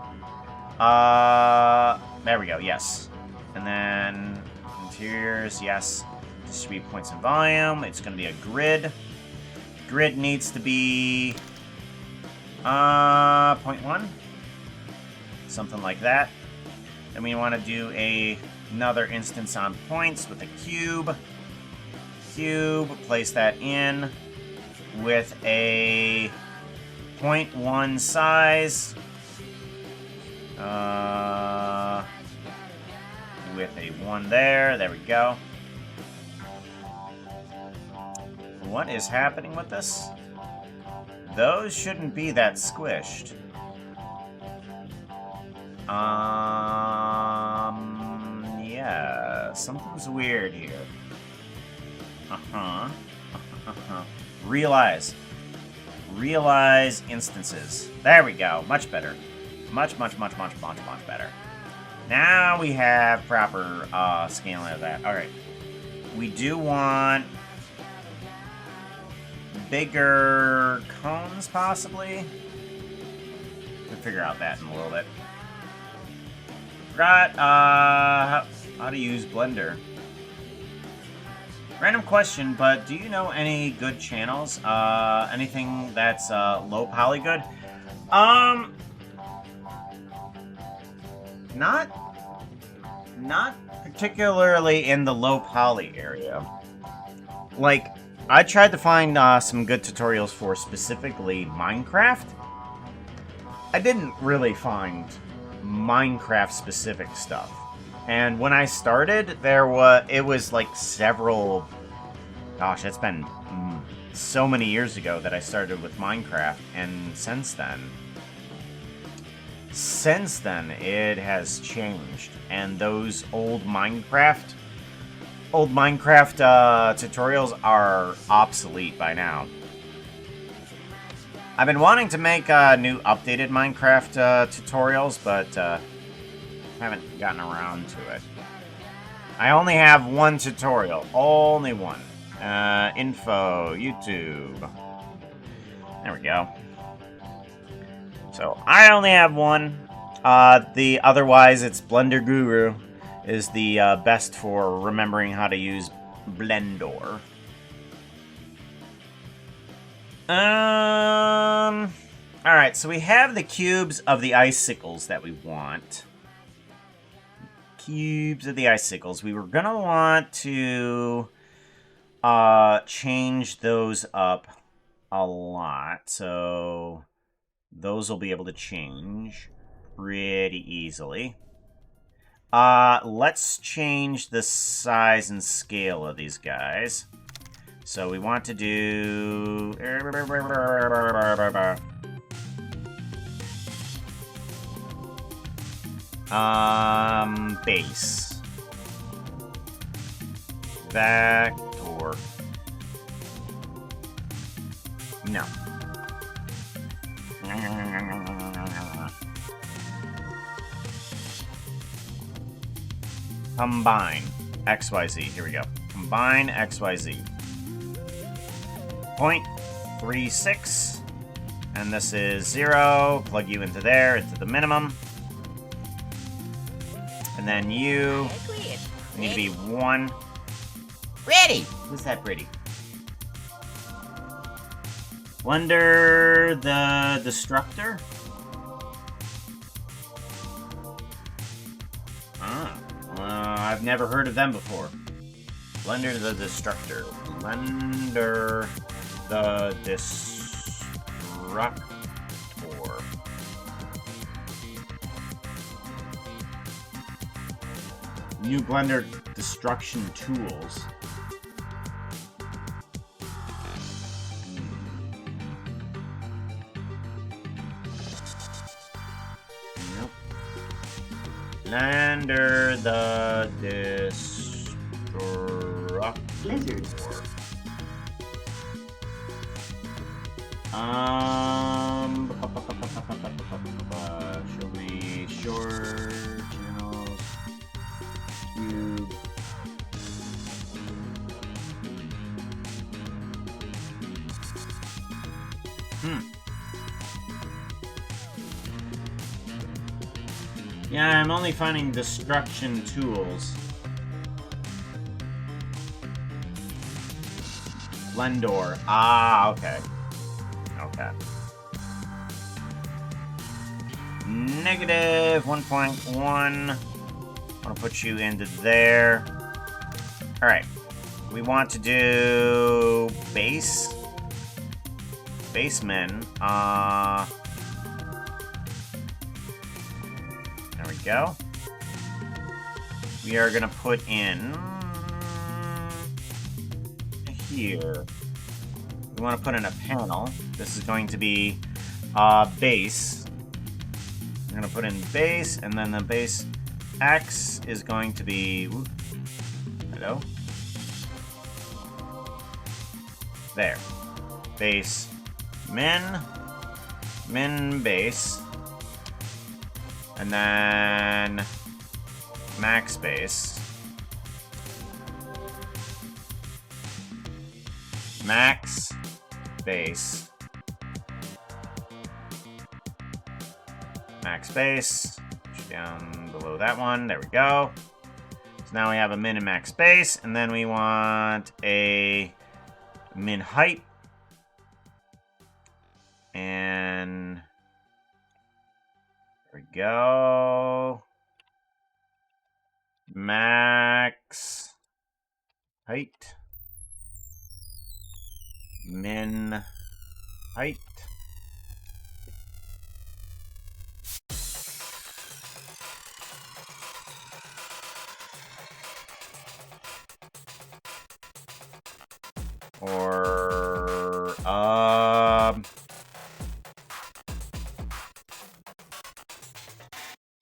A: There we go, yes. And then interiors, yes. Distribute points in volume. It's gonna be a grid. Grid needs to be 0.1. Something like that. Then we want to do another instance on points with a cube. Cube, place that in with a 0.1 size. With a 1 there. There we go. What is happening with this? Those shouldn't be that squished. Yeah, something's weird here. Realize instances. There we go. Much better. Much better. Now we have proper scaling of that. Alright. We do want bigger cones, possibly. We'll figure out that in a little bit. Forgot how to use Blender. Random question, but do you know any good channels? Anything that's low poly good? Not particularly in the low poly area. Like, I tried to find some good tutorials for specifically Minecraft. I didn't really find Minecraft-specific stuff. And when I started, it was like several... Gosh, it's been so many years ago that I started with Minecraft, and since then, it has changed. And those old Minecraft tutorials are obsolete by now. I've been wanting to make new updated Minecraft tutorials, but haven't gotten around to it. I only have one tutorial. Only one. Info, YouTube. There we go. So, I only have one. Otherwise, it's Blender Guru is the best for remembering how to use Blender. Alright, so we have the cubes of the icicles that we want. Cubes of the icicles. We were gonna want to change those up a lot, so those will be able to change pretty easily. Let's change the size and scale of these guys. So we want to do... base. Vector. No. Combine. XYZ. Here we go. Combine XYZ. 0.36. And this is 0. Plug you into there, into the minimum. And then you need to be 1.
E: Ready.
A: Who's that pretty? Wonder the Destructor? I've never heard of them before. Blender the Destructor. Blender the Destructor. New Blender destruction tools. Nope. Blender the Destructor.
C: Lizard.
A: Show me short channels. Cube. Yeah, I'm only finding destruction tools. Blendor. Ah, okay. Okay. Negative 1.1. I'm gonna put you into there. Alright. We want to do base. Baseman. There we go. We are gonna put in here. We want to put in a panel. This is going to be base. I'm going to put in base, and then the base X is going to be... Whoop, hello? There. Base min base. And then max base. Max base. Max base. Down below that one. There we go. So now we have a min and max base, and then we want a min height. And there we go. Max height. Min height. Or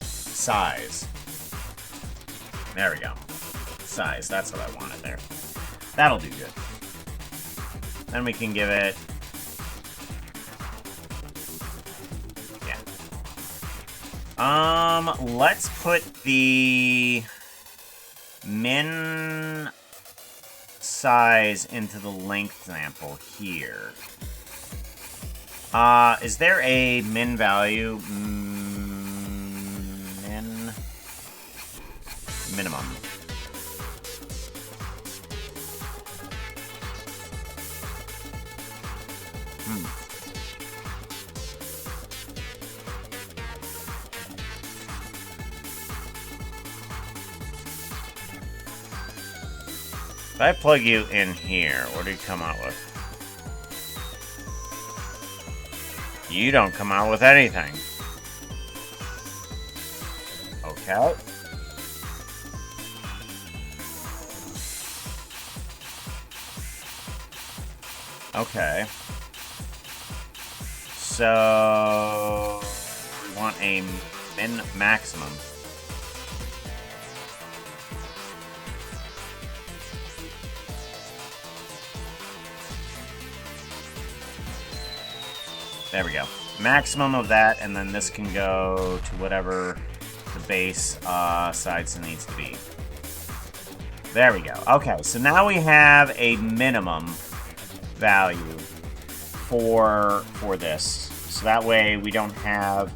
A: size. There we go. Size, that's what I wanted there. That'll do good. Then we can give it... Yeah. Let's put the min size into the length sample here. Is there a min value? Min... Minimum. If I plug you in here, what do you come out with? You don't come out with anything. Okay. Okay. So we want a min maximum. There we go. Maximum of that, and then this can go to whatever the base size needs to be. There we go. Okay, so now we have a minimum value for this. So that way we don't have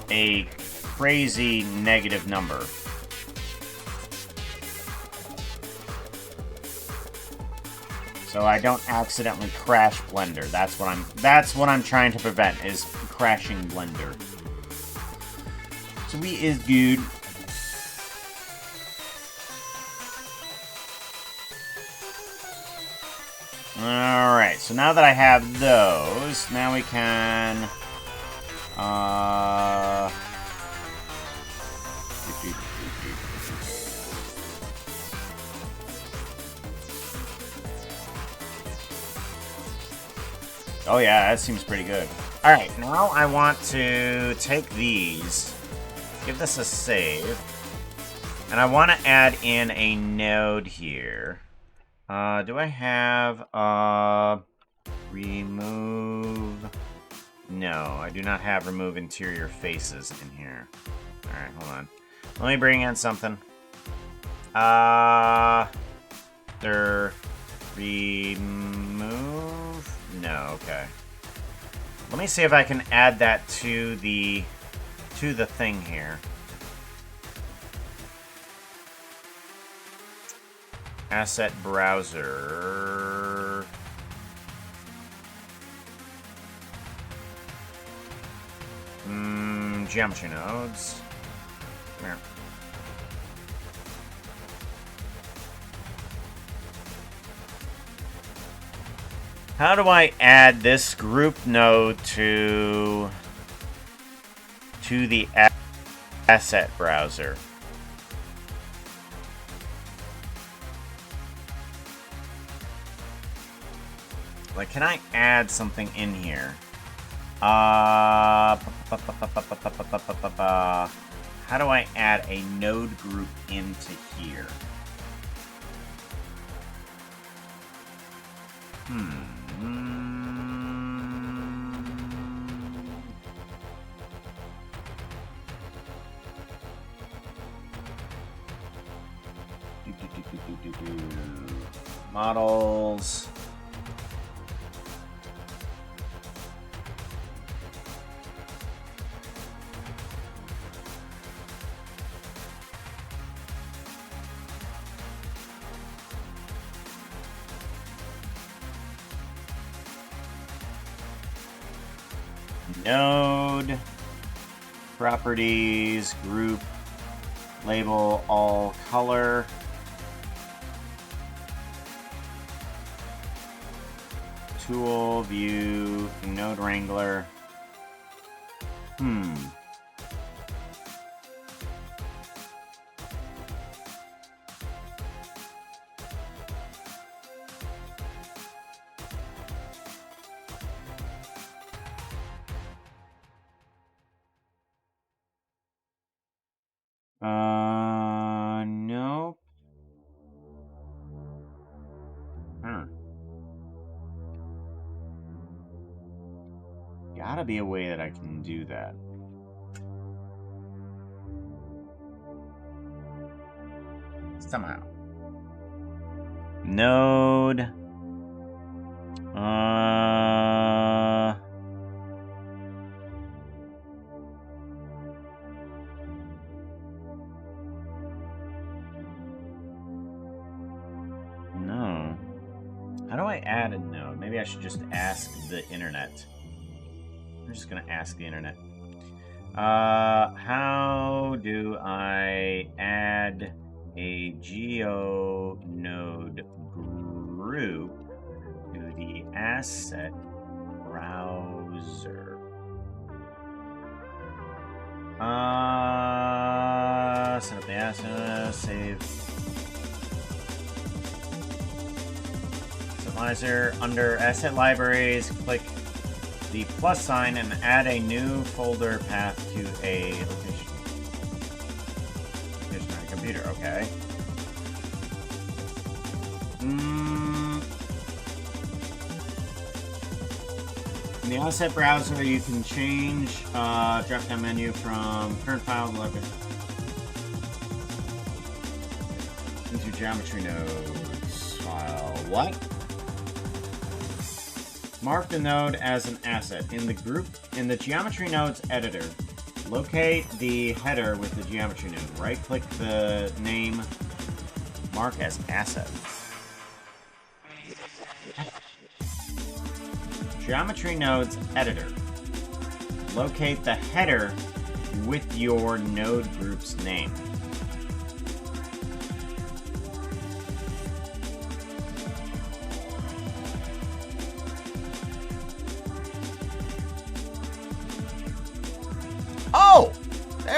A: a crazy negative number. So I don't accidentally crash Blender. That's what I'm trying to prevent, is crashing Blender. So we is good. Alright, so now that I have those, now we can... Oh yeah, that seems pretty good. Alright, now I want to take these, give this a save, and I want to add in a node here. Do I have, remove... No, I do not have remove interior faces in here. Alright, hold on. Let me bring in something. Remove? No, okay. Let me see if I can add that to the thing here. Asset browser. Geometry nodes. Come here. How do I add this group node to the asset browser? Like, can I add something in here? How do I add a node group into here? Models. Node, properties, group, label, all color. Tool, view, node wrangler. Nope. Gotta be a way that I can do that. Somehow. Node. No. How do I add a node? Maybe I should just ask the internet. I'm just gonna ask the internet. How do I add a geo node group to the asset browser? Set up the asset, save. Analyzer, under asset libraries, click the plus sign and add a new folder path to a location. Location on a computer, okay. In the asset browser, you can change drop-down menu from current file to library into geometry nodes file. What? Mark the node as an asset. In the geometry nodes editor, locate the header with the geometry node. Right-click the name, mark as asset. Geometry nodes editor. Locate the header with your node group's name.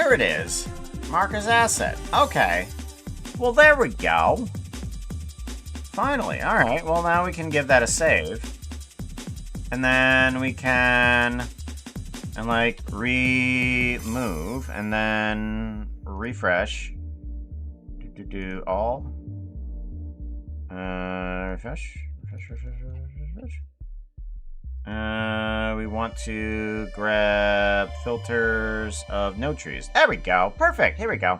A: there it is. Mark as asset. Okay. Well, there we go. Finally. Alright, well now we can give that a save. And then we can... And like, remove, and then refresh. Do all. Refresh. We want to grab filters of node trees. There we go. Perfect. Here we go.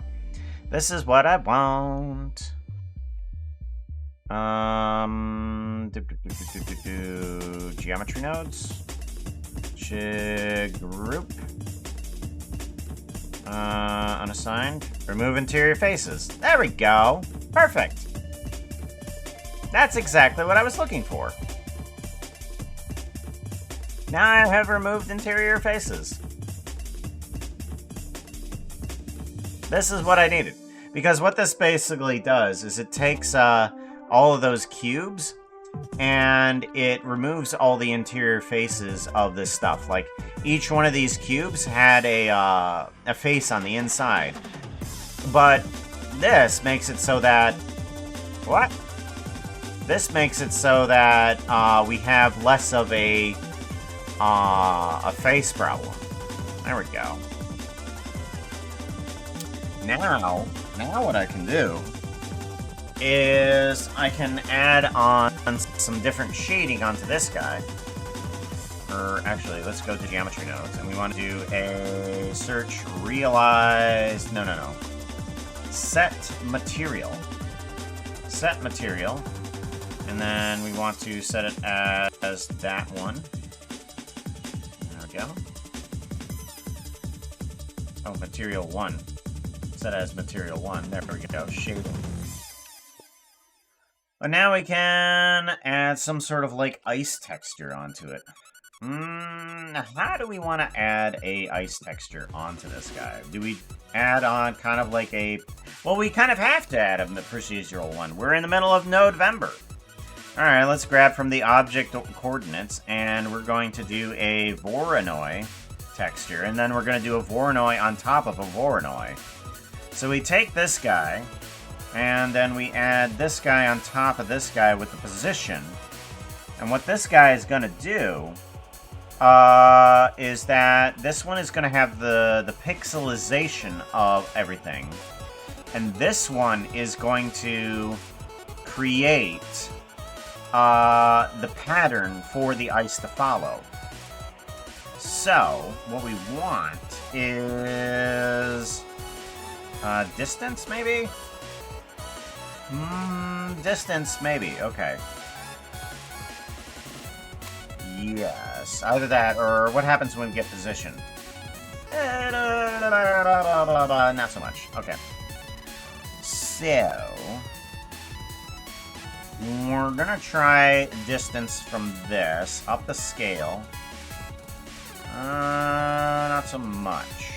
A: This is what I want. Geometry nodes. Group. Unassigned. Remove interior faces. There we go. Perfect. That's exactly what I was looking for. Now I have removed interior faces. This is what I needed. Because what this basically does is it takes all of those cubes and it removes all the interior faces of this stuff. Like, each one of these cubes had a face on the inside. But this makes it so that... What? This makes it so that we have less of a face problem. There we go. Now what I can do is I can add on some different shading onto this guy. Or actually, let's go to geometry nodes, and we want to do a search realize... No. Set material. Set material. And then we want to set it as that one. There we go. Oh, material 1. Set as material 1. There we go. Shading. But now we can add some sort of like ice texture onto it. How do we want to add a ice texture onto this guy? Do we add on kind of like a... Well, we kind of have to add a procedural one. We're in the middle of NODE-VEMBER. Alright, let's grab from the object coordinates, and we're going to do a Voronoi texture, and then we're going to do a Voronoi on top of a Voronoi. So we take this guy, and then we add this guy on top of this guy with the position. And what this guy is going to do is that this one is going to have the pixelization of everything. And this one is going to create the pattern for the ice to follow. So, what we want is... distance, maybe? Distance, maybe. Okay. Yes. Either that, or what happens when we get position? Not so much. Okay. So... we're gonna try distance from this, up the scale. Not so much.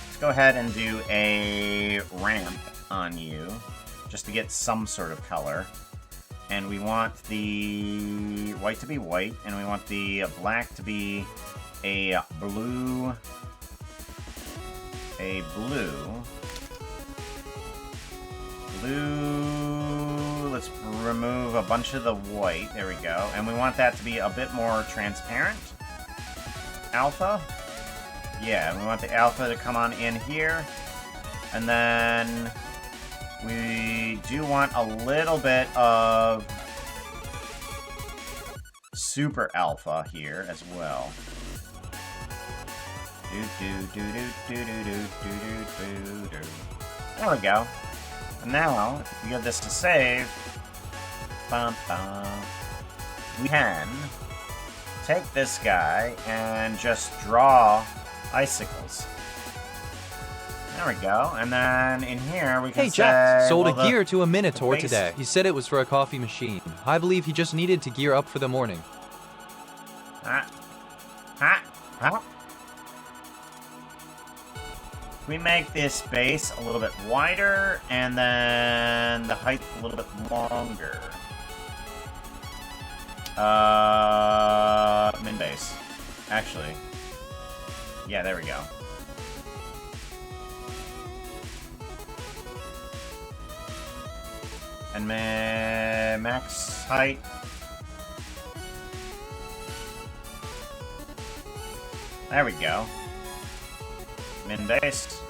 A: Let's go ahead and do a ramp on you, just to get some sort of color. And we want the white to be white, and we want the black to be a blue. Let's remove a bunch of the white. There we go. And we want that to be a bit more transparent. Alpha. Yeah, we want the alpha to come on in here. And then we do want a little bit of super alpha here as well. There we go. And now, if we give this to save, we can take this guy and just draw icicles. There we go. And then in here we can
B: Hey Jack,
A: say,
B: sold
A: well,
B: a gear to a Minotaur
A: base-
B: today. He said it was for a coffee machine. I believe he just needed to gear up for the morning.
A: We make this base a little bit wider, and then the height a little bit longer. Min base. Actually. Yeah, there we go. And max height. There we go. Min base.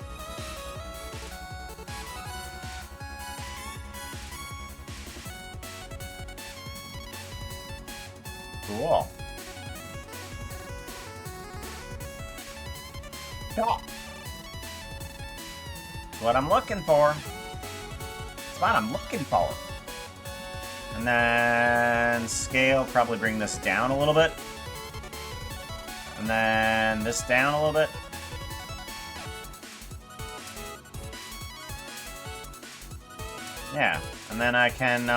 A: Cool. Yeah. What I'm looking for. It's what I'm looking for. And then scale, probably bring this down a little bit. And then this down a little bit. Yeah, and then I can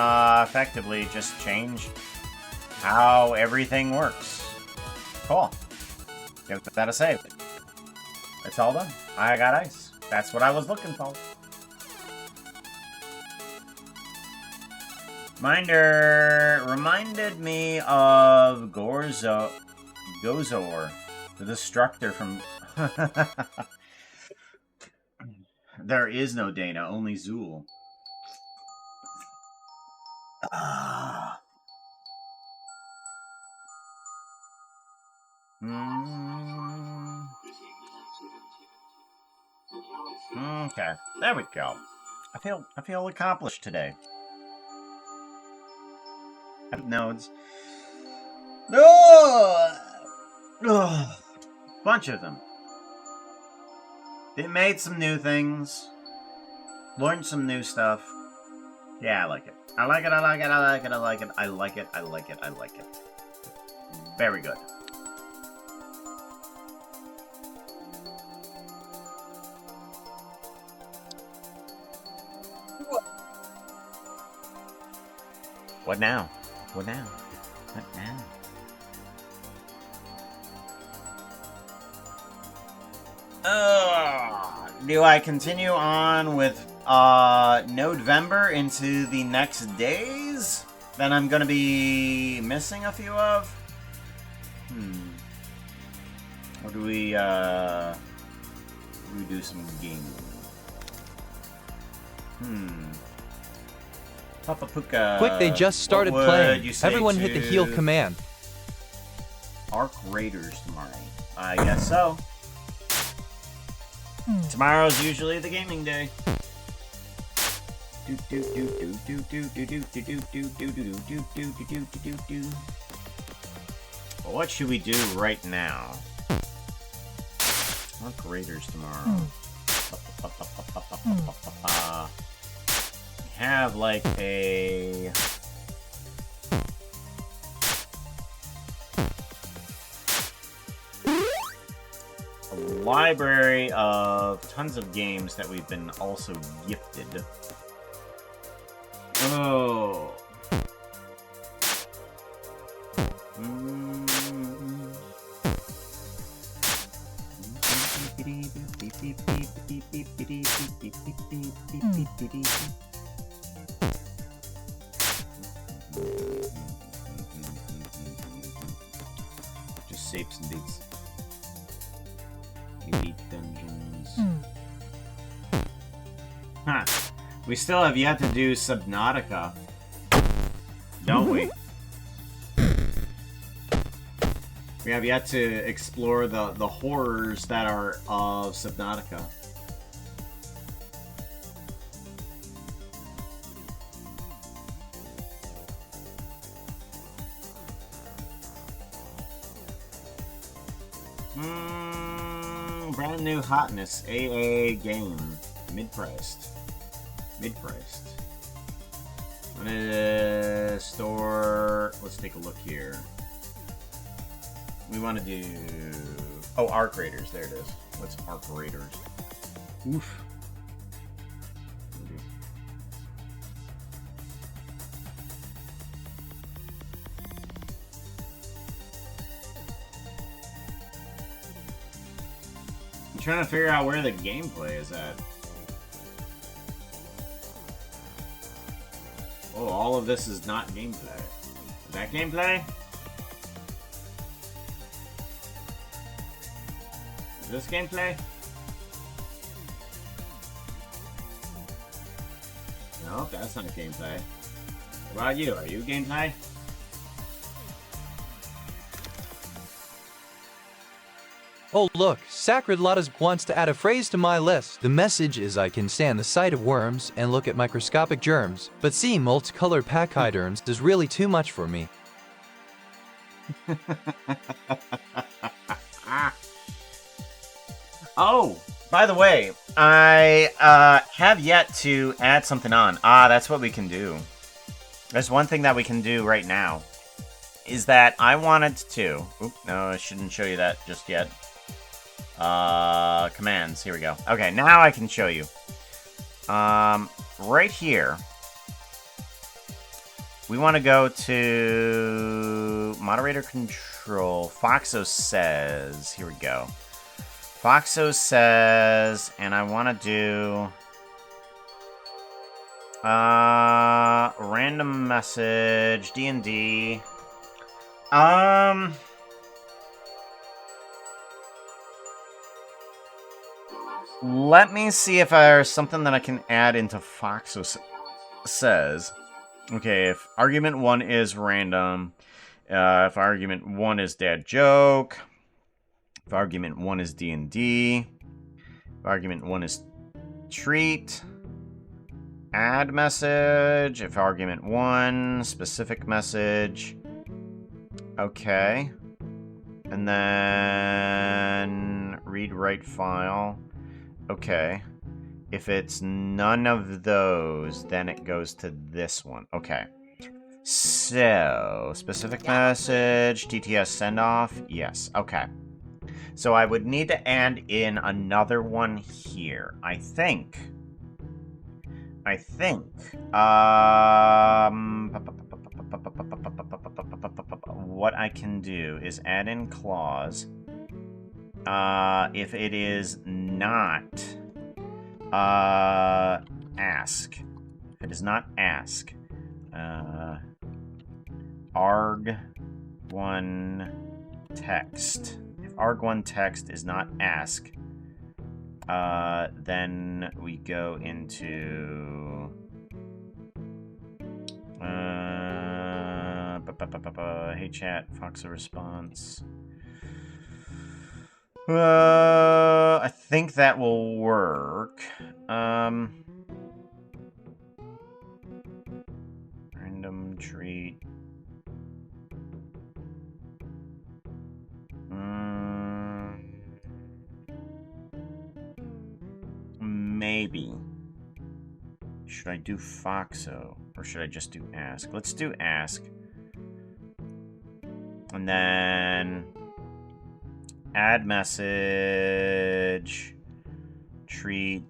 A: effectively just change how everything works. Cool. Give that a save. It's all done. I got ice. That's what I was looking for. Minder reminded me of Gozor, the Destructor from... There is no Dana, only Zool. Okay, there we go. I feel accomplished today. Nodes. Bunch of them. They made some new things. Learned some new stuff. Yeah, I like it. I like it, I like it, I like it, I like it, I like it, I like it, I like it. Very good. What now? What now? What now? Do I continue on with NODE-VEMBER into the next days that I'm gonna be missing a few of? Or do we do some gaming? Papa Puka.
B: Quick, they just started playing. Everyone hit the heal command.
A: Arc Raiders tomorrow. I guess so. Tomorrow's usually the gaming day. Well, what should we do right now? Arc Raiders tomorrow. Have like a library of tons of games that we've been also gifted. Oh. Just sapes and beats. Elite dungeons. Huh. We still have yet to do Subnautica. Don't we? We have yet to explore the horrors that are of Subnautica. Brand new hotness, AA game. Mid-priced. Mid-priced. I'm gonna store... Let's take a look here. We want to do... Oh, Arc Raiders. There it is. What's Arc Raiders? Oof. I'm trying to figure out where the gameplay is at. Oh, all of this is not gameplay. Is that gameplay? Is this gameplay? Nope, that's not gameplay. What about you? Are you gameplay?
B: Oh look, Sacred Lotus wants to add a phrase to my list. The message is I can stand the sight of worms and look at microscopic germs, but seeing multicolored pachyderms is really too much for me.
A: Oh, by the way, I have yet to add something on. That's what we can do. There's one thing that we can do right now. Is that I wanted to... Oop, no, I shouldn't show you that just yet. Commands. Here we go. Okay, now I can show you. Right here, we want to go to moderator control. Foxo says, here we go. Foxo says, and I want to do random message, D&D. Let me see if there's something that I can add into Foxo says. Okay, if argument 1 is random, if argument 1 is dad joke, if argument 1 is D&D, if argument 1 is treat, add message, if argument 1, specific message, okay, and then read write file. Okay. If it's none of those, then it goes to this one. Okay. So, specific message, TTS send off. Yes. Okay. So I would need to add in another one here. I think. What I can do is add in clause. If it is not ask. If it is not ask. arg1 text. If arg1 text is not ask, then we go into hey chat, Foxo response. I think that will work. Random treat. Maybe. Should I do Foxo? Or should I just do ask? Let's do ask. And then add message, treat.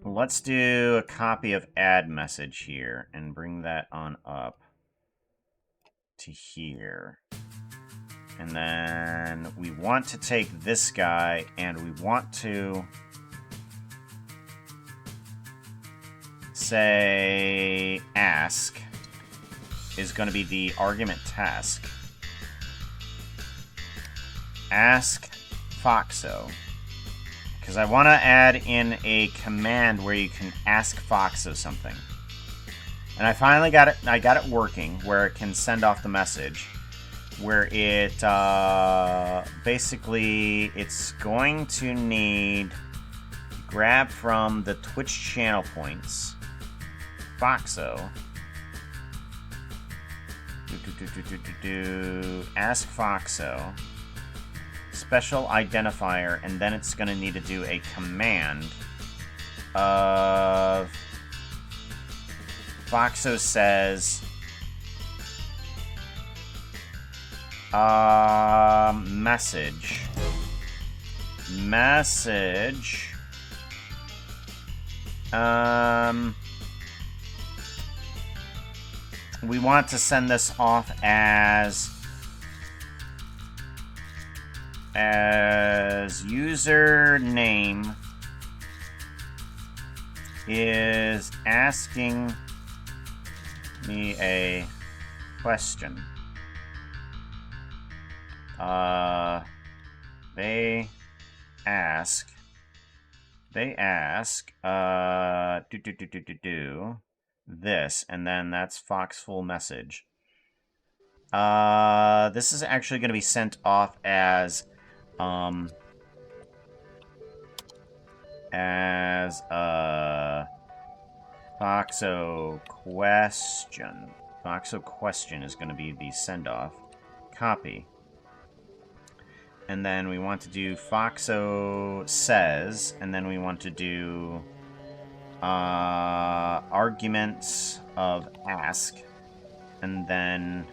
A: Let's do a copy of add message here and bring that on up to here. And then we want to take this guy and we want to say ask is going to be the argument task. Ask Foxo. Because I want to add in a command where you can ask Foxo something. And I finally got it. I got it working where it can send off the message. Where it basically it's going to need grab from the Twitch channel points. Foxo. Ask Foxo. Special identifier, and then it's going to need to do a command of Foxo says message we want to send this off as username is asking me a question. they ask, this, and then that's Foxful message. This is actually going to be sent off as Foxo question. Foxo question is going to be the send-off. Copy. And then we want to do Foxo says, and then we want to do arguments of ask, and then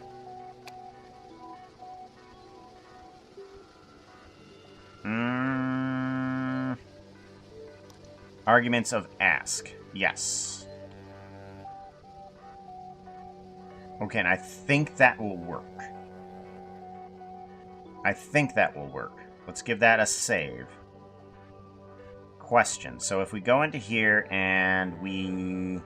A: arguments of ask. Yes. Okay, and I think that will work. Let's give that a save. Question. So if we go into here and we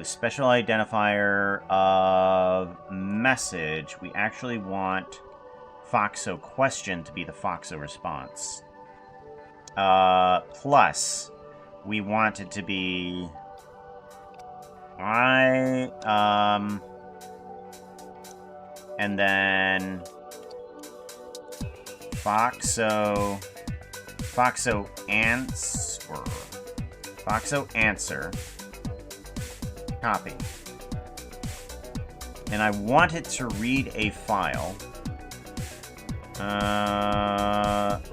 A: special identifier of message, we actually want Foxo question to be the Foxo response. Plus, we want it to be and then Foxo answer, copy. And I want it to read a file.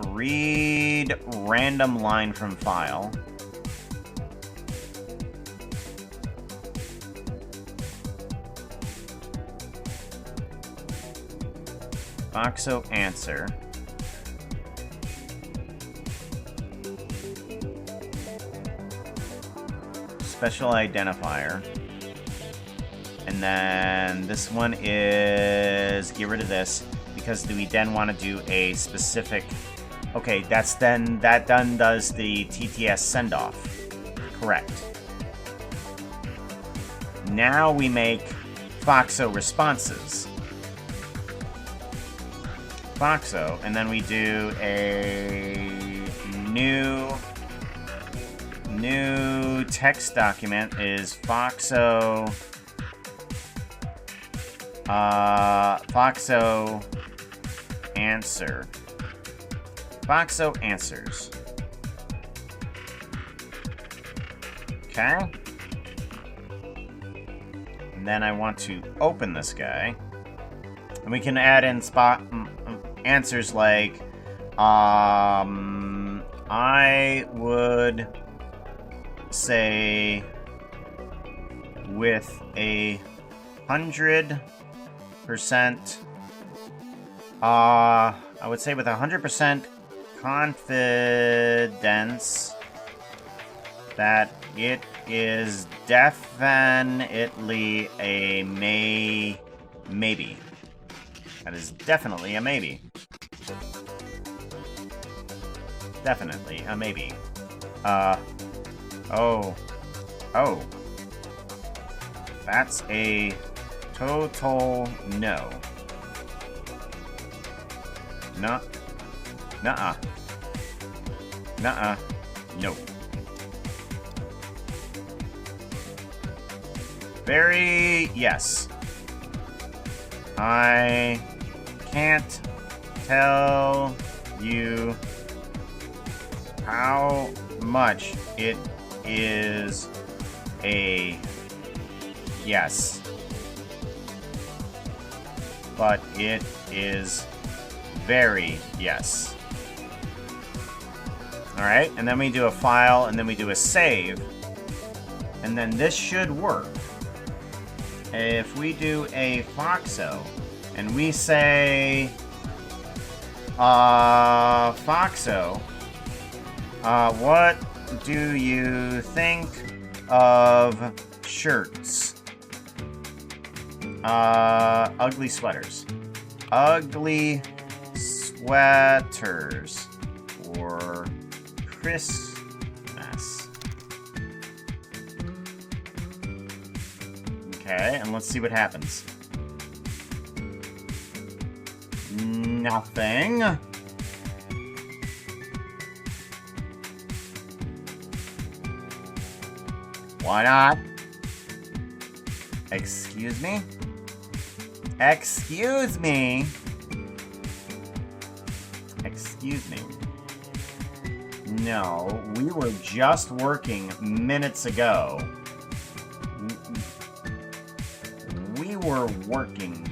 A: Read random line from file. Foxo answer. Special identifier. And then this one is get rid of this because we then want to do a specific. Okay, that then does the TTS send off. Correct. Now we make Foxo responses. Foxo, and then we do a new text document is Foxo answer. Foxo answers. Okay. And then I want to open this guy. And we can add in answers like, I would say with 100%, I would say with 100% confidence that it is definitely a maybe. That is definitely a maybe. Definitely a maybe. Oh. That's a total no. Nuh-uh. No. Very yes. I can't tell you how much it is a yes. But it is very yes. Alright, and then we do a file, and then we do a save. And then this should work. If we do a Foxo, and we say, Foxo, what do you think of shirts? Ugly sweaters. Ugly sweaters for Christmas. Okay, and let's see what happens. nothing. Why not? Excuse me? Excuse me? Excuse me. No, we were just working minutes ago. We were working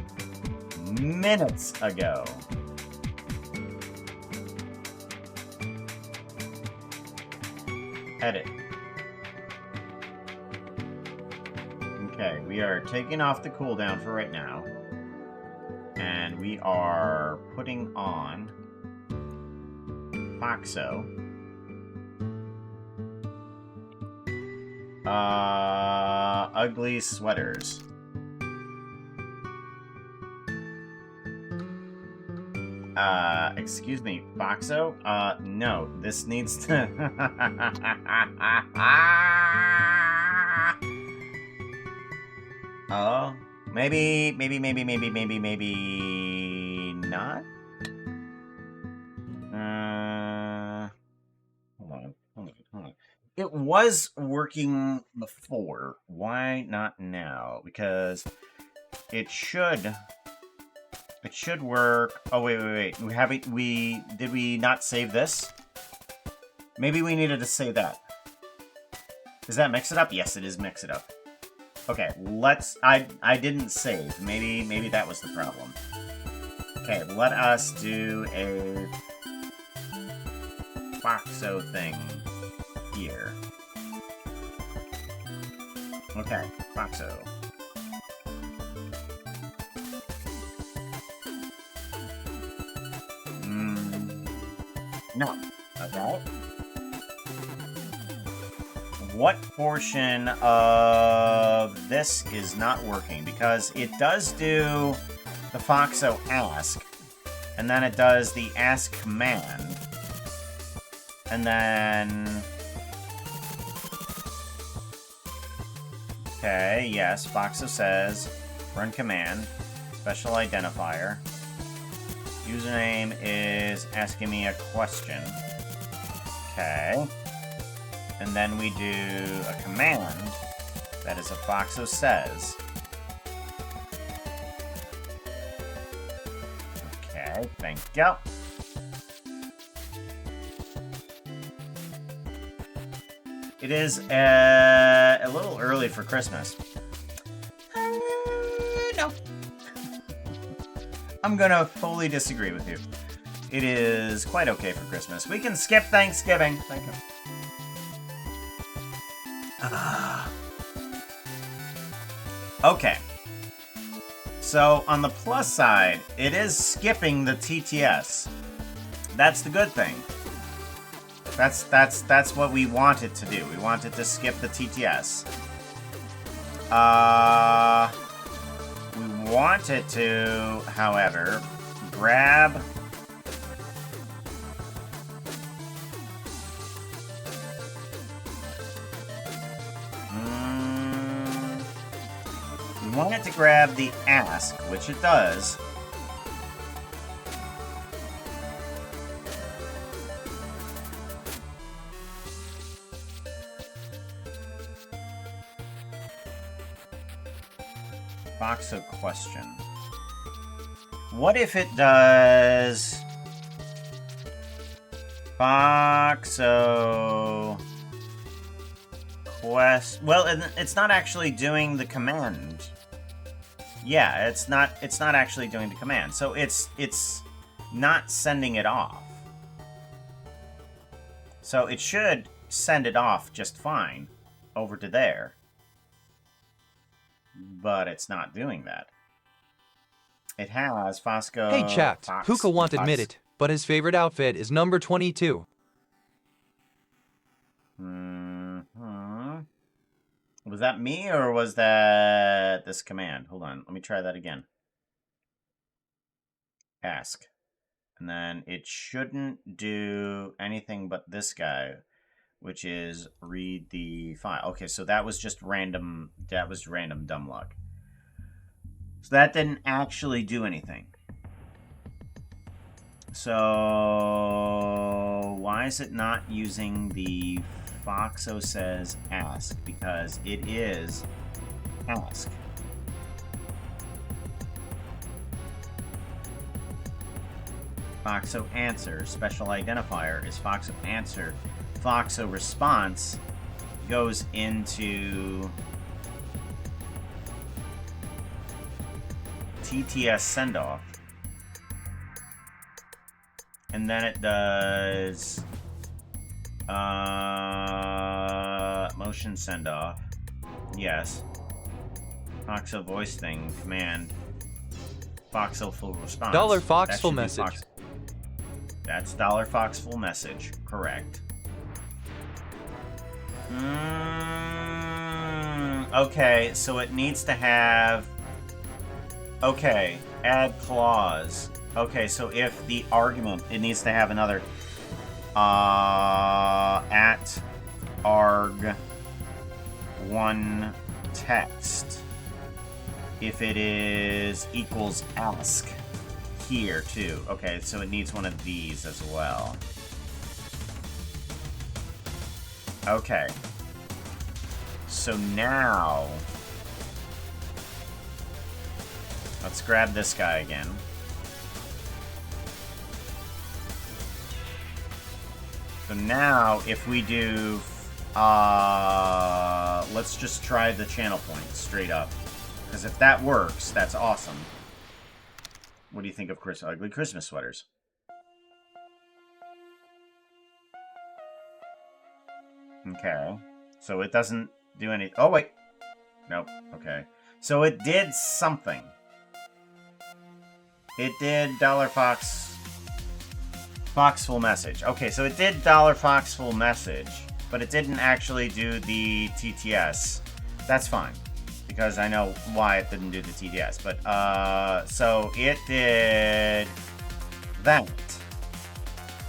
A: minutes ago. Edit. Okay, we are taking off the cooldown for right now. And we are putting on Foxo. Ugly sweaters. Excuse me, Foxo? No, this needs to... Oh, maybe not? Hold on. It was working before. Why not now? Because it should work. Oh, wait. Did we not save this? Maybe we needed to save that. Is that Mix It Up? Yes, it is Mix It Up. Okay, I didn't save. Maybe that was the problem. Okay, let us do a Foxo thing here. Okay, Foxo. No. Okay. What portion of this is not working? Because it does do the Foxo ask, and then it does the ask command, and then... Okay, yes, Foxo says, run command, special identifier. Username is asking me a question. Okay. And then we do a command that is a Foxo says. Okay, thank you. It is a little early for Christmas. No. I'm gonna fully disagree with you. It is quite okay for Christmas. We can skip Thanksgiving. Thank you. Okay. So, on the plus side, it is skipping the TTS. That's the good thing. That's what we want it to do. We want it to skip the TTS. We want it to, however, grab... We want it to grab the ask, which it does. Foxo question. What if it does... Foxo... Quest... Well, it's not actually doing the command. Yeah, it's not actually doing the command. So it's not sending it off. So it should send it off just fine over to there. But it's not doing that. It has Fosco...
B: Hey chat, Puka won't admit it, but his favorite outfit is number 22.
A: Was that me, or was that this command? Hold on, let me try that again. Ask. And then it shouldn't do anything but this guy, which is read the file. Okay, so that was just random, dumb luck. So that didn't actually do anything. So why is it not using the Foxo says ask? Because it is ask. Foxo answer, special identifier is Foxo answer. Foxo response goes into TTS sendoff. And then it does motion sendoff. Yes. Foxo voice thing, command. Foxo full response.
B: $Fox full message.
A: That's $Fox full message. Correct. Okay, so it needs to have... Okay, add clause. Okay, so if the argument, it needs to have another at arg1 text. If it is equals ask here too. Okay, so it needs one of these as well. Okay. So now let's grab this guy again. So now, if we do, let's just try the channel point straight up. Because if that works, that's awesome. What do you think of ugly Christmas sweaters? Okay. So it doesn't do any... Oh, wait. Nope. Okay. So it did something. It did $Fox full message. Okay, so it did $Fox full message, but it didn't actually do the TTS. That's fine, because I know why it didn't do the TTS. But, so it did that.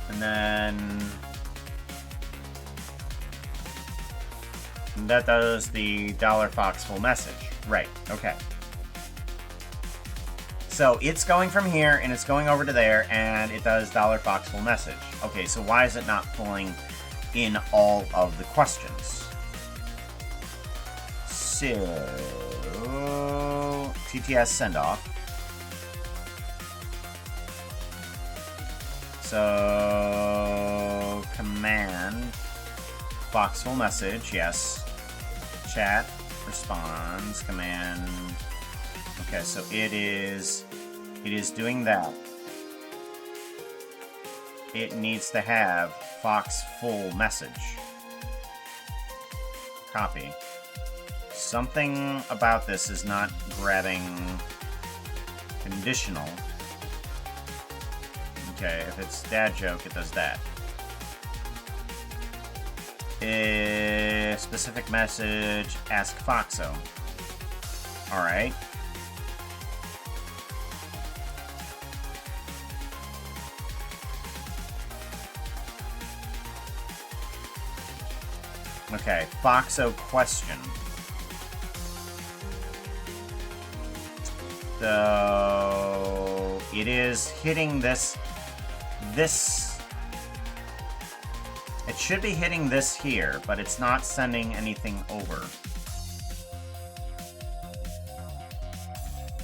A: And then that does the $Fox full message. Right, okay. So it's going from here, and it's going over to there, and it does $Fox full message. Okay, so why is it not pulling in all of the questions? So, TTS sendoff. So, command, Fox full message, yes. Chat, responds, command. Okay, so it is doing that. It needs to have Fox full message. Copy. Something about this is not grabbing conditional. Okay, if it's dad joke, it does that. Specific message, ask Foxo. Alright. Okay, Foxo question. So it is hitting this. It should be hitting this here, but it's not sending anything over.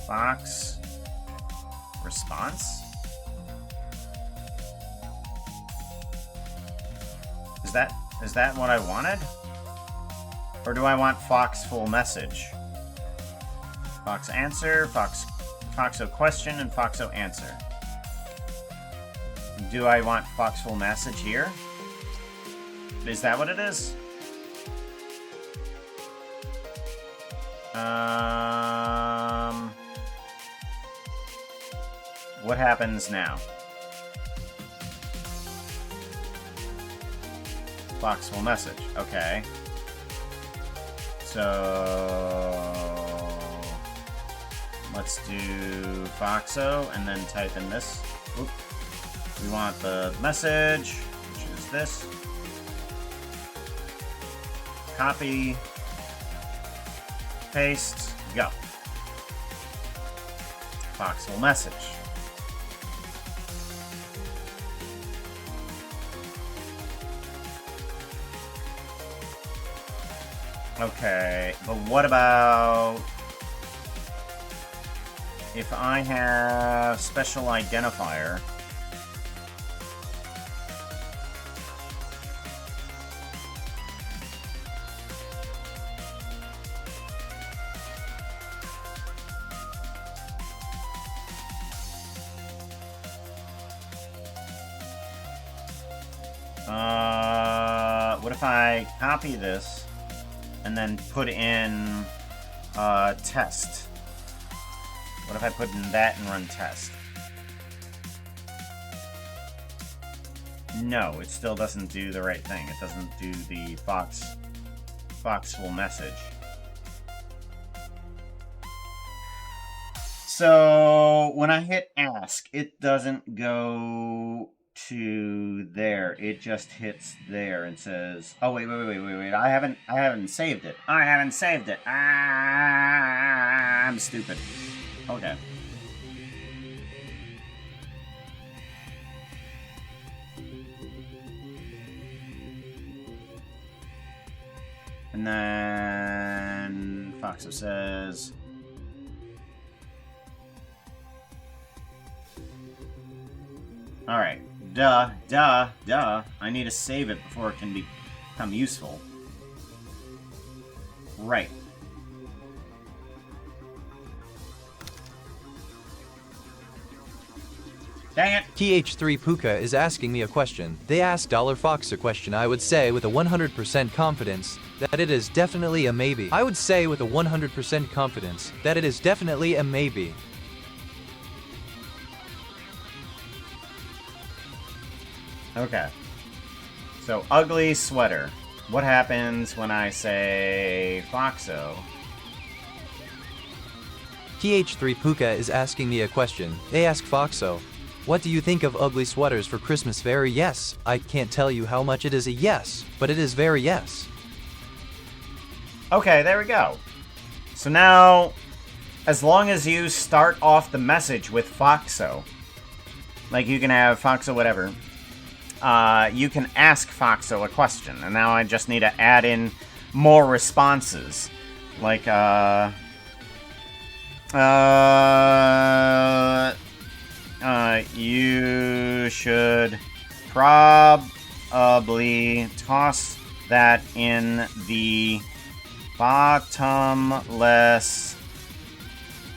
A: Fox response? Is that what I wanted? Or do I want Fox full message? Fox answer, Foxo question, and Foxo answer. Do I want Fox full message here? Is that what it is? What happens now? Fox full message. Okay. So let's do Foxo and then type in this. Oop. We want the message, which is this. Copy. Paste. Go. Fox full message. Okay, but what about if I have special identifier? What if I copy this and then put in test? What if I put in that and run test? No, it still doesn't do the right thing. It doesn't do the Foxful message. So when I hit ask, it doesn't go to there. It just hits there and says, "Oh wait. I haven't saved it. I haven't saved it. I'm stupid." Okay. And then Foxo says, "Alright, duh. I need to save it before it can become useful." Right. Dang it!
B: TH3 Puka is asking me a question. They ask $Fox a question. I would say with a 100% confidence that it is definitely a maybe. I would say with a 100% confidence that it is definitely a maybe.
A: Okay. So, ugly sweater. What happens when I say Foxo?
B: TH3 Puka is asking me a question. They ask Foxo, "What do you think of ugly sweaters for Christmas?" Very yes. I can't tell you how much it is a yes, but it is very yes.
A: Okay, there we go. So now, as long as you start off the message with Foxo, like you can have Foxo whatever, you can ask Foxo a question. And now I just need to add in more responses. Like, you should probably toss that in the bottomless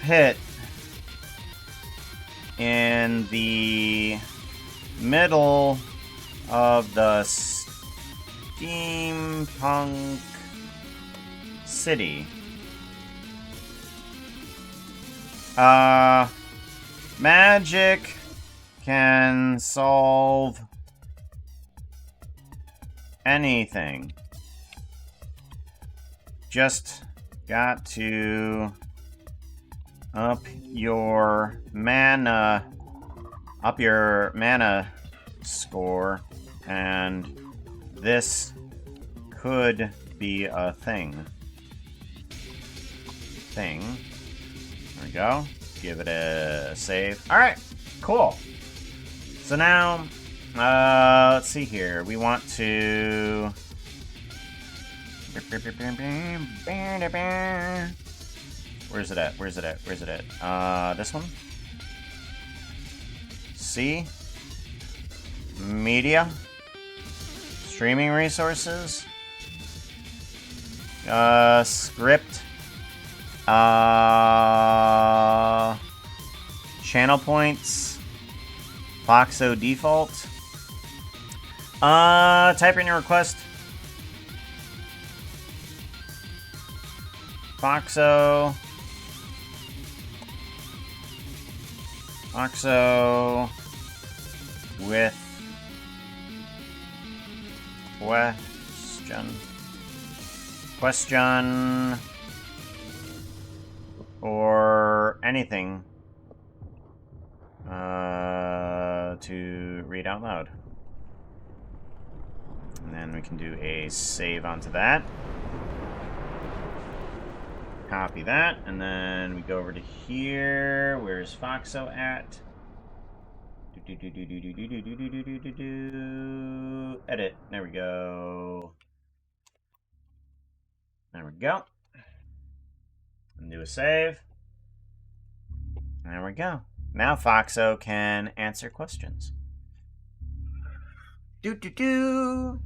A: pit in the middle of the steampunk city. Magic can solve anything. Just got to up your mana score, and this could be a thing. There we go. Give it a save. Alright, cool. So now, let's see here. We want to... Where's it at? This one? C? Media? Streaming resources? Script? Channel points? Foxo default? Type in your request. Foxo with question or anything to read out loud. And then we can do a save onto that. Copy that, and then we go over to here. Where's Foxo at? Edit. There we go. There we go. And do a save. There we go. Now Foxo can answer questions. Do.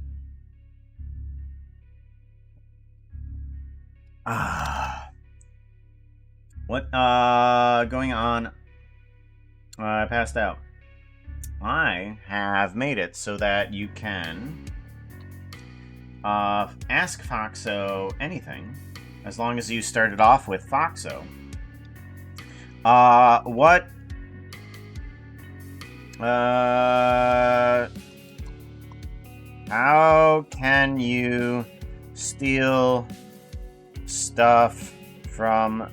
A: What going on? I passed out. I have made it so that you can ask Foxo anything, as long as you started off with Foxo. What? How can you steal stuff from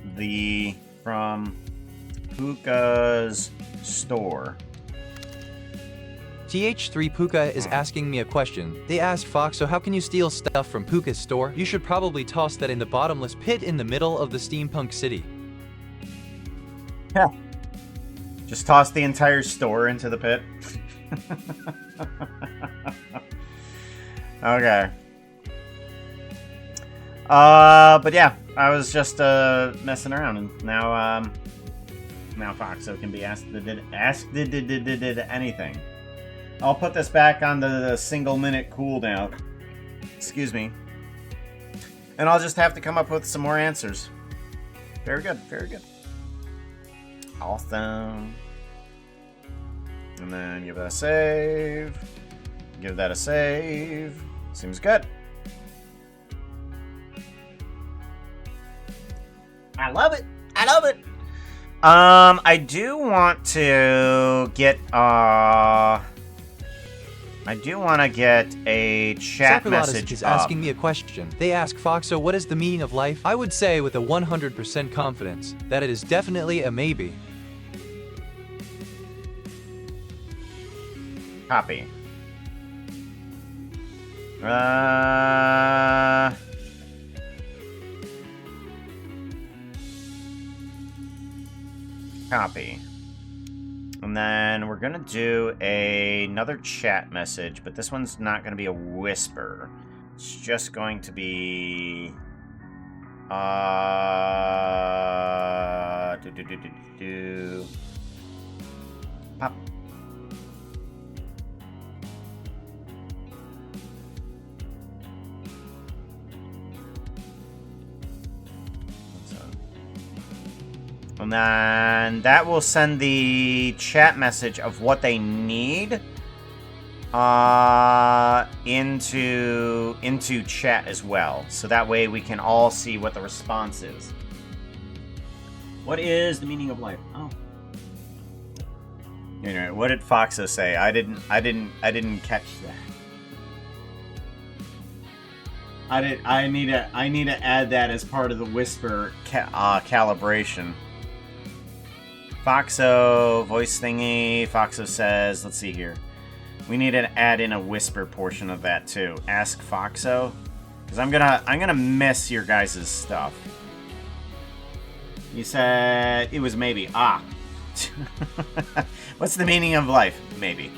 A: Puka's store?
B: TH3 Puka is asking me a question. They asked Foxo, how can you steal stuff from Puka's store? You should probably toss that in the bottomless pit in the middle of the steampunk city.
A: Yeah. Just toss the entire store into the pit. Okay. But yeah, I was just messing around, and now Foxo can be asked did anything. I'll put this back on the single-minute cooldown. Excuse me. And I'll just have to come up with some more answers. Very good, very good. Awesome. And then give that a save. Give that a save. Seems good. I love it. I love it. I do want to get a chat message
B: is
A: up.
B: asking me a question. They ask Foxo, what is the meaning of life? I would say with a 100% confidence that it is definitely a maybe.
A: Copy. Copy. And then we're gonna do another chat message, but this one's not gonna be a whisper. It's just going to be pop. And then that will send the chat message of what they need into chat as well. So that way we can all see what the response is. What is the meaning of life? Oh. You know, what did Foxo say? I didn't catch that. I need to add that as part of the whisper calibration. Foxo, voice thingy. Foxo says, let's see here. We need to add in a whisper portion of that too. Ask Foxo, because I'm gonna miss your guys' stuff. You said it was maybe. Ah. What's the meaning of life? Maybe.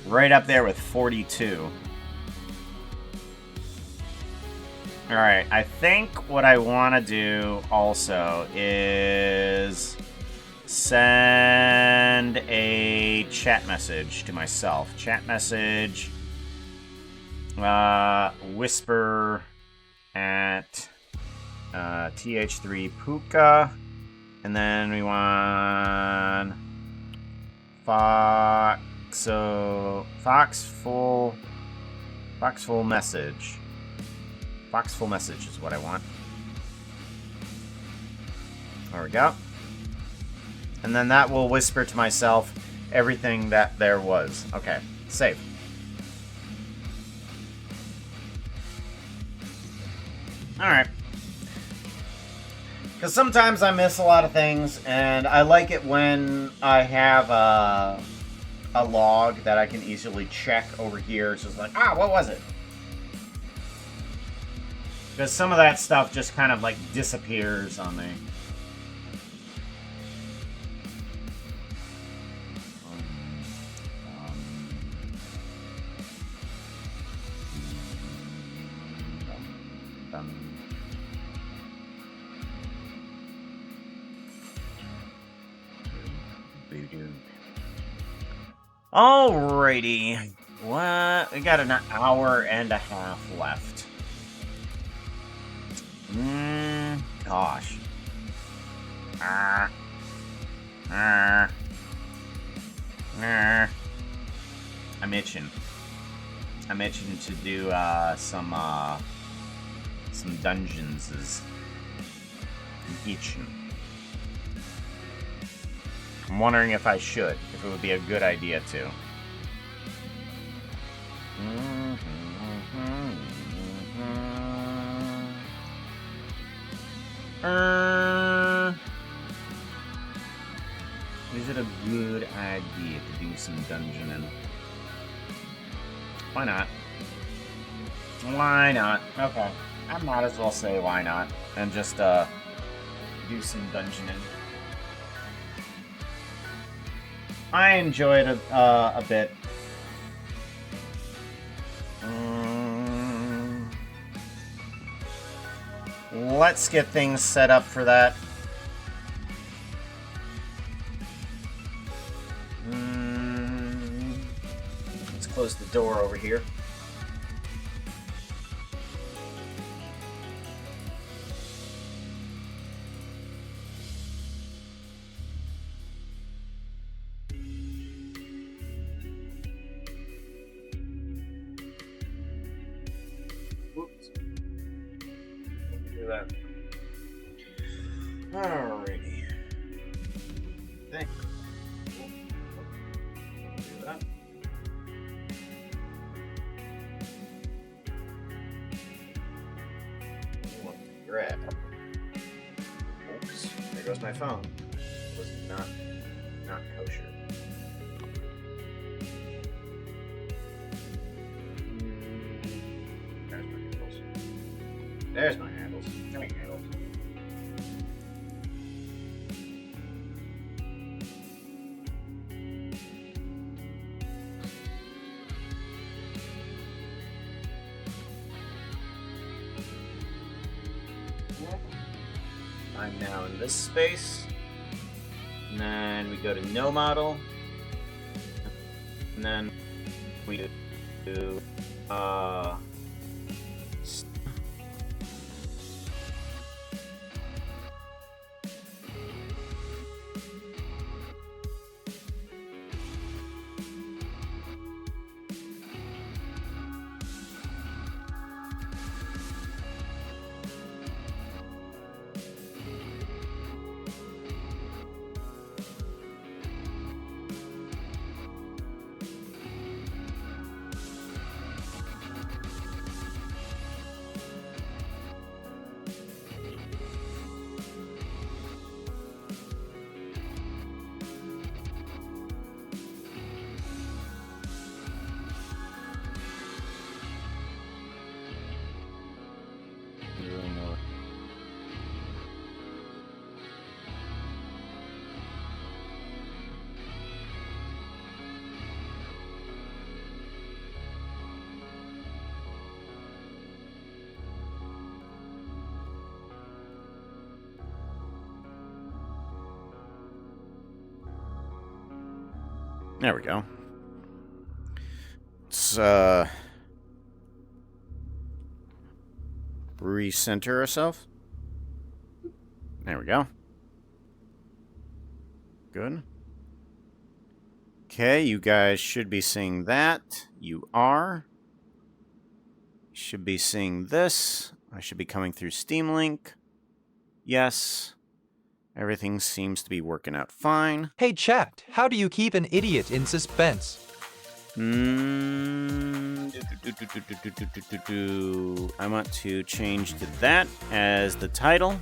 A: Right up there with 42. Alright, I think what I want to do also is send a chat message to myself. Chat message, whisper at TH3 Puka, and then we want Foxful message. Foxful message is what I want. There we go. And then that will whisper to myself everything that there was. Okay, save. Alright. Because sometimes I miss a lot of things, and I like it when I have a log that I can easily check over here. So it's like, what was it? Because some of that stuff just kind of like disappears on me. Alrighty. What? We got an hour and a half left. Gosh. I'm itching. I'm itching to do some dungeons. I'm itching. I'm wondering if I should, if it would be a good idea to. Is it a good idea to do some dungeoning? Why not? Why not? Okay. I might as well say why not. And just, do some dungeoning. I enjoy it a bit. Let's get things set up for that. Let's close the door over here. Alrighty. Thank you. Do that. What to grab? Oops. There goes my phone. It was not kosher. There's my handles. There's my handles. Give me handles. I'm now in this space. And then we go to no model. And then we do There we go. Let's recenter ourselves. There we go. Good. Okay, you guys should be seeing that. You are. You should be seeing this. I should be coming through Steam Link. Yes. Everything seems to be working out fine.
B: Hey chat, how do you keep an idiot in suspense?
A: I want to change to that as the title.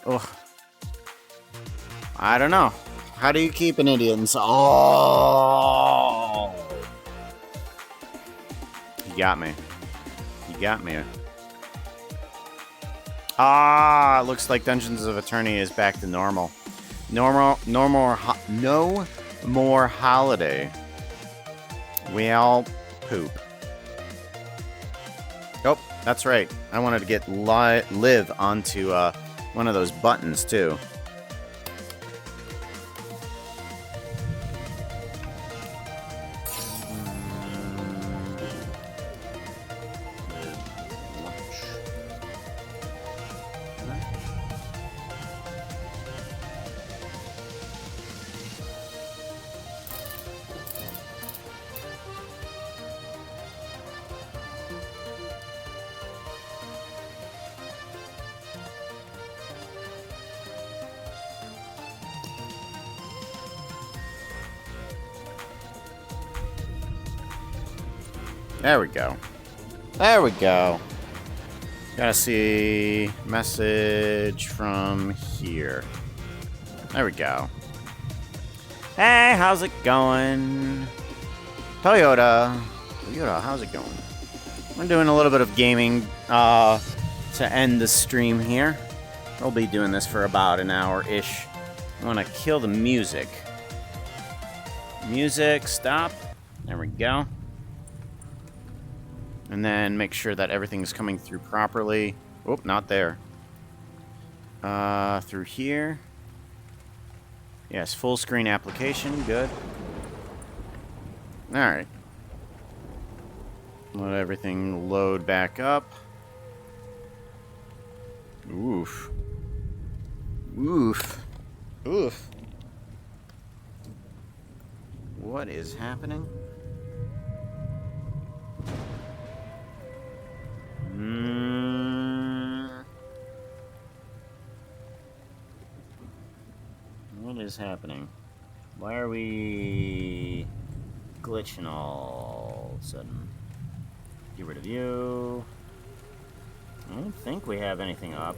A: Oh, I don't know. How do you keep an idiot in Oh, you got me. You got me. Ah, looks like Dungeons of Eternity is back to normal. No more holiday. We all poop. Oh, that's right. I wanted to get live onto one of those buttons too. There we go. There we go. Gotta see message from here. There we go. Hey, how's it going? Toyota, how's it going? We're doing a little bit of gaming to end the stream here. We'll be doing this for about an hour-ish. I want to kill the music. Music, stop. There we go. And then make sure that everything's coming through properly. Oh, not there. Through here. Yes, full screen application, good. Alright. Let everything load back up. Oof. Oof. Oof. What is happening? What is happening? Why are we glitching all of a sudden? Get rid of you. I don't think we have anything up.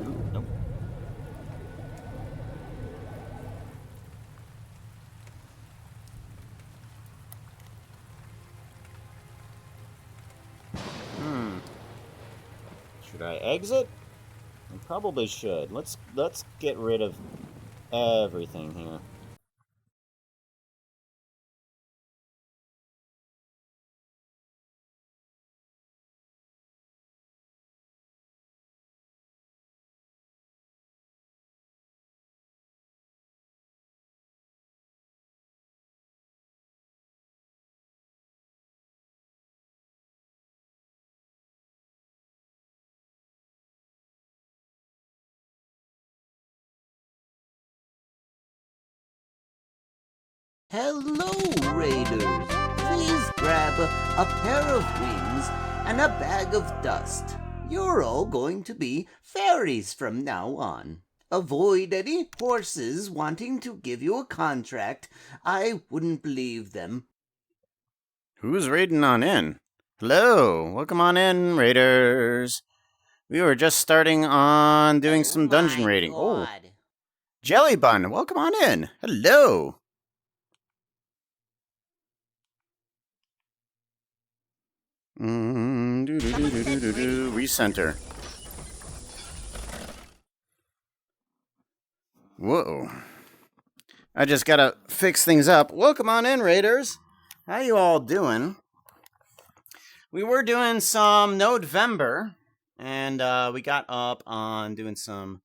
A: Ooh, nope. Should I exit? I probably should. Let's get rid of everything here.
E: Hello, Raiders. Please grab a pair of wings and a bag of dust. You're all going to be fairies from now on. Avoid any horses wanting to give you a contract. I wouldn't believe them.
A: Who's raiding on in? Hello, welcome on in, Raiders. We were just starting on doing some dungeon raiding.
E: God.
A: Oh, Jelly Bun, welcome on in. Hello. Recenter. Whoa. I just gotta fix things up. Welcome on in, Raiders. How you all doing? We were doing some NODE-VEMBER, and we got up on doing some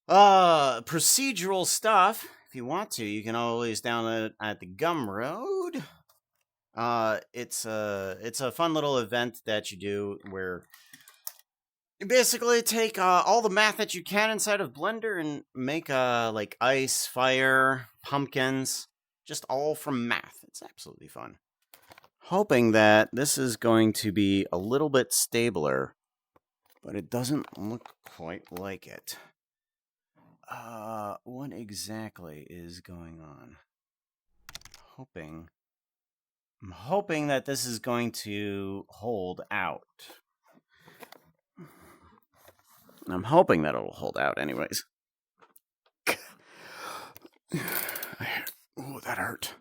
A: procedural stuff. If you want to, you can always download it at the Gumroad. It's a fun little event that you do where you basically take all the math that you can inside of Blender and make like ice, fire, pumpkins, just all from math. It's absolutely fun. Hoping that this is going to be a little bit stabler, but it doesn't look quite like it. What exactly is going on? I'm hoping that this is going to hold out. I'm hoping that it'll hold out anyways. Oh, that hurt.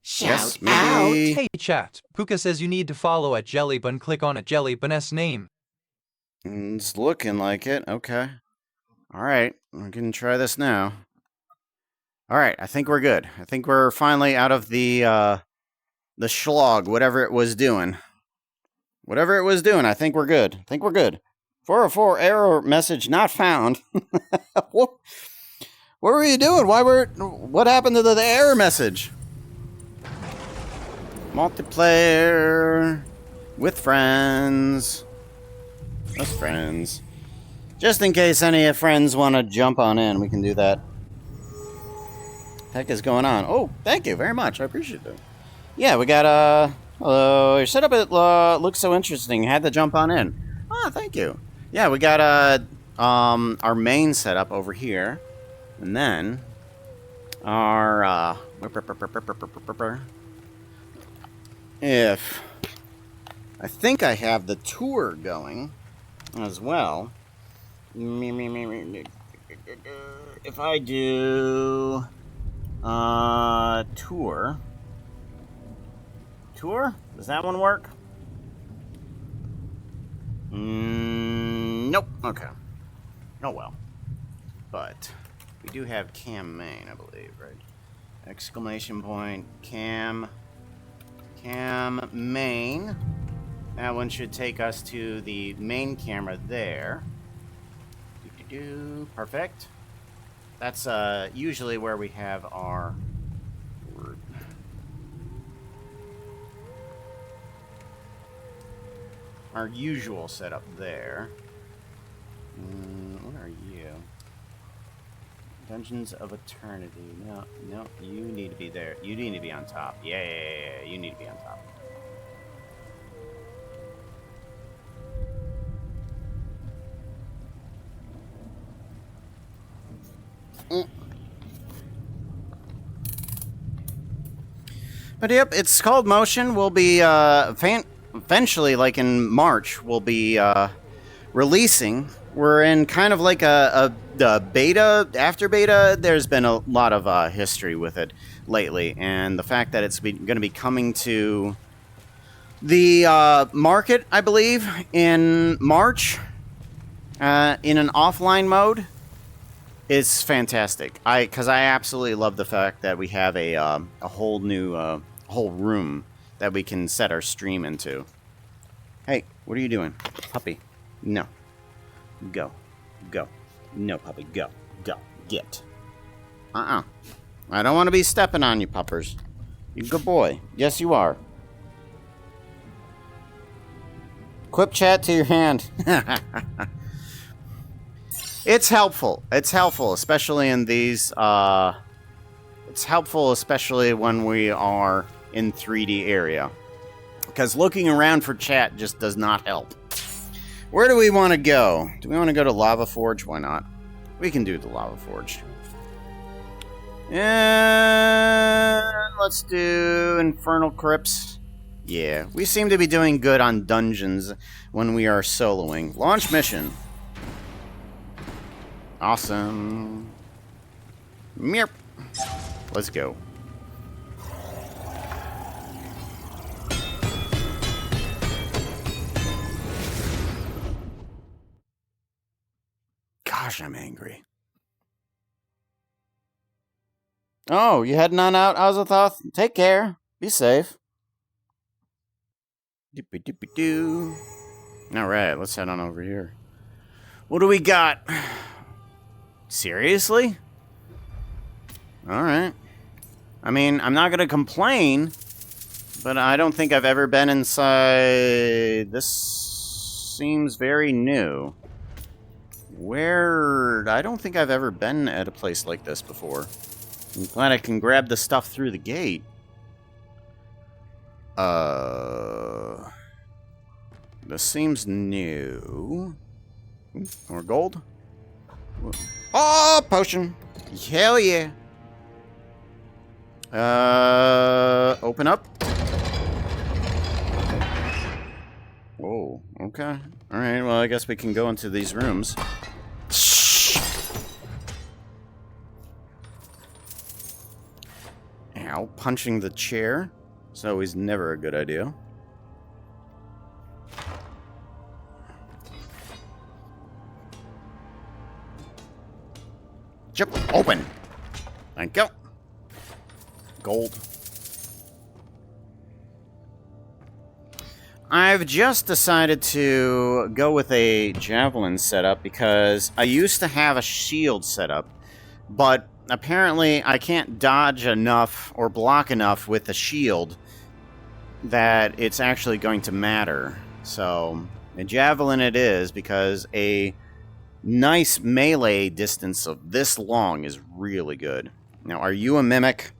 E: Shout
A: maybe.
E: out.
B: Hey chat, Puka says you need to follow at Jellybun. Click on at Jellybun's name.
A: It's looking like it. Okay. Alright, we can try this now. Alright, I think we're good. I think we're finally out of the schlog, whatever it was doing. Whatever it was doing, I think we're good. 404 error message not found. What were you doing? What happened to the error message? Multiplayer with friends. With friends. Just in case any friends want to jump on in, we can do that. Heck is going on? Oh, thank you very much. I appreciate it. Yeah, we got hello. Your setup looks so interesting. Had to jump on in. Oh, thank you. Yeah, we got our main setup over here, and then our, if I think I have the tour going as well. If I do tour, does that one work? Nope. Okay. Oh well. But we do have cam main, I believe, right? Exclamation point cam main. That one should take us to the main camera there. Perfect. That's usually where we have our usual setup there. What are you? Dungeons of Eternity. No, you need to be there. You need to be on top. Yeah, you need to be on top. But yep, it's called Motion. We'll be eventually, like in March, we'll be releasing. We're in kind of like a beta, after beta. There's been a lot of history with it lately, and the fact that it's going to be coming to the market, I believe, in March, in an offline mode, is fantastic. Because I absolutely love the fact that we have a whole new whole room that we can set our stream into. Hey, what are you doing, puppy? No. Go. No, puppy, go. Get. I don't want to be stepping on you, puppers. You're a good boy. Yes, you are. Equip chat to your hand. It's helpful. It's helpful, especially in these, it's helpful, especially when we are in 3D area. Because looking around for chat just does not help. Where do we want to go? Do we want to go to Lava Forge? Why not? We can do the Lava Forge. And let's do Infernal Crypts. Yeah, we seem to be doing good on dungeons when we are soloing. Launch mission. Awesome. Meep. Let's go. Gosh, I'm angry. Oh, you heading on out, Azathoth? Take care. Be safe. Doopy-doopy-doo. Alright, let's head on over here. What do we got? Seriously? Alright. I mean, I'm not gonna complain, but I don't think I've ever been inside. This seems very new. I don't think I've ever been at a place like this before. I'm glad I can grab the stuff through the gate. This seems new. More gold? Oh, potion! Hell yeah! Open up. Whoa, okay. Alright, well, I guess we can go into these rooms. Ow, punching the chair. It's always never a good idea. Chip, open. Thank you. Gold. I've just decided to go with a javelin setup because I used to have a shield setup, but apparently I can't dodge enough or block enough with the shield that it's actually going to matter. So, a javelin it is, because a nice melee distance of this long is really good. Now, are you a mimic?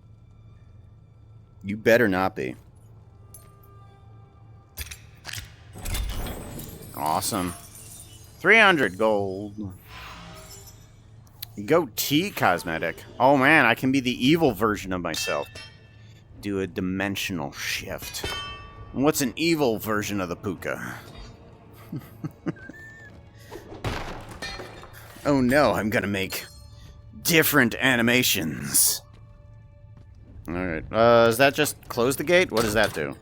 A: You better not be. Awesome. 300 gold. Goatee cosmetic. Oh man, I can be the evil version of myself. Do a dimensional shift. What's an evil version of the puka? Oh no, I'm gonna make different animations. Alright, does that just close the gate? What does that do?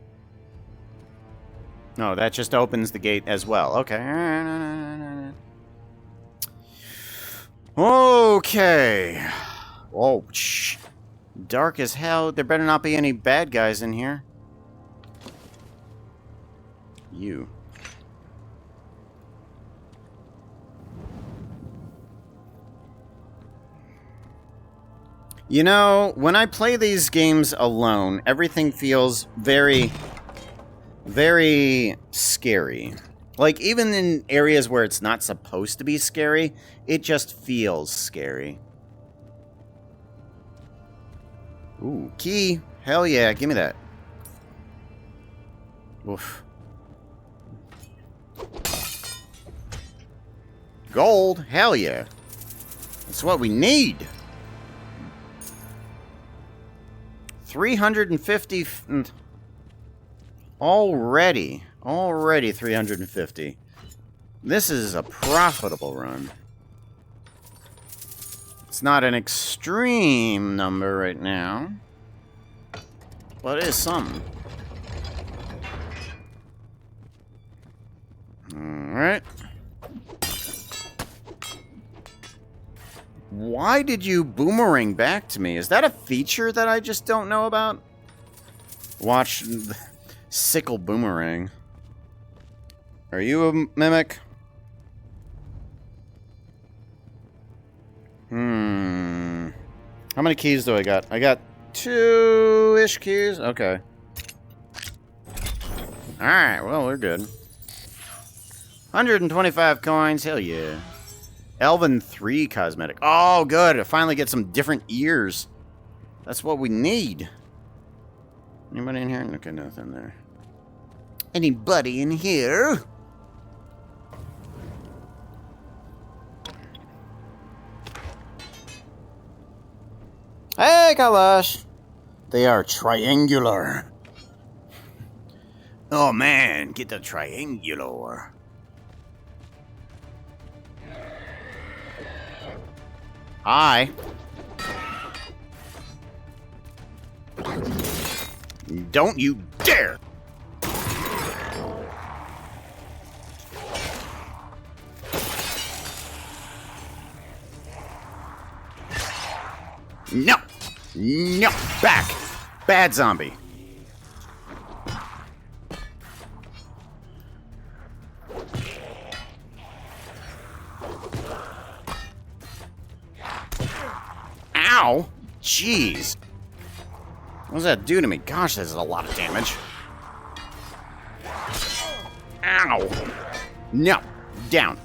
A: No, that just opens the gate as well. Okay. Okay. Oh, shh. Dark as hell. There better not be any bad guys in here. You. You know, when I play these games alone, everything feels very, very scary. Like, even in areas where it's not supposed to be scary, it just feels scary. Ooh, key. Hell yeah, give me that. Oof. Gold. Hell yeah. That's what we need. 350 already 350. This is a profitable run. It's not an extreme number right now, but it is something. Alright. Why did you boomerang back to me? Is that a feature that I just don't know about? Watch the sickle boomerang. Are you a mimic? How many keys do I got? I got 2-ish keys? Okay. Alright, well, we're good. 125 coins, hell yeah. Elven 3 cosmetic. Oh, good. I finally get some different ears. That's what we need. Anybody in here? Okay, nothing there. Anybody in here? Hey, Kalash. They are triangular. Oh, man. Get the triangular. Hi. Don't you dare! No! No! Back! Bad zombie. Ow! Jeez. What does that do to me? Gosh, that's a lot of damage. Ow! No! Down.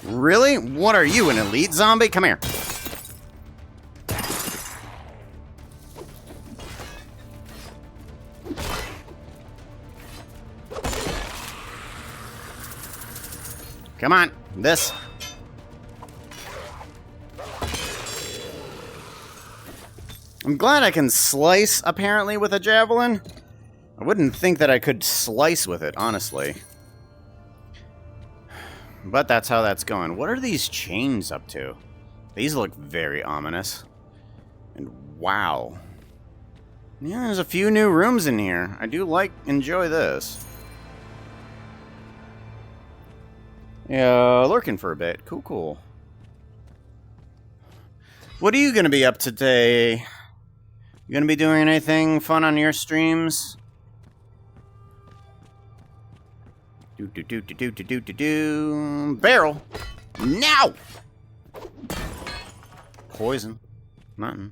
A: Really? What are you, an elite zombie? Come here. Come on, this. I'm glad I can slice, apparently, with a javelin. I wouldn't think that I could slice with it, honestly. But that's how that's going. What are these chains up to? These look very ominous. And wow. Yeah, there's a few new rooms in here. I do enjoy this. Yeah, lurking for a bit. Cool, cool. What are you going to be up to today? You going to be doing anything fun on your streams? Barrel. Now. Poison. Nothing.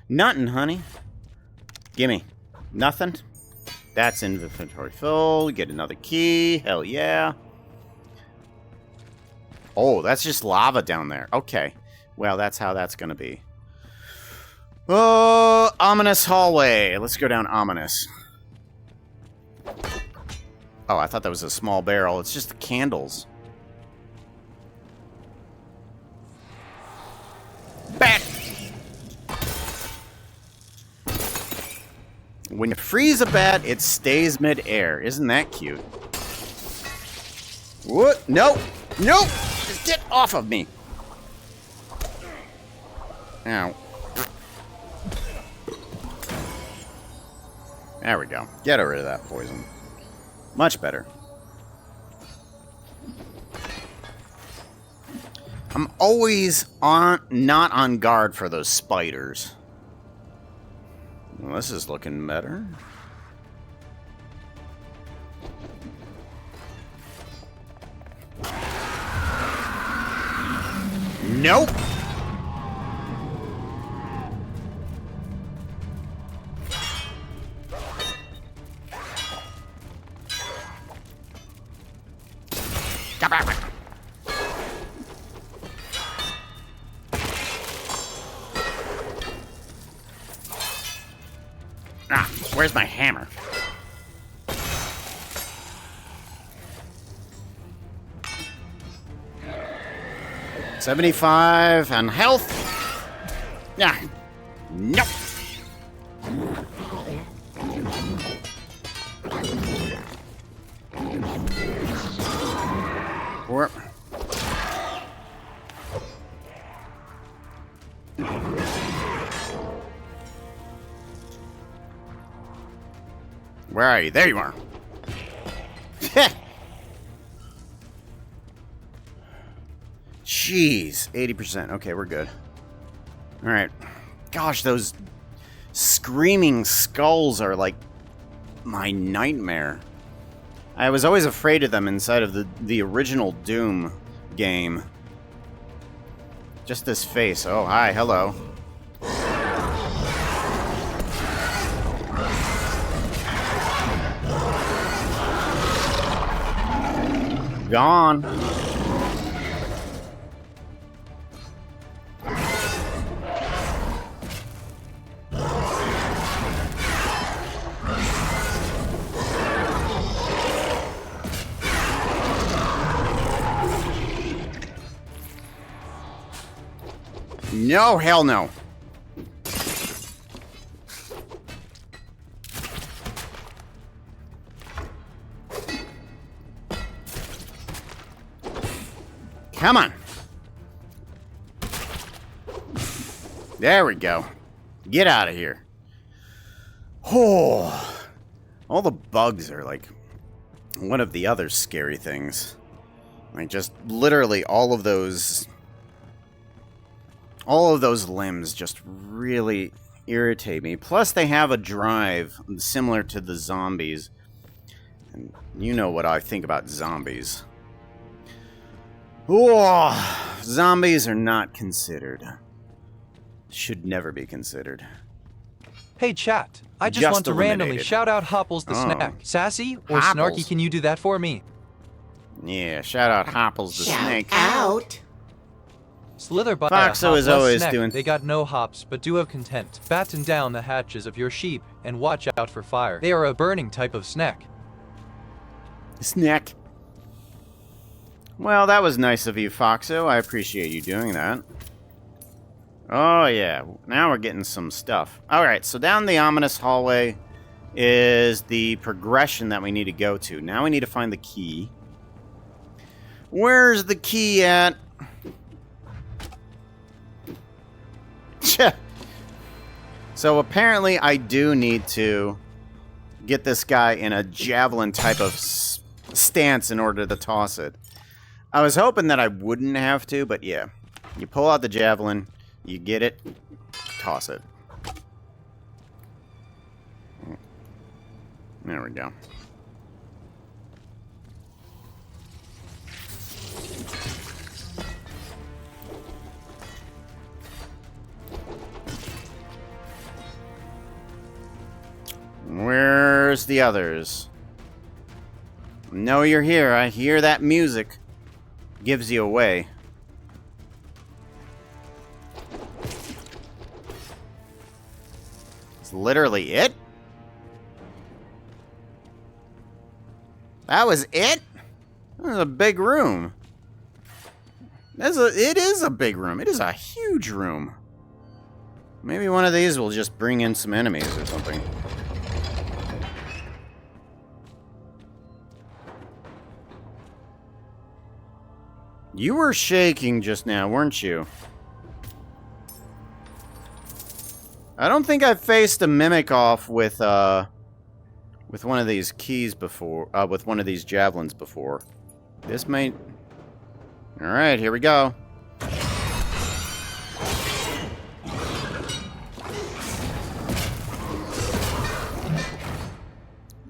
A: Nothing, honey. Gimme. Nothing? That's inventory full. Get another key. Hell yeah. Oh, that's just lava down there. Okay. Well, that's how that's going to be. Oh, ominous hallway. Let's go down ominous. Oh, I thought that was a small barrel. It's just the candles. Bat! When you freeze a bat, it stays mid-air. Isn't that cute? What? Nope. Nope! Just get off of me. Ow. There we go. Get rid of that poison. Much better. I'm always not on guard for those spiders. Well, this is looking better. Nope. Ah, where's my hammer? $75 on health. Yeah. Nope. Where are you? There you are. Jeez, 80%. Okay, we're good. All right. Gosh, those screaming skulls are like my nightmare. I was always afraid of them inside of the original Doom game. Just this face. Oh, hi, hello. Gone. No, hell no. Come on. There we go. Get out of here. Oh, all the bugs are like one of the other scary things. Like just literally all of those limbs just really irritate me. Plus they have a drive similar to the zombies. And you know what I think about zombies. Oh, zombies are not considered. Should never be considered.
B: Hey chat, I just want to randomly shout out Hopples the Snack. Sassy or
A: Hopples.
B: Snarky, can you do that for me?
A: Yeah, shout out Hopples the Snake.
E: Out.
B: Slither by
A: Foxo
B: a
A: is
B: hopless
A: always
B: snack.
A: doing-
B: They got no hops, but do have content. Batten down the hatches of your sheep and watch out for fire. They are a burning type of snack.
A: Snack. Well, that was nice of you, Foxo. I appreciate you doing that. Oh, yeah. Now we're getting some stuff. Alright, so down the ominous hallway is the progression that we need to go to. Now we need to find the key. Where's the key at? So apparently I do need to get this guy in a javelin type of stance in order to toss it. I was hoping that I wouldn't have to, but yeah. You pull out the javelin, you get it, toss it. There we go. Where's the others? No, you're here. I hear that music. Gives you away. It's literally it? That was it? That was a big room. It is a big room. It is a huge room. Maybe one of these will just bring in some enemies or something. You were shaking just now, weren't you? I don't think I've faced a mimic off with one of these keys before, with one of these javelins before. This might... Alright, here we go.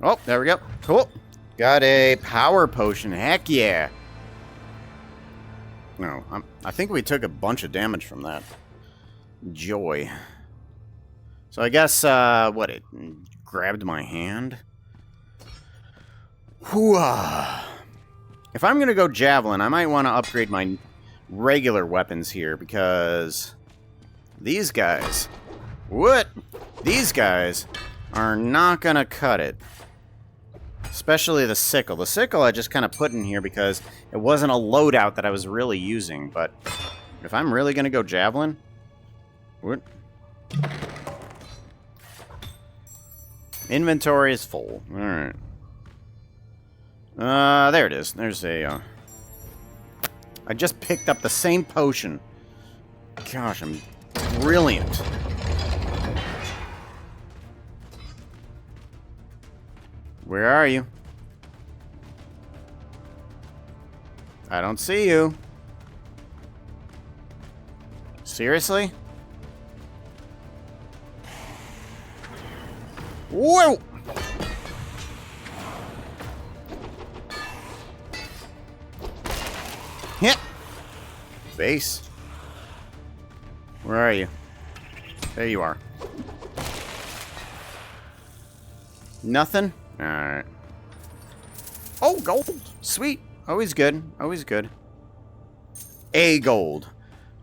A: Oh, there we go. Cool. Got a power potion. Heck yeah. No, I think we took a bunch of damage from that. Joy. So I guess, what, it grabbed my hand? Whoa. If I'm gonna go javelin, I might want to upgrade my regular weapons here, because these guys... What? These guys are not gonna cut it. Especially the sickle. The sickle I just kind of put in here because it wasn't a loadout that I was really using, but if I'm really gonna go javelin... What? Inventory is full. Alright. There it is. There's a, I just picked up the same potion. Gosh, I'm brilliant. Where are you? I don't see you. Seriously? Whoa! Hit! Base. Where are you? There you are. Nothing? Alright. Oh, gold! Sweet. Always good. Always good. A gold.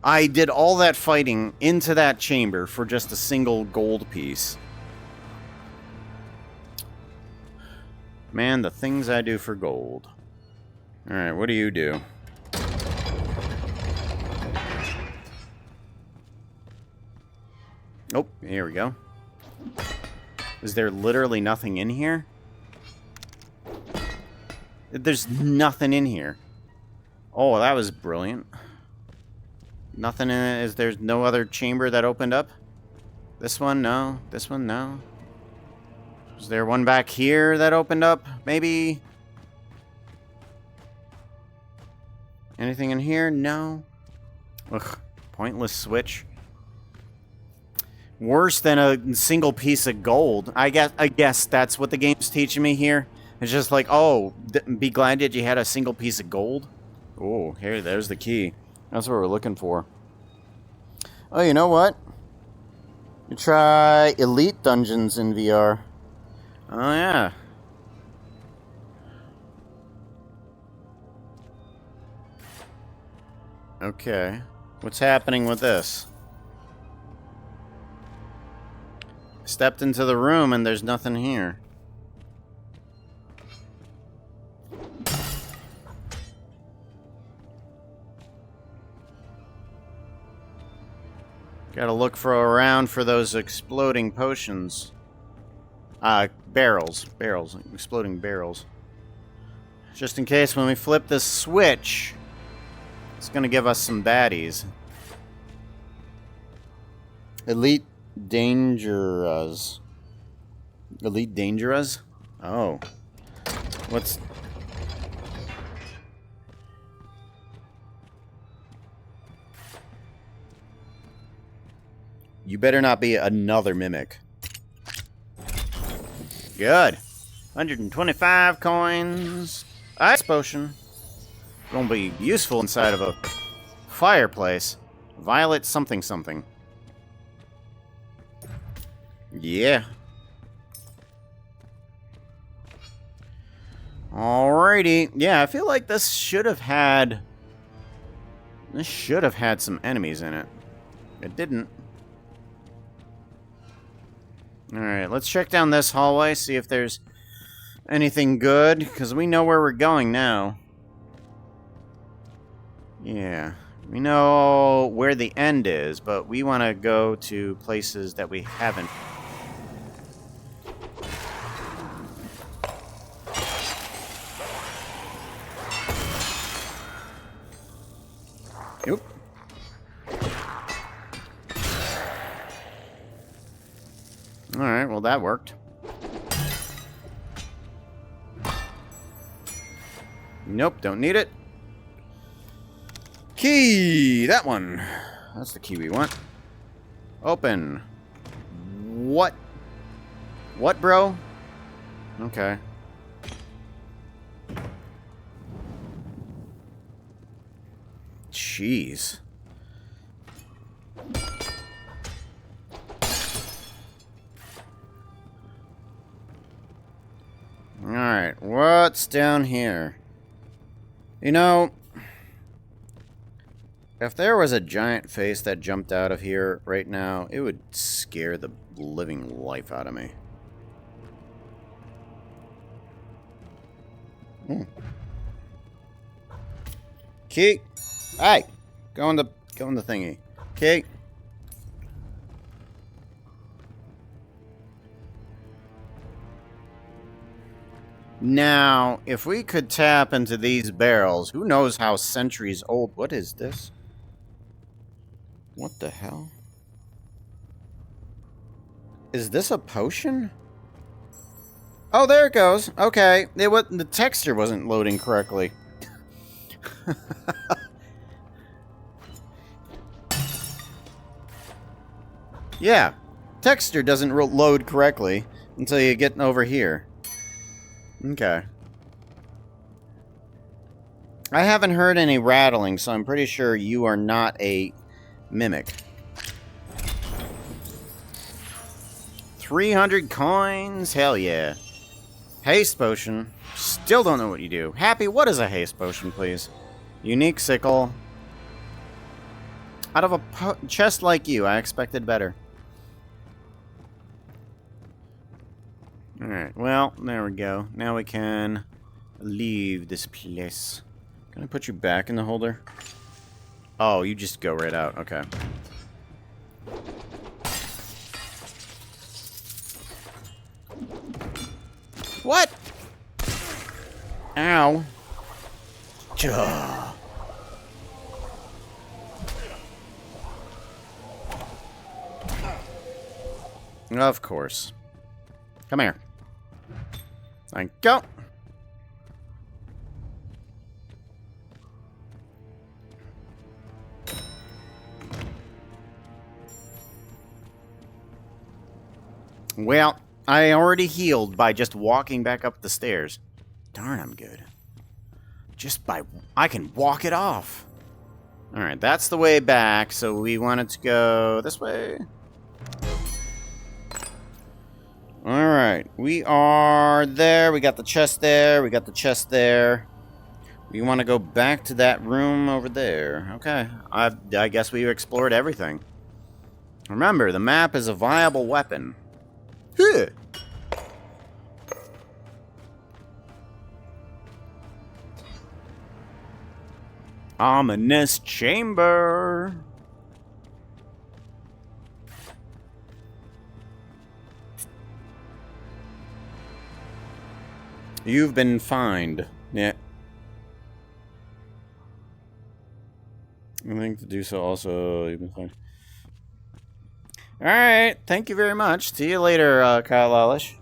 A: I did all that fighting into that chamber for just a single gold piece. Man, the things I do for gold. Alright, what do you do? Oh, here we go. Is there literally nothing in here? There's nothing in here. Oh, that was brilliant. Nothing in it. Is there no other chamber that opened up? This one, no. This one, no. Is there one back here that opened up? Maybe? Anything in here? No. Ugh, pointless switch. Worse than a single piece of gold. I guess that's what the game's teaching me here. It's just like, oh, be glad that you had a single piece of gold. Oh, there's the key. That's what we're looking for. Oh, you know what? You try Elite Dungeons in VR. Oh, yeah. Okay. What's happening with this? Stepped into the room and there's nothing here. Gotta look around for those exploding potions. Barrels. Barrels. Exploding barrels. Just in case when we flip this switch, it's gonna give us some baddies. Elite Dangerous. Elite Dangerous? Oh. What's... You better not be another mimic. Good. 125 coins. Ice potion. Gonna be useful inside of a fireplace. Violet something something. Yeah. Alrighty. Yeah, I feel like this should have had... This should have had some enemies in it. It didn't. Alright, let's check down this hallway, see if there's anything good, because we know where we're going now. Yeah. We know where the end is, but we want to go to places that we haven't. Oop. Alright, well that worked. Nope, don't need it. Key! That one. That's the key we want. Open. What? What, bro? Okay. Jeez. Alright, what's down here? You know, if there was a giant face that jumped out of here right now, it would scare the living life out of me. Key! Hey! Go in the thingy. Key! Now, if we could tap into these barrels, who knows how centuries old... What is this? What the hell? Is this a potion? Oh, there it goes. Okay. The texture wasn't loading correctly. Yeah. Texture doesn't load correctly until you get over here. Okay. I haven't heard any rattling, so I'm pretty sure you are not a mimic. 300 coins? Hell yeah. Haste potion. Still don't know what you do. Happy, what is a haste potion, please? Unique sickle. Out of a chest like you, I expected better. Alright, well, there we go. Now we can leave this place. Can I put you back in the holder? Oh, you just go right out. Okay. What? Ow. Duh. Of course. Come here. Thank you. Well, I already healed by just walking back up the stairs. Darn, I'm good. I can walk it off. Alright, that's the way back, so we wanted to go this way. Alright, we are there. We got the chest there. We got the chest there. We want to go back to that room over there. Okay, I guess we've explored everything. Remember, the map is a viable weapon. Huh. Ominous chamber. You've been fined. Yeah. I think to do so also, you've been fined. Alright, thank you very much. See you later, Kyle Lalish.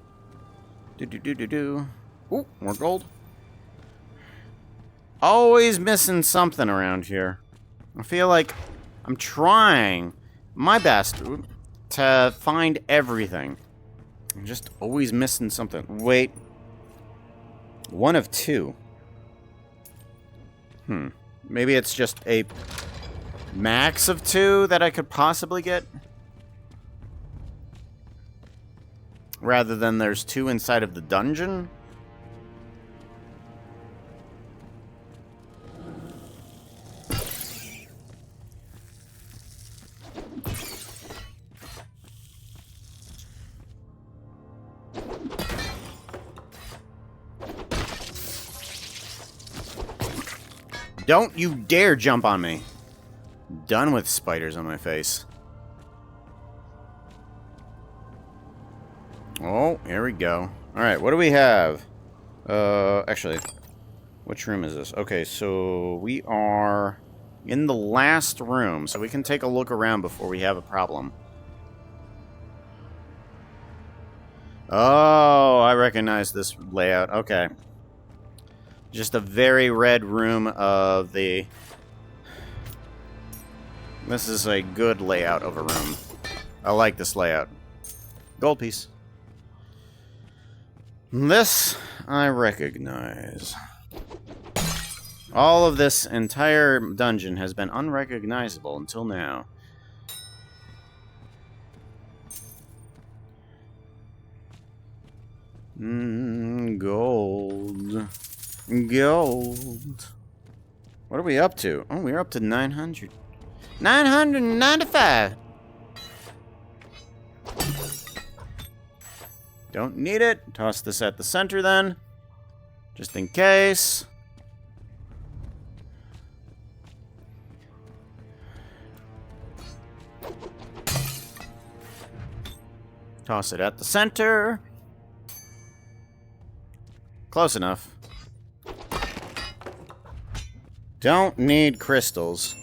A: Ooh, more gold. Always missing something around here. I feel like I'm trying my best to find everything. I'm just always missing something. Wait. One of two. Maybe it's just a max of 2 that I could possibly get. Rather than there's 2 inside of the dungeon. Don't you dare jump on me. Done with spiders on my face. Oh, here we go. Alright, what do we have? Actually, which room is this? Okay, so we are in the last room, so we can take a look around before we have a problem. Oh, I recognize this layout. Okay. Just a very red room of the... This is a good layout of a room. I like this layout. Gold piece. This I recognize. All of this entire dungeon has been unrecognizable until now. Gold. Gold. What are we up to? Oh, we're up to 900. 995! Don't need it. Toss this at the center then. Just in case. Toss it at the center. Close enough. Don't need crystals.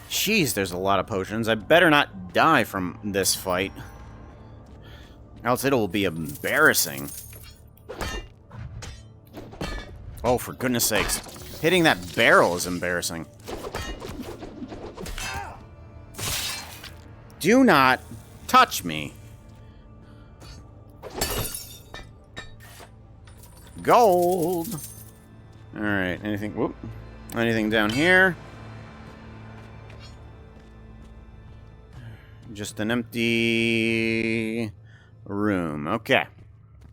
A: Jeez, there's a lot of potions. I better not die from this fight. Else it will be embarrassing. Oh, for goodness sakes. Hitting that barrel is embarrassing. Do not touch me. Gold. Alright, anything... Whoop. Anything down here? Just an empty room. Okay.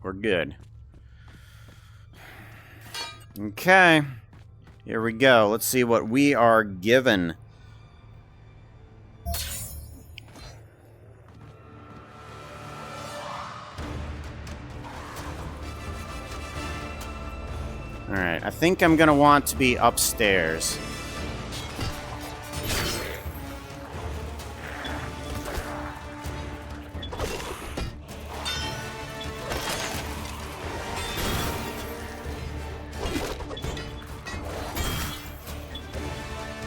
A: We're good. Okay. Here we go. Let's see what we are given. Alright, I think I'm gonna want to be upstairs.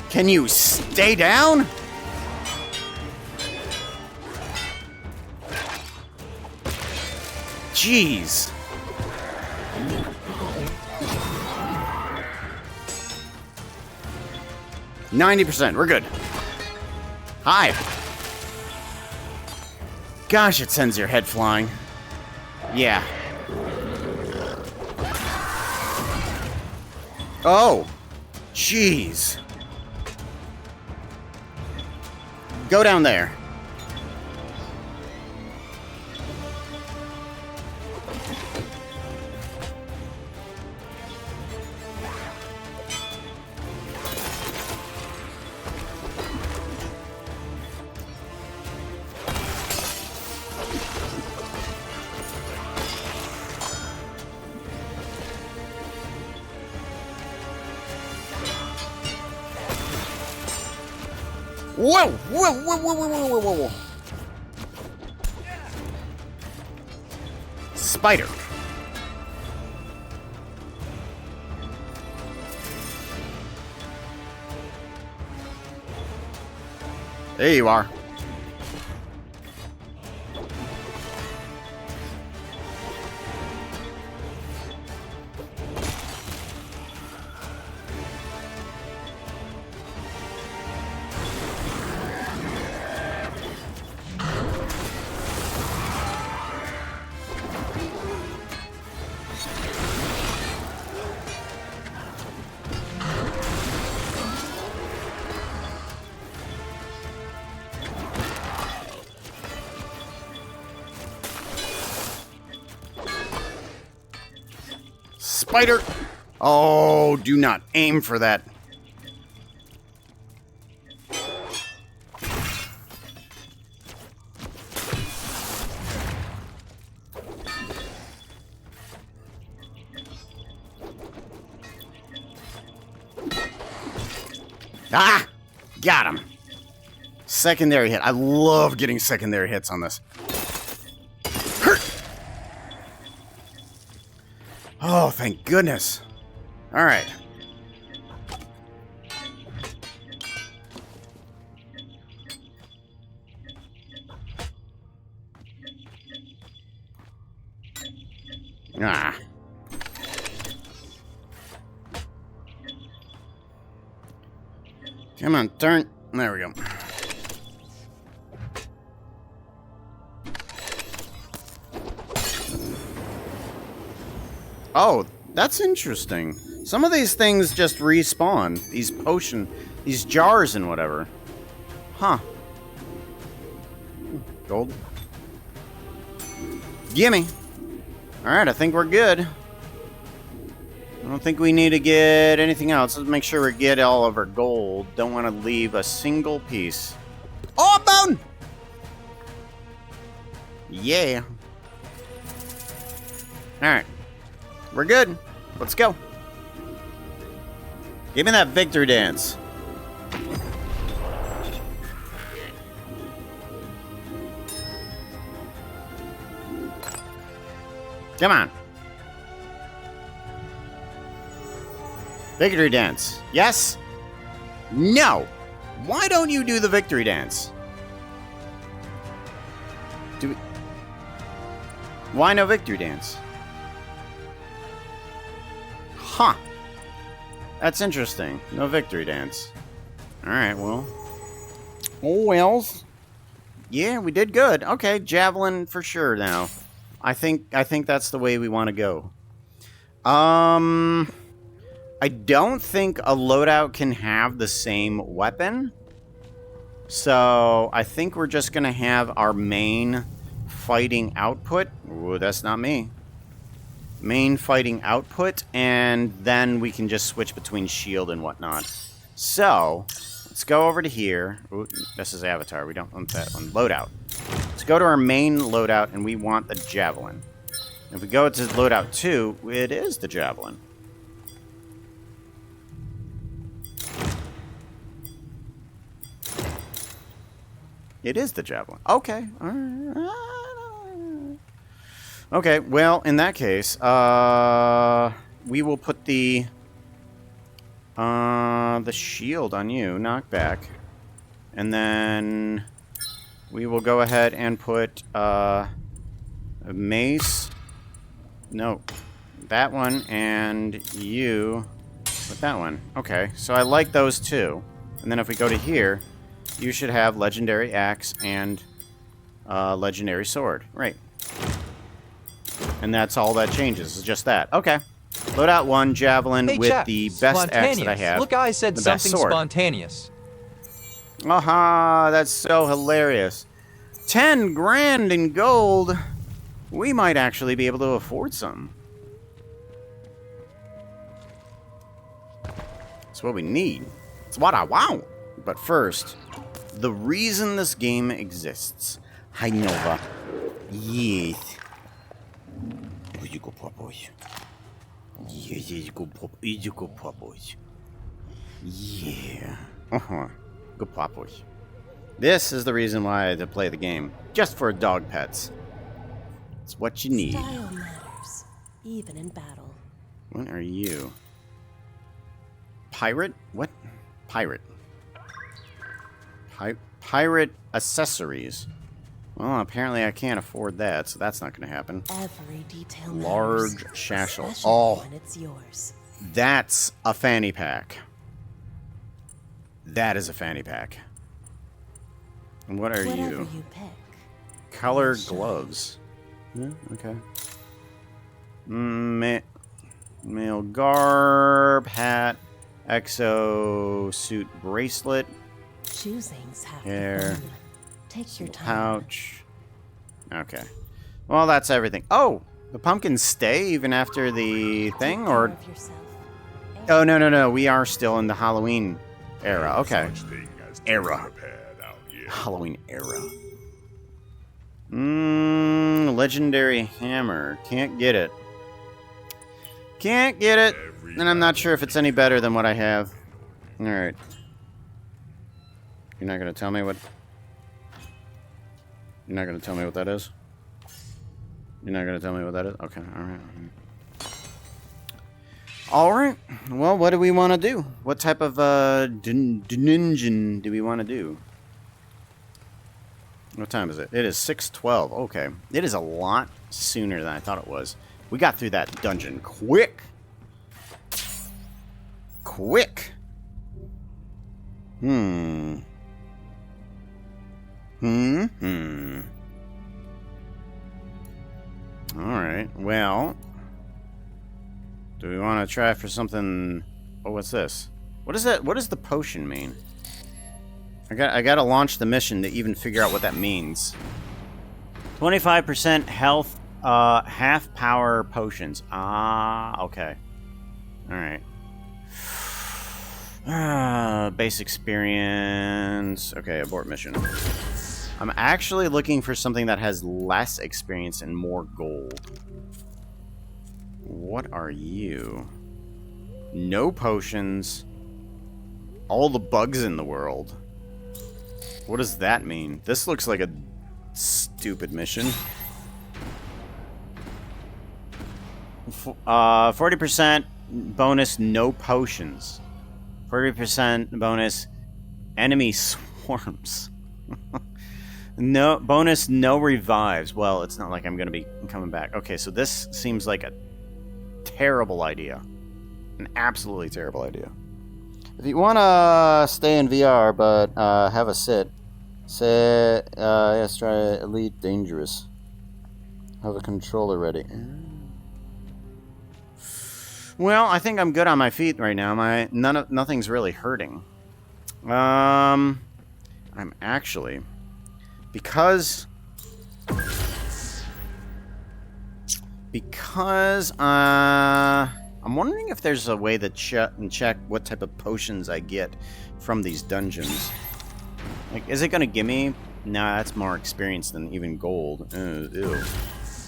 A: Can you stay down? Jeez. %. We're good. Hi. Gosh, it sends your head flying. Yeah. Oh. Jeez. Go down there. Whoa! Whoa! Whoa! Whoa! Whoa! Whoa! Whoa! Whoa! Spider. There you are. Spider! Oh, do not aim for that.
F: Ah! Got him. Secondary hit. I love getting secondary hits on this. Hurt. Oh, thank goodness. All right. Ah. Come on, turn. There we go. Oh, that's interesting. Some of these things just respawn. These jars and whatever. Huh. Gold. Gimme. Alright, I think we're good. I don't think we need to get anything else. Let's make sure we get all of our gold. Don't want to leave a single piece. Oh, bone! Yeah. Alright. We're good. Let's go. Give me that victory dance. Come on. Victory dance. Yes? No. Why don't you do the victory dance? Why no victory dance? Huh. That's interesting. No victory dance. Alright, well. Oh, wells. Yeah, we did good. Okay, javelin for sure now. I think that's the way we want to go. I don't think a loadout can have the same weapon. So, I think we're just going to have our main fighting output. Ooh, that's not me. Main fighting output, and then we can just switch between shield and whatnot. So, let's go over to here. Ooh, this is avatar. We don't want that one. Loadout. Let's go to our main loadout, and we want the javelin. If we go to loadout 2, it is the javelin. It is the javelin. Okay. Okay, well, in that case, we will put the shield on you, knockback. And then we will go ahead and put a mace. No, that one, and you with that one. Okay, so I like those two. And then if we go to here, you should have legendary axe and legendary sword. Right. And that's all that changes, is just that. Okay. Loadout 1, javelin
B: Hey,
F: with
B: chap,
F: the best axe that I have.
B: Look, I said
F: the best
B: something
F: sword.
B: spontaneous.
F: Aha, that's so hilarious. 10 grand in gold. We might actually be able to afford some. That's what we need. It's what I want. But first, the reason this game exists. Hi, Nova. Yes. Oh, you go, Papa. Yeah, you go, Papa. You go, Papa. Yeah. Good Papa. This is the reason why I play the game. Just for dog pets. It's what you need.
G: Style matters, even in battle.
F: What are you? Pirate? What? Pirate. Pirate accessories. Well, apparently I can't afford that, so that's not going to happen.
G: Every detail
F: Large
G: matters,
F: satchel.
G: especially
F: Oh,
G: when it's yours.
F: that's a fanny pack. That is a fanny pack. And what are
G: Whatever
F: you?
G: you pick.
F: Color
G: Sure.
F: gloves. Yeah, okay. Male garb, hat, exo suit bracelet,
G: Choosing's half
F: hair,
G: the fun. Take your time.
F: pouch. Okay. Well, that's everything. Oh, the pumpkins stay even after the thing,
G: Take care
F: or?
G: of yourself.
F: Oh, no. We are still in the Halloween era. Okay. Era. Halloween era. Legendary hammer. Can't get it. Can't get it. And I'm not sure if it's any better than what I have. Alright. You're not gonna tell me what... You're not gonna tell me what that is? You're not gonna tell me what that is? Okay, alright. Alright, well, what do we want to do? What type of dungeon do we want to do? What time is it? It is 6:12. Okay. It is a lot sooner than I thought it was. We got through that dungeon quick. Quick. Alright, well... Do we want to try for something... Oh, what's this? What is that? What does the potion mean? I gotta launch the mission to even figure out what that means. 25% health, half power potions. Ah, okay. Alright. Base experience. Okay, abort mission. I'm actually looking for something that has less experience and more gold. What are you? No potions. All the bugs in the world. What does that mean? This looks like a stupid mission. 40% bonus, no potions. 40% bonus, enemy swarms. No bonus, no revives. Well, it's not like I'm going to be coming back. Okay, so this seems like a terrible idea. An absolutely terrible idea. If you want to stay in VR, but have a sit, yes, try Elite Dangerous. Have a controller ready. Well, I think I'm good on my feet right now. Nothing's really hurting. I'm actually, because I'm wondering if there's a way to check what type of potions I get from these dungeons. Like, is it gonna give me? Nah, that's more experience than even gold. Ew.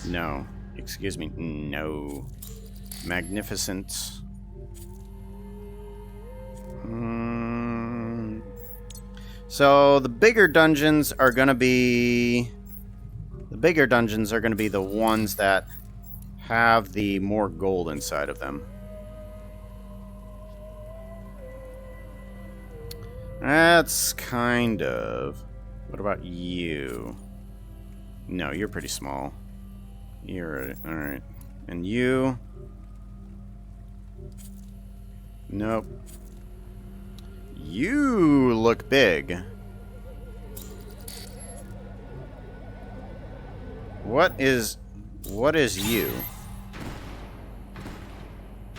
F: No. Excuse me. No. Magnificent. So the bigger dungeons are gonna be the ones that have the more gold inside of them. That's kind of... What about you? No, you're pretty small. You're... Alright. And you... Nope. You look big. What is you?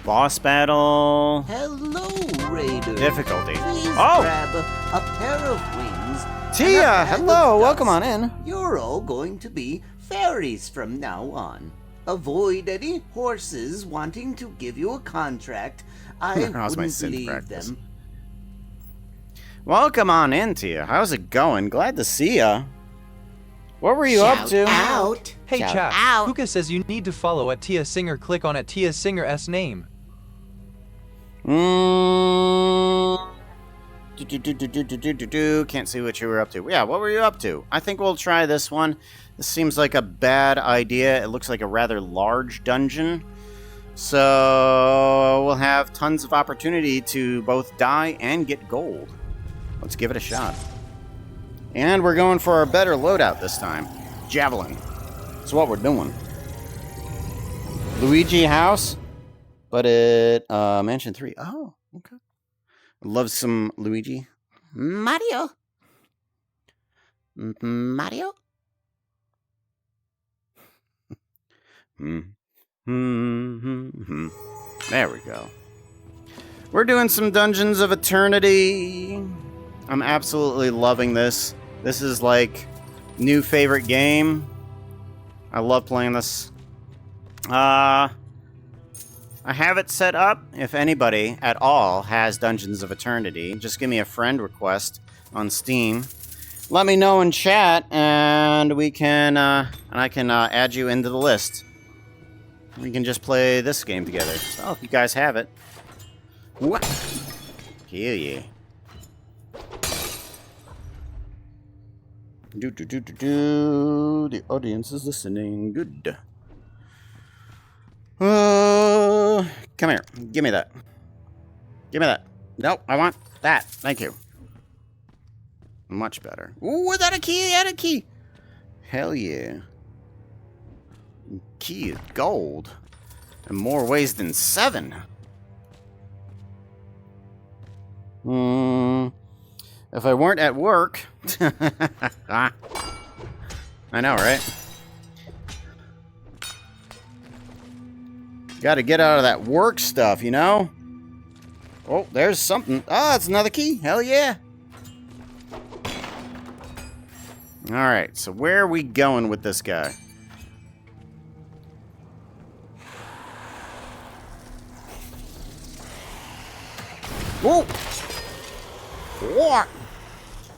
F: Boss battle.
E: Hello, Raider.
F: Difficulty.
E: Please
F: Oh!
E: grab a pair of wings. and a
F: Tia,
E: bag of
F: hello. Welcome
E: dust.
F: on in.
E: You're all going to be fairies from now on. Avoid any horses wanting to give you a contract. I
F: How's my
E: wouldn't
F: synth
E: believe
F: practice?
E: them.
F: Welcome on in, Tia. How's it going? Glad to see ya. What were you up to?
E: Out.
B: Hey
E: Shout
B: chat,
E: out.
B: Puka says you need to follow at Tia Singer. Click on at Tia Singer's name.
F: Can't see what you were up to. Yeah, what were you up to? I think we'll try this one. This seems like a bad idea. It looks like a rather large dungeon. So we'll have tons of opportunity to both die and get gold. Let's give it a shot. And we're going for our better loadout this time. Javelin. That's what we're doing. Luigi house, but at Mansion 3. Oh, okay. Love some Luigi. Mario. Mario? There we go. We're doing some Dungeons of Eternity. I'm absolutely loving this. This is like new favorite game. I love playing this. I have it set up. If anybody at all has Dungeons of Eternity, just give me a friend request on Steam. Let me know in chat, and we can, I can add you into the list. We can just play this game together. So if you guys have it. What? Hell yeah. The audience is listening. Good. Come here. Give me that. Give me that. Nope, I want that. Thank you. Much better. Ooh, is that a key? That a key. Hell yeah. Key is gold. In more ways than 7. If I weren't at work... I know, right? Gotta get out of that work stuff, you know? Oh, there's something. Oh, it's another key. Hell yeah. Alright, so where are we going with this guy? Whoa! What?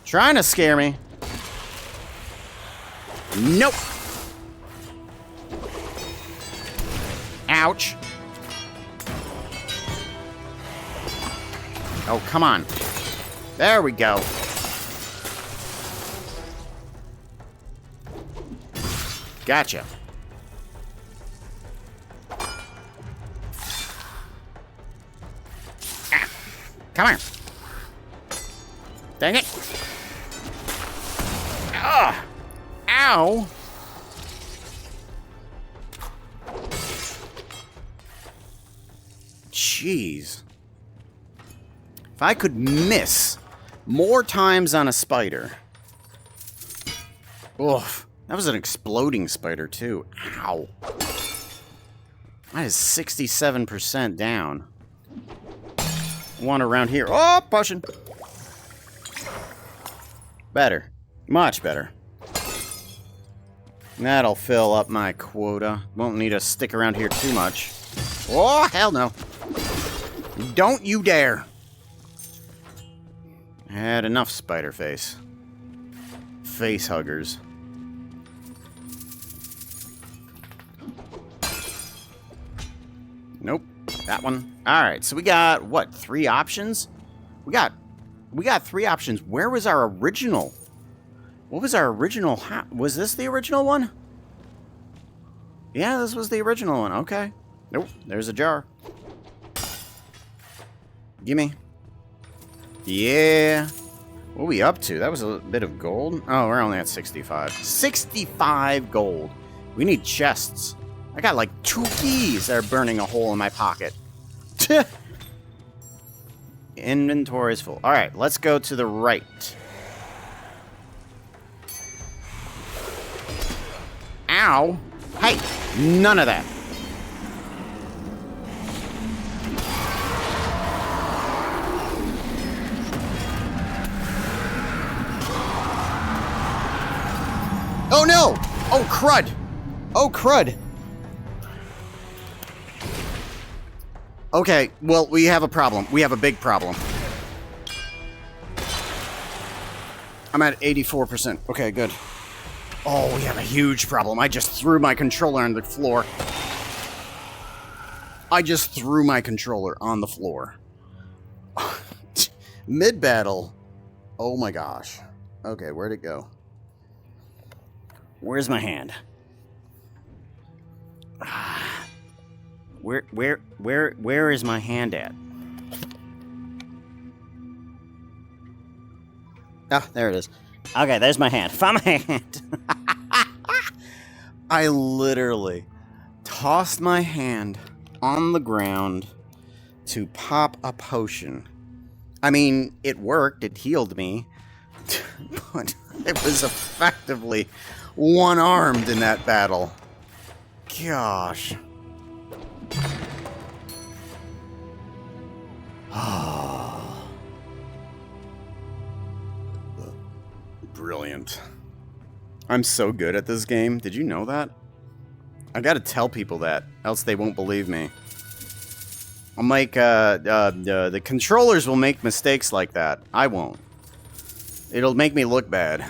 F: Trying to scare me. Nope. Ouch. Oh, come on. There we go. Gotcha. Ah, come here. Dang it. Ah. Ow. Jeez. If I could miss more times on a spider. Oof. That was an exploding spider, too. Ow. That is 67% down. One around here. Oh, potion. Better. Much better. That'll fill up my quota. Won't need to stick around here too much. Oh, hell no. Don't you dare. I had enough spider face. Face huggers. Nope. That one. Alright, so we got, what, 3 options? We got 3 options. Where was our original? What was our original? Was this the original one? Yeah, this was the original one. Okay. Nope. There's a jar. Gimme. Yeah. What are we up to? That was a bit of gold. Oh, we're only at 65. 65 gold. We need chests. I got like 2 keys that are burning a hole in my pocket. Inventory is full. Alright, let's go to the right. Ow. Hey, none of that. Oh no! Oh crud! Oh crud! Okay, well, we have a problem. We have a big problem. I'm at 84%. Okay, good. Oh, we have a huge problem. I just threw my controller on the floor. I just threw my controller on the floor. Mid-battle. Oh my gosh. Okay, where'd it go? Where's my hand? Where is my hand at? Oh, there it is. Okay, there's my hand. Found my hand. I literally tossed my hand on the ground to pop a potion. I mean, it worked. It healed me. But it was effectively one-armed in that battle. Gosh. Brilliant. I'm so good at this game. Did you know that? I gotta tell people that, else they won't believe me. I'll make, the controllers will make mistakes like that. I won't. It'll make me look bad.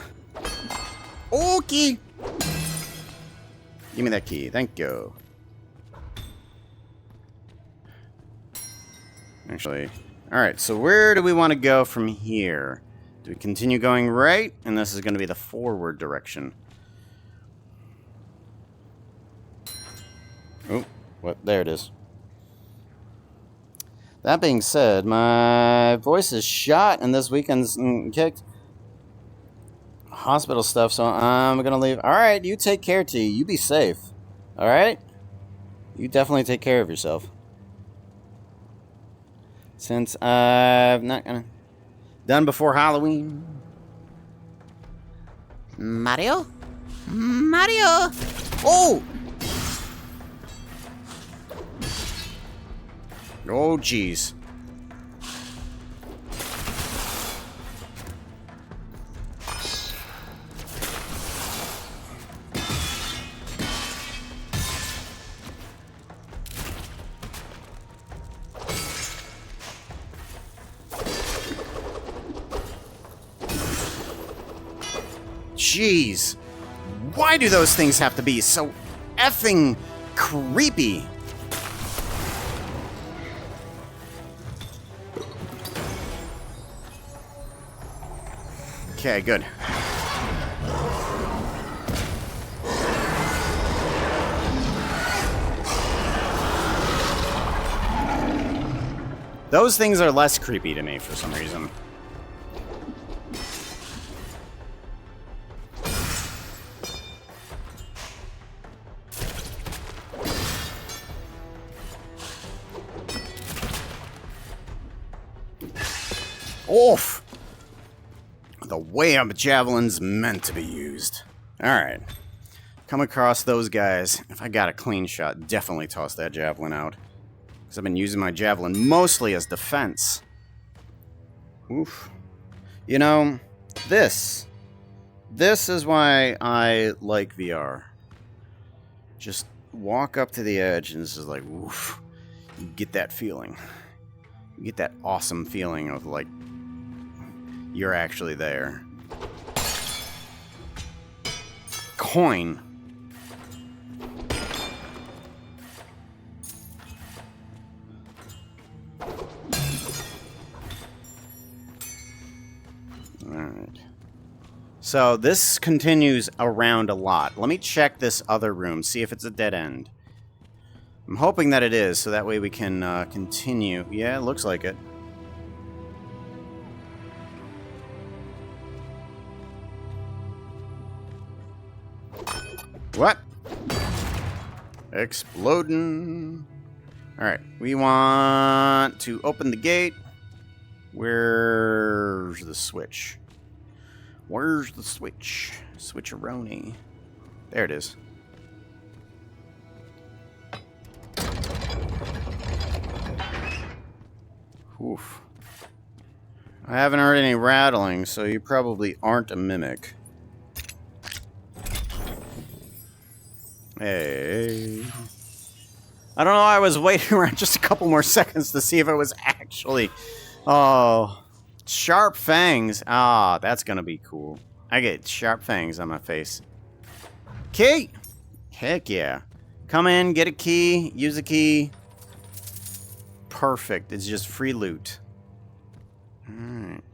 F: Okay. Give me that key. Thank you. Actually, alright, so where do we want to go from here? Do we continue going right? And this is going to be the forward direction. Oh, what? There it is. That being said, my voice is shot and this weekend's kicked. Hospital stuff, so I'm going to leave. Alright, you take care, T. You be safe. Alright? You definitely take care of yourself. Since I'm not gonna... Done before Halloween.
E: Mario? Mario!
F: Oh! Oh, jeez. Jeez. Why do those things have to be so effing creepy? Okay, good. Those things are less creepy to me for some reason. Oof! The way a javelin's meant to be used. Alright. Come across those guys. If I got a clean shot, definitely toss that javelin out. Because I've been using my javelin mostly as defense. Oof. You know, this is why I like VR. Just walk up to the edge and this is like, oof. You get that feeling. You get that awesome feeling of like, you're actually there. Coin. Alright. So this continues around a lot. Let me check this other room, see if it's a dead end. I'm hoping that it is, so that way we can continue. Yeah, it looks like it. What? Exploding. Alright, we want to open the gate. Where's the switch? Where's the switch? Switcheroni. There it is. Oof. I haven't heard any rattling, so you probably aren't a mimic. Hey. I don't know, I was waiting around just a couple more seconds to see if it was actually... Oh. Sharp fangs. Ah, that's gonna be cool. I get sharp fangs on my face. Key! Heck yeah. Come in, get a key, use a key. Perfect. It's just free loot. Alright.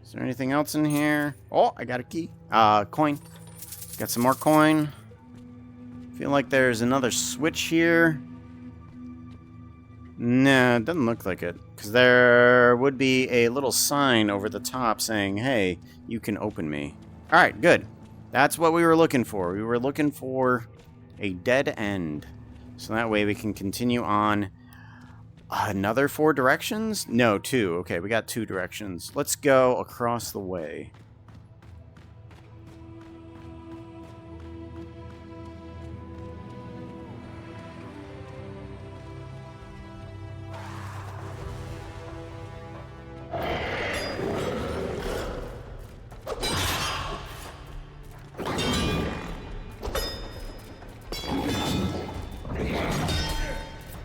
F: Is there anything else in here? Oh, I got a key. Coin. Got some more coin. Feel like there's another switch here. No, it doesn't look like it. Because there would be a little sign over the top saying, hey, you can open me. Alright, good. That's what we were looking for. We were looking for a dead end. So that way we can continue on. Another 4 directions? No, 2. Okay, we got 2 directions. Let's go across the way.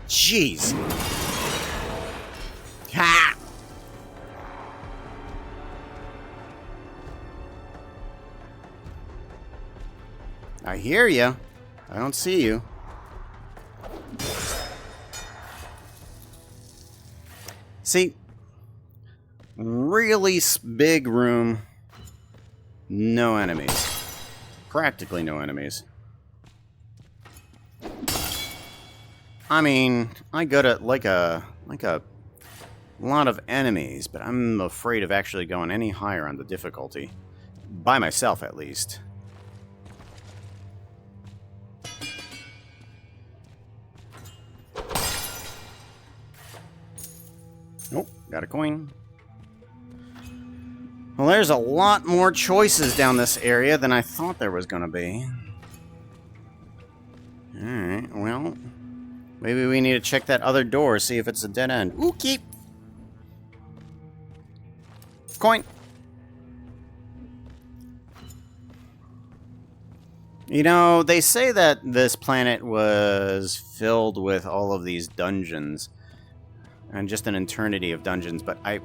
F: Jeez. Ha! I hear you. I don't see you. See, Really big room. No enemies. Practically no enemies. I mean, I got like a lot of enemies, but I'm afraid of actually going any higher on the difficulty. By myself, at least. Oh, got a coin. Well, there's a lot more choices down this area than I thought there was going to be. Alright, well, maybe we need to check that other door, see if it's a dead end. Ooh, keep! Coin! You know, they say that this planet was filled with all of these dungeons. And just an eternity of dungeons, but I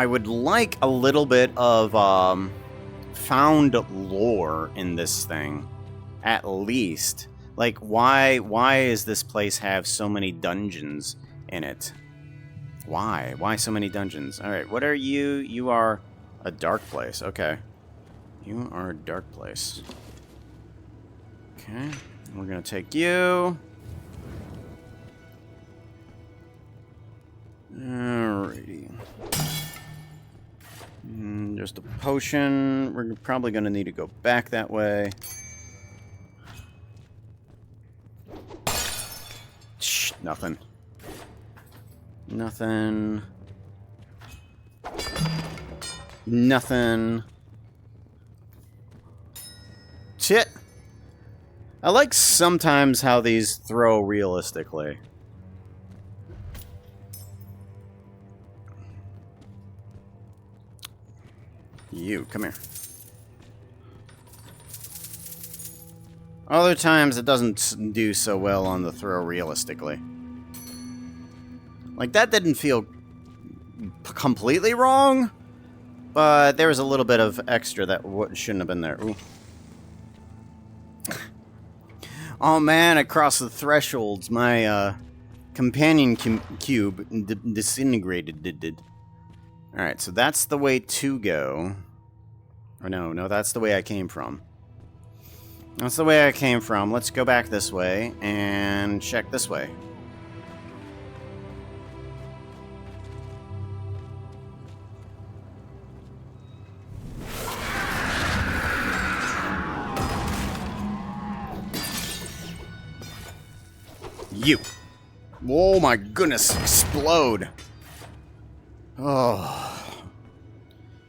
F: would like a little bit of found lore in this thing, at least. Like, why does this place have so many dungeons in it? Why? Why so many dungeons? Alright, what are you? You are a dark place. Okay. You are a dark place. Okay. We're gonna take you. Alrighty. Just a potion. We're probably gonna need to go back that way. Shh, nothing. Nothing. Nothing. Shit. I like sometimes how these throw realistically. You, come here. Other times it doesn't do so well on the throw realistically. Like, that didn't feel completely wrong, but there was a little bit of extra that shouldn't have been there. Ooh. Oh man, across the thresholds, my companion cube disintegrated. Alright, so that's the way to go. Or no, that's the way I came from. That's the way I came from. Let's go back this way and check this way. You. Oh my goodness, explode. Oh.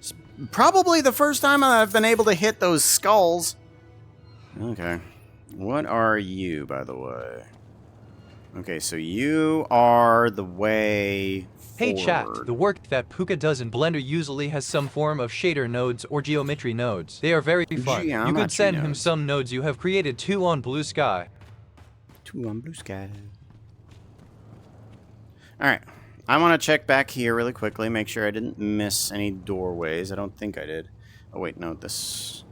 F: It's probably the first time I've been able to hit those skulls. Okay. What are you, by the way? Okay, so you are the way
B: Hey chat,
F: forward.
B: the work that Puka does in Blender usually has some form of shader nodes or geometry nodes. They are very fun. You
F: Geometry
B: could send him
F: nodes.
B: some nodes you have created, 2 on Blue Sky.
F: 2 on Blue Sky. Alright. I want to check back here really quickly, make sure I didn't miss any doorways. I don't think I did. Oh wait, no, this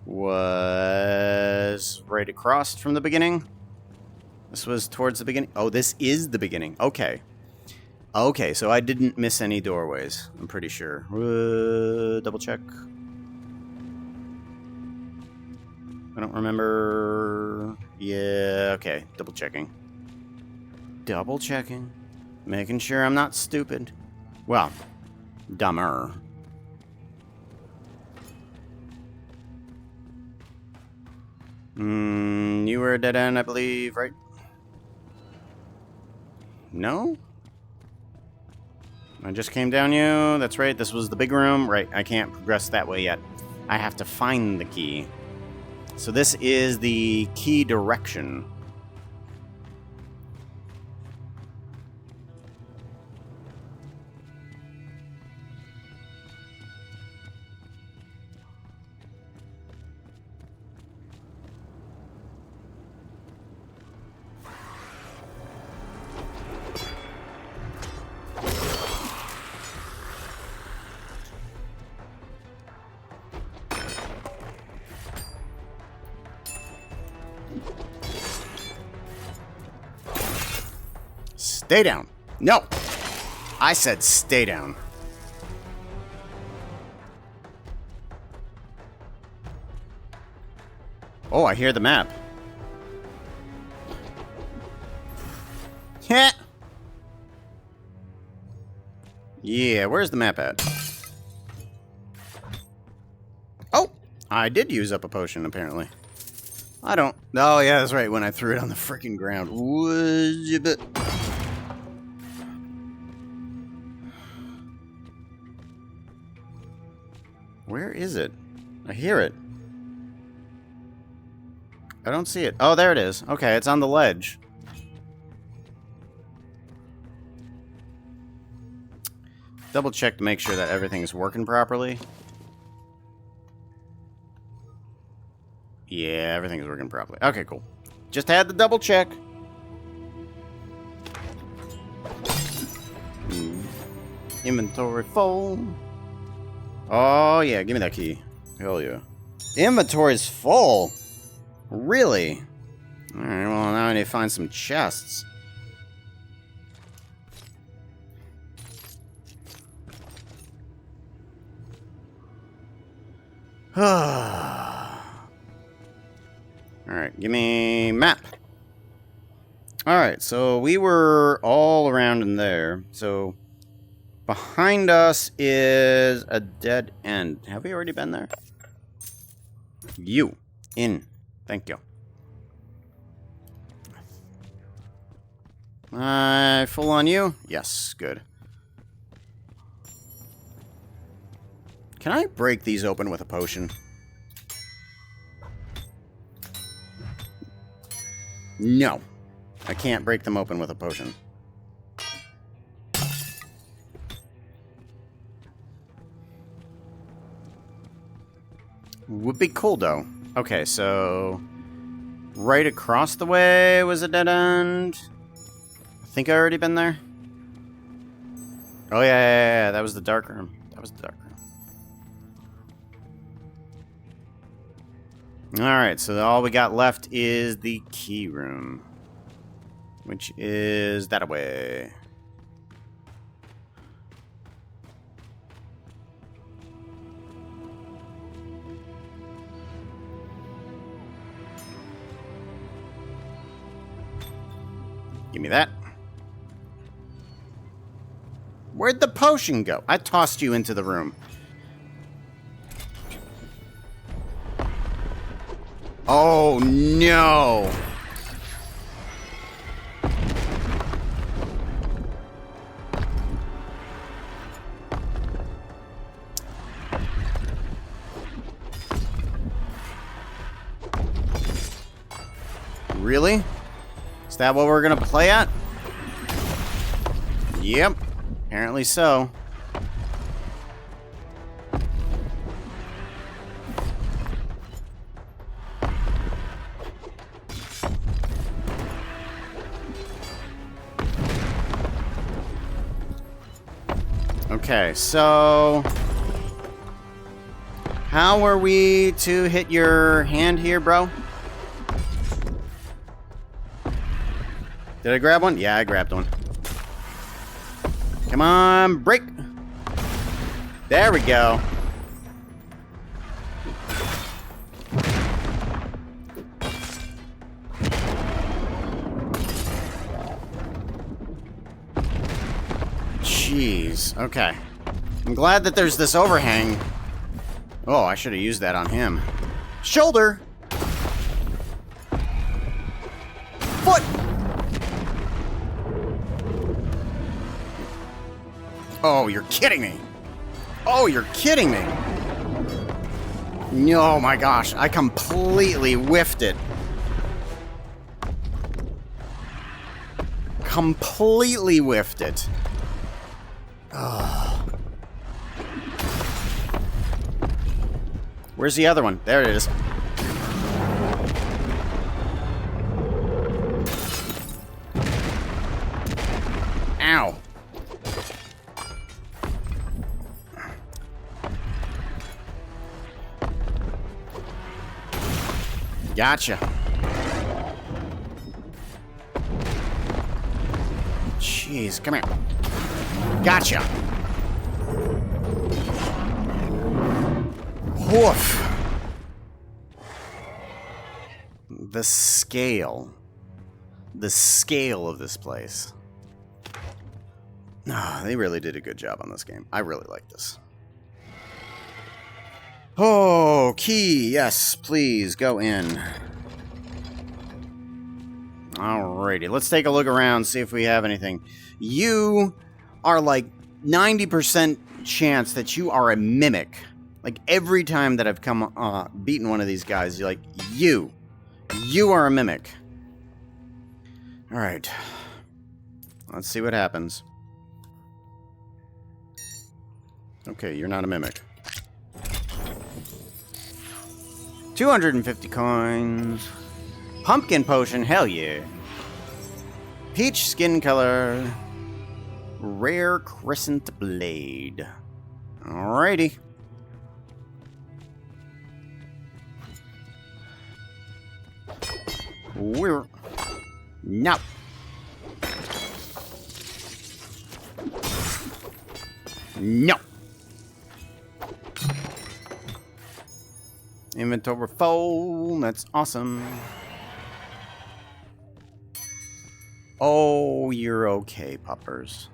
F: was right across from the beginning. This was towards the beginning. Oh, this is the beginning. Okay. Okay, so I didn't miss any doorways, I'm pretty sure. Double check. I don't remember. Yeah, okay, double checking. Double checking. Making sure I'm not stupid. Well, dumber. You were a dead end, I believe, right? No? I just came down you. That's right, this was the big room. Right, I can't progress that way yet. I have to find the key. So this is the key direction. Stay down. No. I said stay down. Oh, I hear the map. Yeah. Yeah, where's the map at? Oh, I did use up a potion, apparently. I don't... Oh, yeah, that's right, when I threw it on the freaking ground. Where is it? I hear it. I don't see it. Oh, there it is. Okay, it's on the ledge. Double check to make sure that everything's working properly. Yeah, everything's working properly. Okay, cool. Just had to double check. Inventory full. Oh, yeah, give me that key. Hell yeah. Inventory's full. Really? Alright, well, now I need to find some chests. Alright, give me map. Alright, so we were all around in there. So, behind us is a dead end. Have we already been there? You. In. Thank you. Full on you? Yes, good. Can I break these open with a potion? No. I can't break them open with a potion. Would be cool, though. Okay, so... right across the way was a dead end. I think I already been there. Oh, yeah, that was the dark room. That was the dark room. Alright, so all we got left is the key room. Which is that away. Give me that. Where'd the potion go? I tossed you into the room. Oh, no. Really? Is that what we're gonna play at? Yep. Apparently so. Okay, so... how are we to hit your hand here, bro? Did I grab one? Yeah, I grabbed one. Come on, break! There we go. Jeez, okay. I'm glad that there's this overhang. Oh, I should have used that on him. Shoulder! Foot! Oh, you're kidding me. Oh, you're kidding me. Oh my gosh, I completely whiffed it. Completely whiffed it. Oh. Where's the other one? There it is. Ow. Gotcha. Jeez, come here. Gotcha. Woof. The scale. The scale of this place. They really did a good job on this game. I really like this. Oh, key. Yes, please, go in. Alrighty, let's take a look around, see if we have anything. You are like 90% chance that you are a mimic. Like, every time that I've beaten one of these guys, you're like, you are a mimic. Alright. Let's see what happens. Okay, you're not a mimic. 250 coins. Pumpkin potion, hell yeah. Peach skin color. Rare crescent blade. Alrighty. We're... No. No. Inventory full. That's awesome. Oh, you're okay, puppers.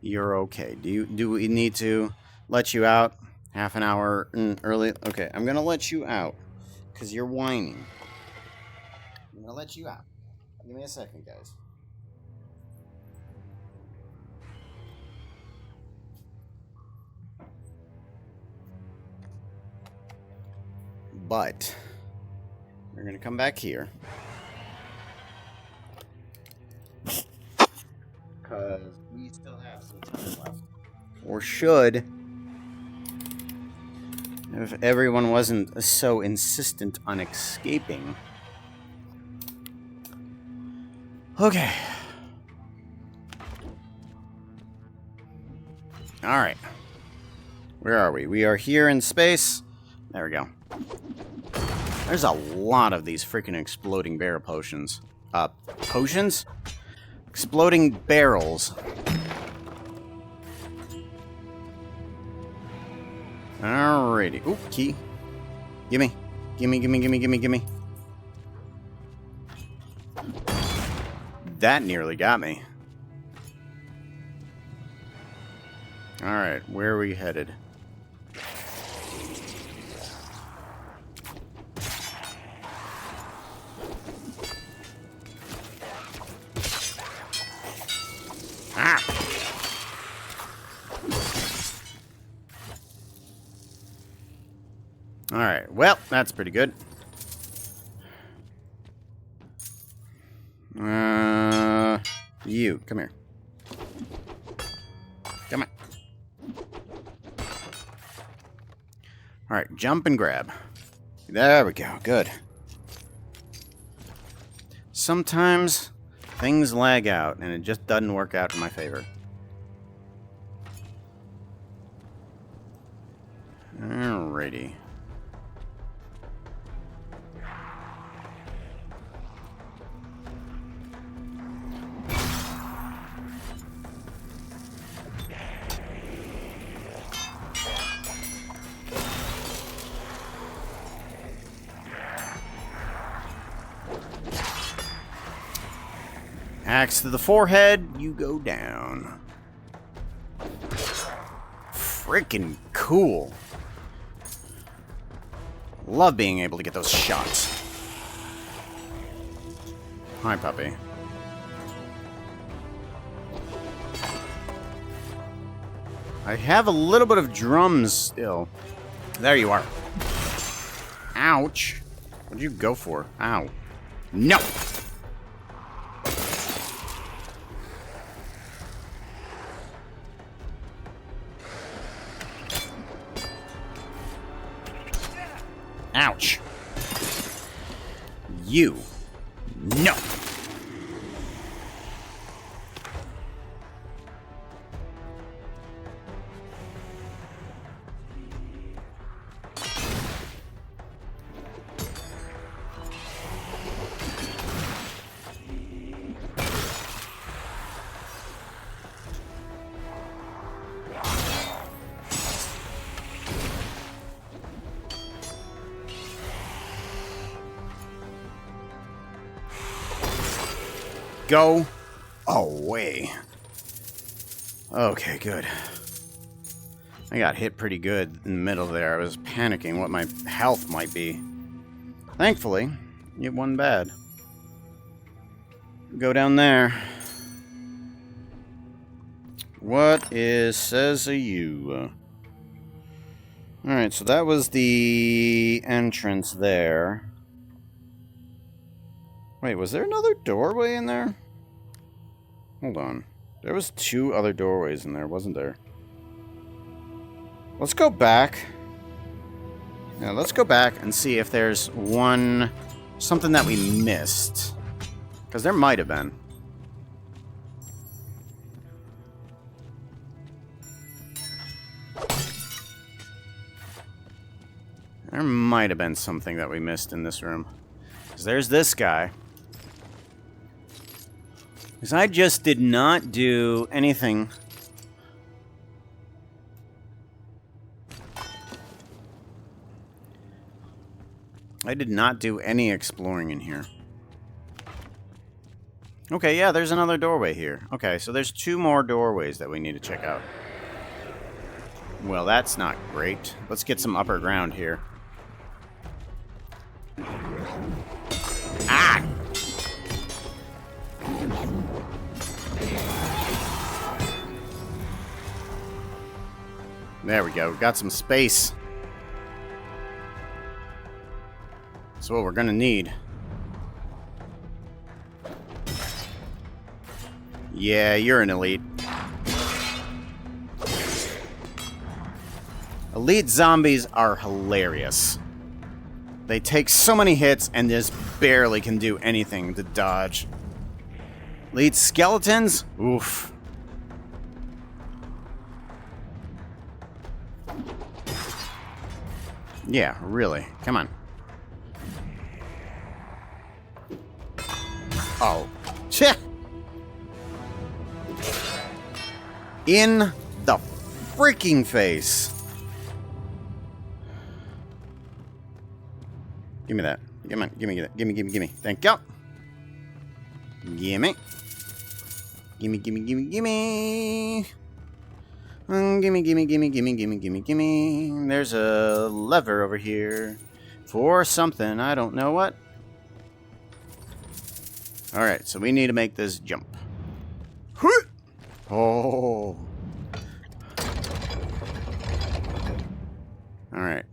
F: You're okay. Do we need to let you out half an hour early? Okay, I'm gonna let you out because you're whining. I'm gonna let you out. Give me a second, guys. But we're gonna come back here because we still have some time left. Or should, if everyone wasn't so insistent on escaping. Okay. Alright. Where are we? We are here in space. There we go. There's a lot of these freaking exploding barrel potions. Potions? Exploding barrels. Alrighty. Ooh, key. Gimme. Gimme, gimme, gimme, gimme, gimme. That nearly got me. Alright, where are we headed? Ah! Alright, well, that's pretty good. You, come here. Come on. Alright, jump and grab. There we go, good. Sometimes things lag out and it just doesn't work out in my favor. Alrighty. Axe to the forehead, you go down. Freaking cool. Love being able to get those shots. Hi, puppy. I have a little bit of drums still. There you are. Ouch. What'd you go for? Ow. No! Ouch. You. No. go away. Okay, good. I got hit pretty good in the middle there. I was panicking what my health might be. Thankfully, it wasn't bad. Go down there. What says a you? Alright, so that was the entrance there. Wait, was there another doorway in there? Hold on. There was 2 other doorways in there, wasn't there? Let's go back. Yeah, let's go back and see if there's something that we missed. Because there might have been. There might have been something that we missed in this room. Because there's this guy. Because I just did not do anything. I did not do any exploring in here. Okay, yeah, there's another doorway here. Okay, so there's 2 more doorways that we need to check out. Well, that's not great. Let's get some upper ground here. Ah! There we go. Got some space. That's what we're gonna need. Yeah, you're an elite. Elite zombies are hilarious. They take so many hits and just barely can do anything to dodge. Elite skeletons? Oof. Yeah, really. Come on. Oh. Cheh! In the freaking face. Give me that. Give me. Thank you. Gimme. Gimme. Gimme. There's a lever over here. For something. I don't know what. Alright, so we need to make this jump. Oh. Alright.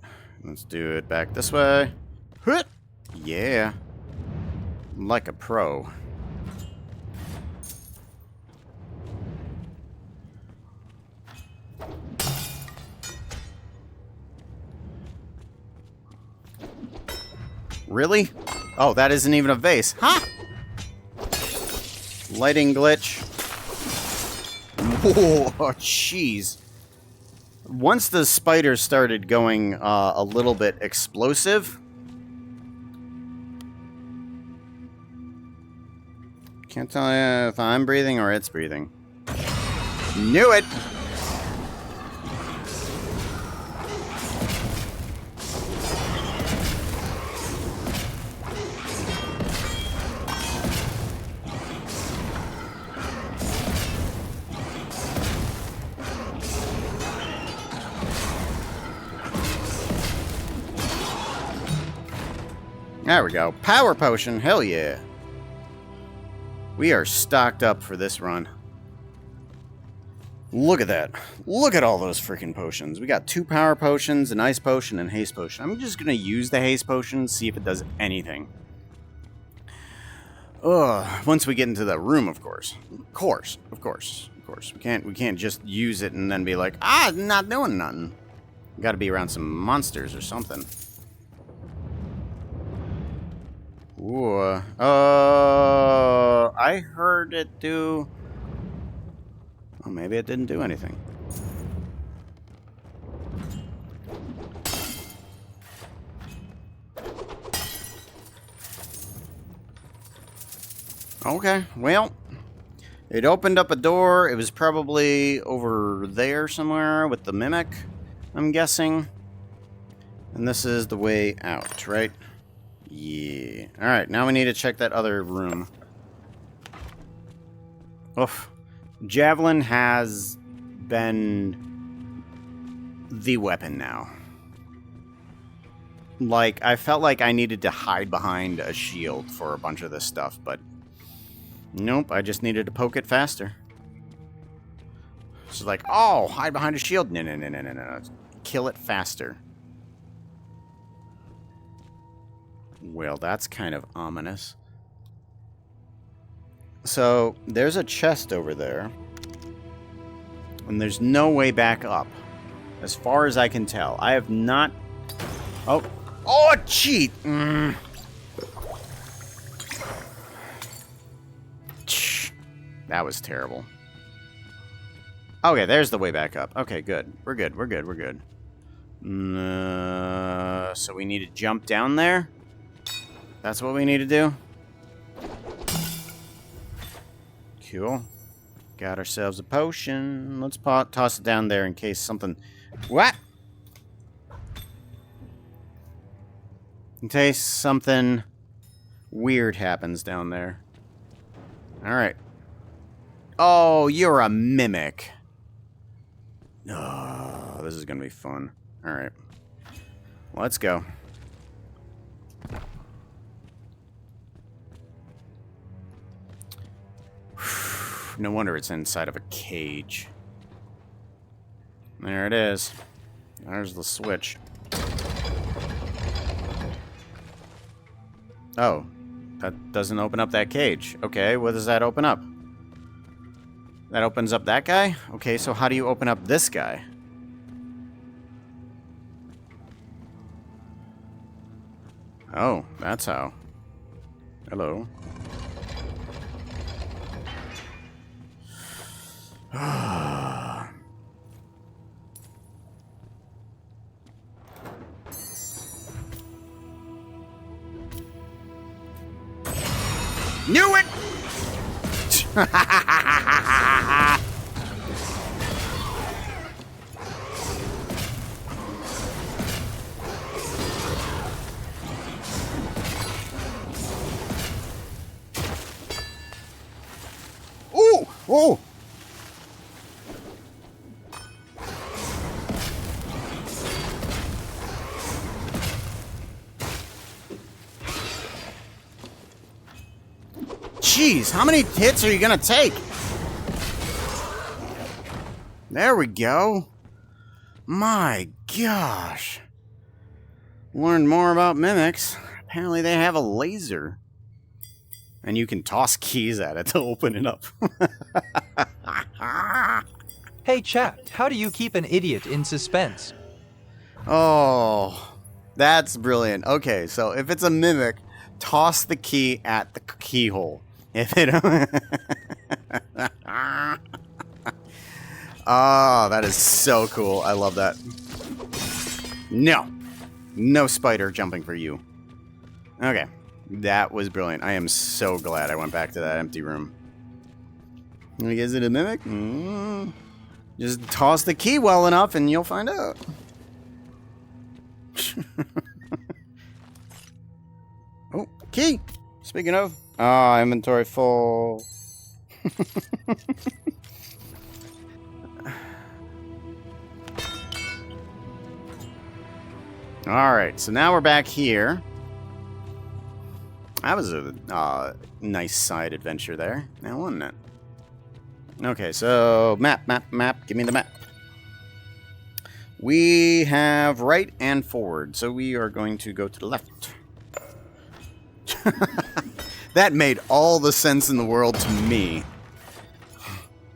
F: Let's do it back this way. Yeah. Like a pro. Really? Oh, that isn't even a vase. Huh? Lighting glitch. Oh, jeez. Once the spider started going a little bit explosive, can't tell you if I'm breathing or it's breathing. Knew it! There we go. Power potion. Hell yeah. We are stocked up for this run. Look at that. Look at all those freaking potions. We got 2 power potions, an ice potion, and haste potion. I'm just going to use the haste potion, see if it does anything. Once we get into the room, of course. Of course. We can't just use it and then be like, not doing nothing. We got to be around some monsters or something. Ooh, I heard it do... Oh, maybe it didn't do anything. Okay, well, it opened up a door. It was probably over there somewhere with the mimic, I'm guessing. And this is the way out, right? Yeah. Alright, now we need to check that other room. Oof. Javelin has been the weapon now. Like, I felt like I needed to hide behind a shield for a bunch of this stuff, but nope, I just needed to poke it faster. It's like, oh, hide behind a shield. No, no, no, no, no, no. Kill it faster. Well, that's kind of ominous. So, there's a chest over there. And there's no way back up. As far as I can tell. I have not... Oh. Oh, cheat! That was terrible. Okay, there's the way back up. Okay, good. We're good, we're good, we're good. So we need to jump down there? That's what we need to do? Cool. Got ourselves a potion. Let's toss it down there in case something... What? In case something weird happens down there. Alright. Oh, you're a mimic. Oh, this is gonna be fun. Alright. Let's go. No wonder it's inside of a cage. There it is. There's the switch. Oh. That doesn't open up that cage. Okay, what does that open up? That opens up that guy? Okay, so how do you open up this guy? Oh, that's how. Hello. Knew it! Ooh! Oh! Jeez, how many hits are you gonna take? There we go. My gosh. Learned more about mimics. Apparently they have a laser. And you can toss keys at it to open it up.
B: Hey chat, how do you keep an idiot in suspense?
F: Oh, that's brilliant. Okay, so if it's a mimic, toss the key at the keyhole. If it... Oh, that is so cool. I love that. No. No spider jumping for you. Okay. That was brilliant. I am so glad I went back to that empty room. Like, is it a mimic? Just toss the key well enough and you'll find out. Oh, key! Speaking of... Ah, inventory full. Alright, so now we're back here. That was a nice side adventure there. Now, wasn't it? Okay, so map. Give me the map. We have right and forward, so we are going to go to the left. That made all the sense in the world to me.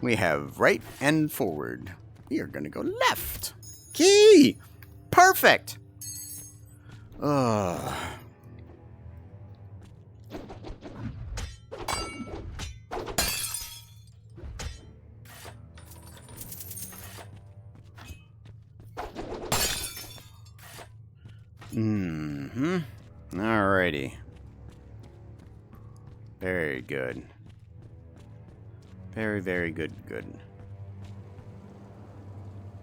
F: We have right and forward. We are going to go left. Key! Perfect! Ugh. Alrighty. Very good. Very, very good.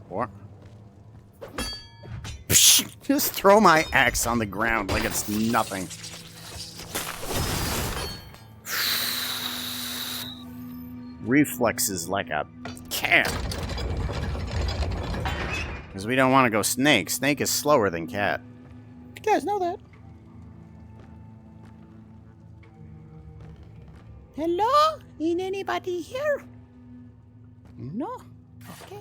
F: What? Just throw my axe on the ground like it's nothing. reflexes like a cat. Because we don't want to go snake. Snake is slower than cat. You guys know that. Hello? Ain't anybody here? No. Okay.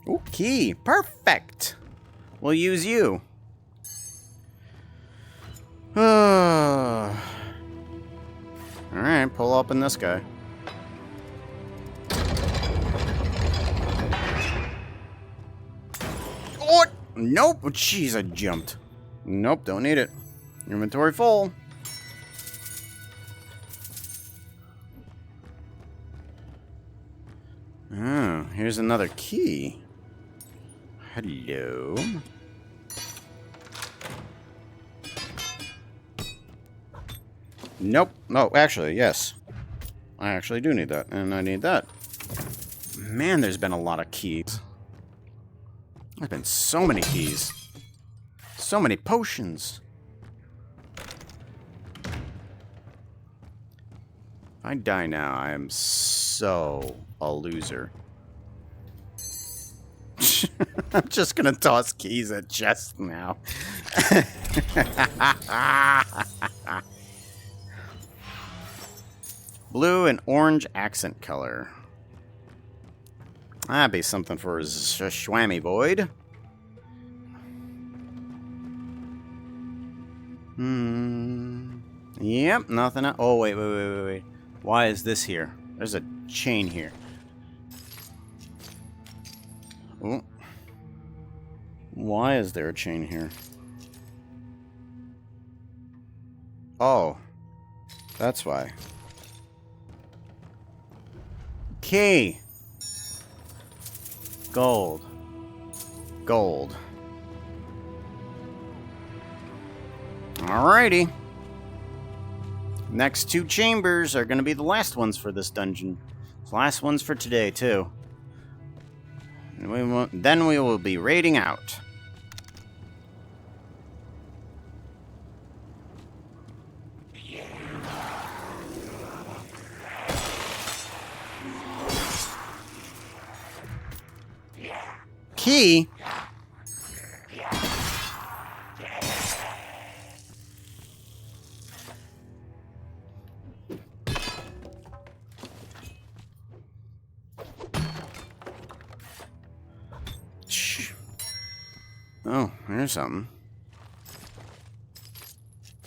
F: Okay. Perfect. We'll use you. Alright, pull up in this guy. Oh! Nope! Jeez, I jumped. Nope, don't need it. Inventory full. Oh, here's another key. Hello. Nope. No, actually, yes. I actually do need that, and I need that. Man, there's been a lot of keys. There's been so many keys. So many potions. If I die now, I am so a loser. I'm just gonna toss keys at chests now. Blue and orange accent color. That'd be something for his Schwammy Void. Yep, nothing. Oh, wait. Why is this here? There's a chain here. Oh. Why is there a chain here? Oh. That's why. Key. Gold. Gold. Alrighty. Next two chambers are going to be the last ones for this dungeon. The last ones for today, too. And then we will be raiding out. Key? Oh, there's something.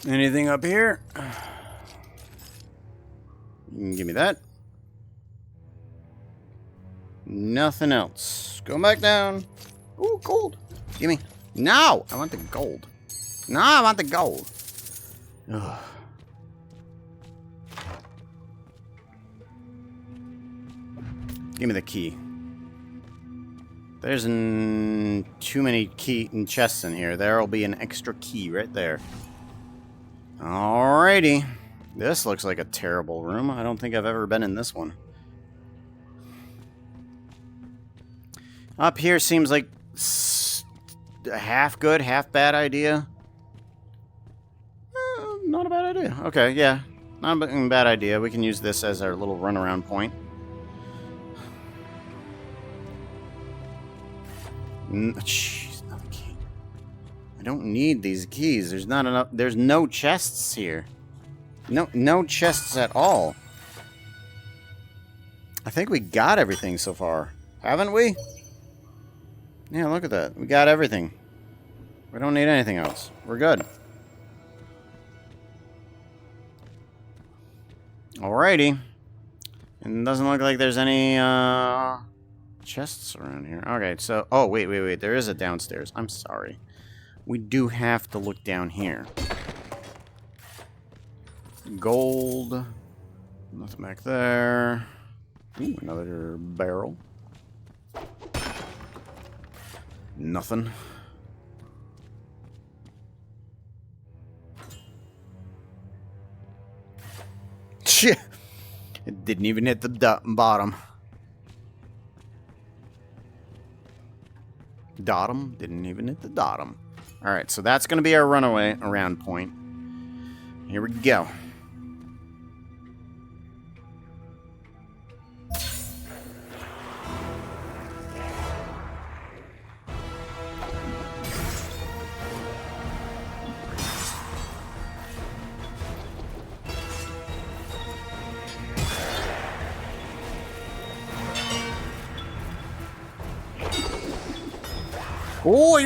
F: Anything up here? You can give me that. Nothing else. Go back down. Ooh, gold. Gimme. No! I want the gold. No, I want the gold. Ugh. Give me the key. There's too many key and chests in here. There'll be an extra key right there. Alrighty. This looks like a terrible room. I don't think I've ever been in this one. Up here seems like a half good, half bad idea. Not a bad idea. Okay, yeah. Not a bad idea. We can use this as our little runaround point. Jeez, another key. I don't need these keys. There's not enough. There's no chests here. No chests at all. I think we got everything so far. Haven't we? Yeah, look at that. We got everything. We don't need anything else. We're good. Alrighty. And it doesn't look like there's any chests around here. Okay, so... Oh, wait. There is a downstairs. I'm sorry. We do have to look down here. Gold. Nothing back there. Ooh, another barrel. Nothing. Shit! It didn't even hit the bottom. Dottom? Didn't even hit the bottom. Alright, so that's going to be our runaway around point. Here we go. Oh,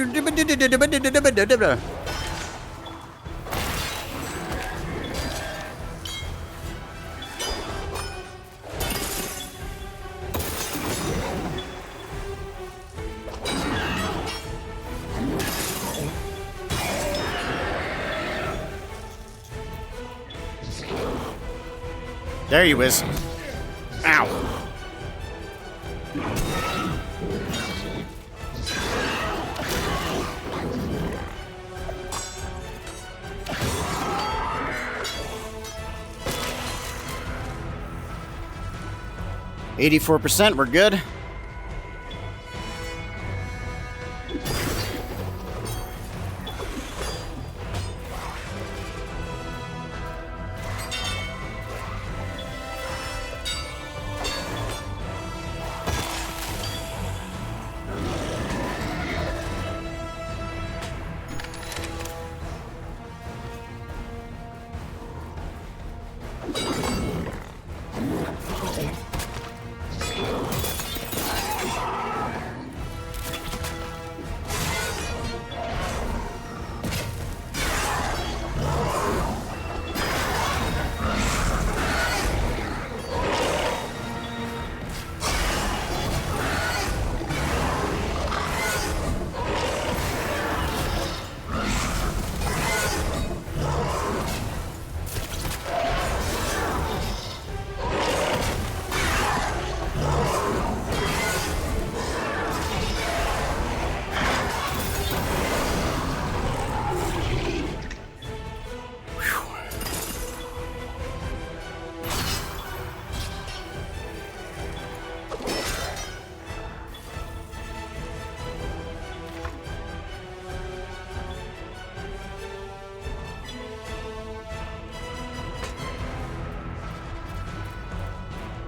F: there you is. Ow. %, we're good.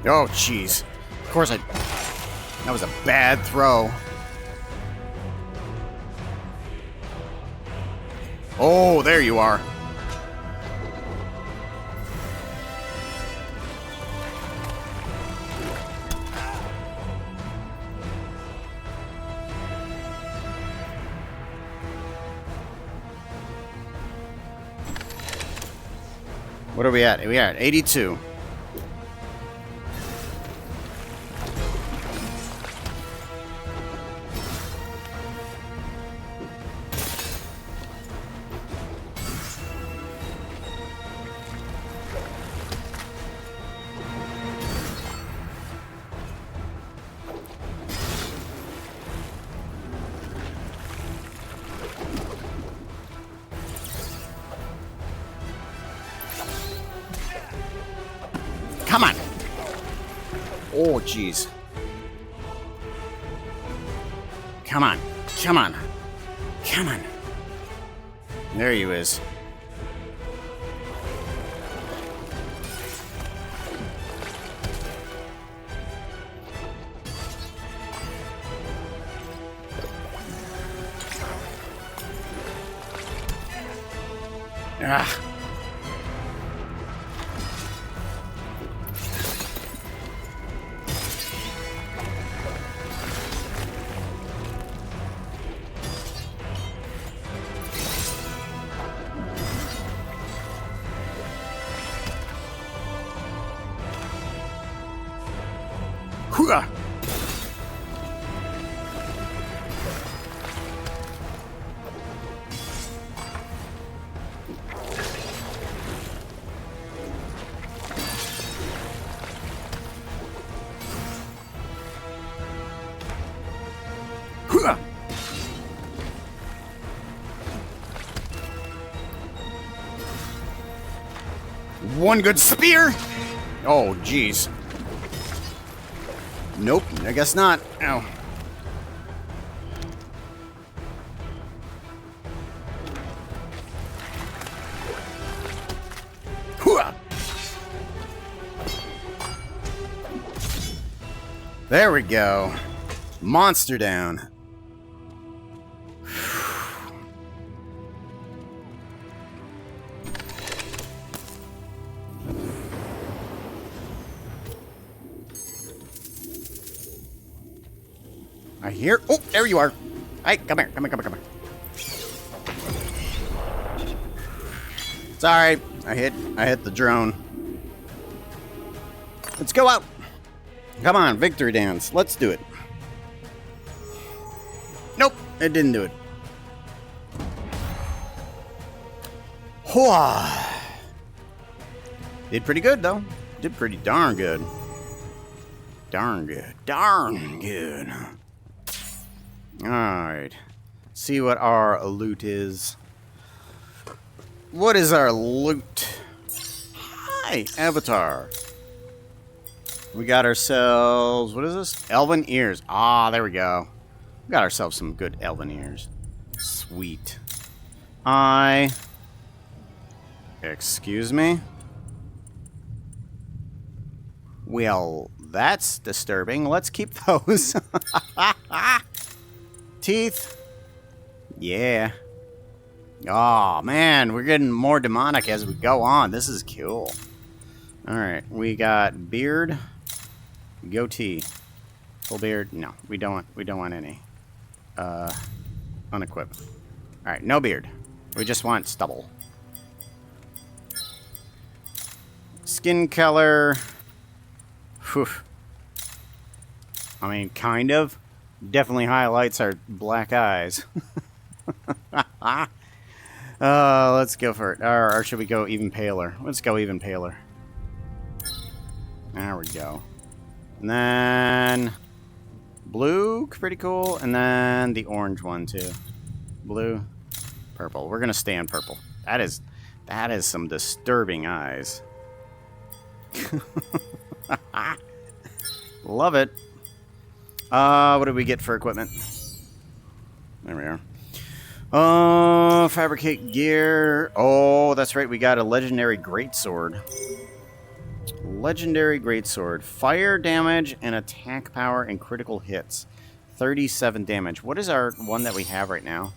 F: Oh, jeez. Of course that was a bad throw. Oh, there you are. What are we at? We are at 82. Come on. Oh, jeez. Come on. Come on. Come on. There you is. Ah. Hooah! Hooah! One good spear? Oh, jeez. Nope, I guess not. Ow. Hooah! There we go. Monster down. I hear. Oh, there you are. Hey, come here. Come here, come here, come here. It's alright. I hit the drone. Let's go out. Come on, victory dance. Let's do it. Nope, it didn't do it. Hwah. Did pretty good, though. Did pretty darn good. Darn good. Darn good. Alright. See what our loot is. What is our loot? Hi, Avatar. We got ourselves... What is this? Elven ears. Ah, there we go. We got ourselves some good elven ears. Sweet. Excuse me? Well, that's disturbing. Let's keep those. Teeth. Yeah. Oh, man. We're getting more demonic as we go on. This is cool. Alright. We got beard. Goatee. Full beard. No, we don't want any. Unequip. Alright, no beard. We just want stubble. Skin color. Whew. I mean, kind of. Definitely highlights our black eyes. Let's go for it. Or should we go even paler? Let's go even paler. There we go. And then... blue, pretty cool. And then the orange one, too. Blue. Purple. We're going to stay on purple. That is some disturbing eyes. Love it. What did we get for equipment? There we are. Fabricate gear. Oh, that's right. We got a legendary greatsword. Legendary greatsword. Fire damage and attack power and critical hits. 37 damage. What is our one that we have right now?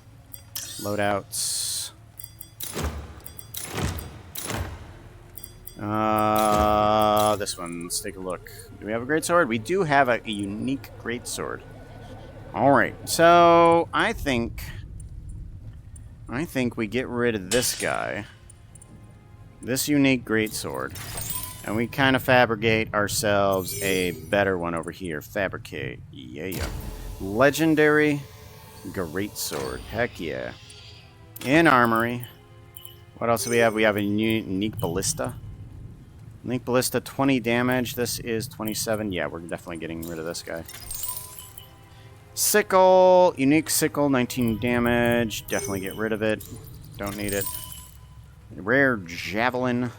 F: Loadouts. This one. Let's take a look. Do we have a greatsword? We do have a unique greatsword. Alright, so I think we get rid of this guy. This unique greatsword. And we kind of fabricate ourselves a better one over here. Fabricate. Yeah. Legendary greatsword. Heck yeah. In armory. What else do we have? We have a unique ballista. Unique ballista, 20 damage. This is 27. Yeah, we're definitely getting rid of this guy. Sickle. Unique sickle, 19 damage. Definitely get rid of it. Don't need it. Rare javelin.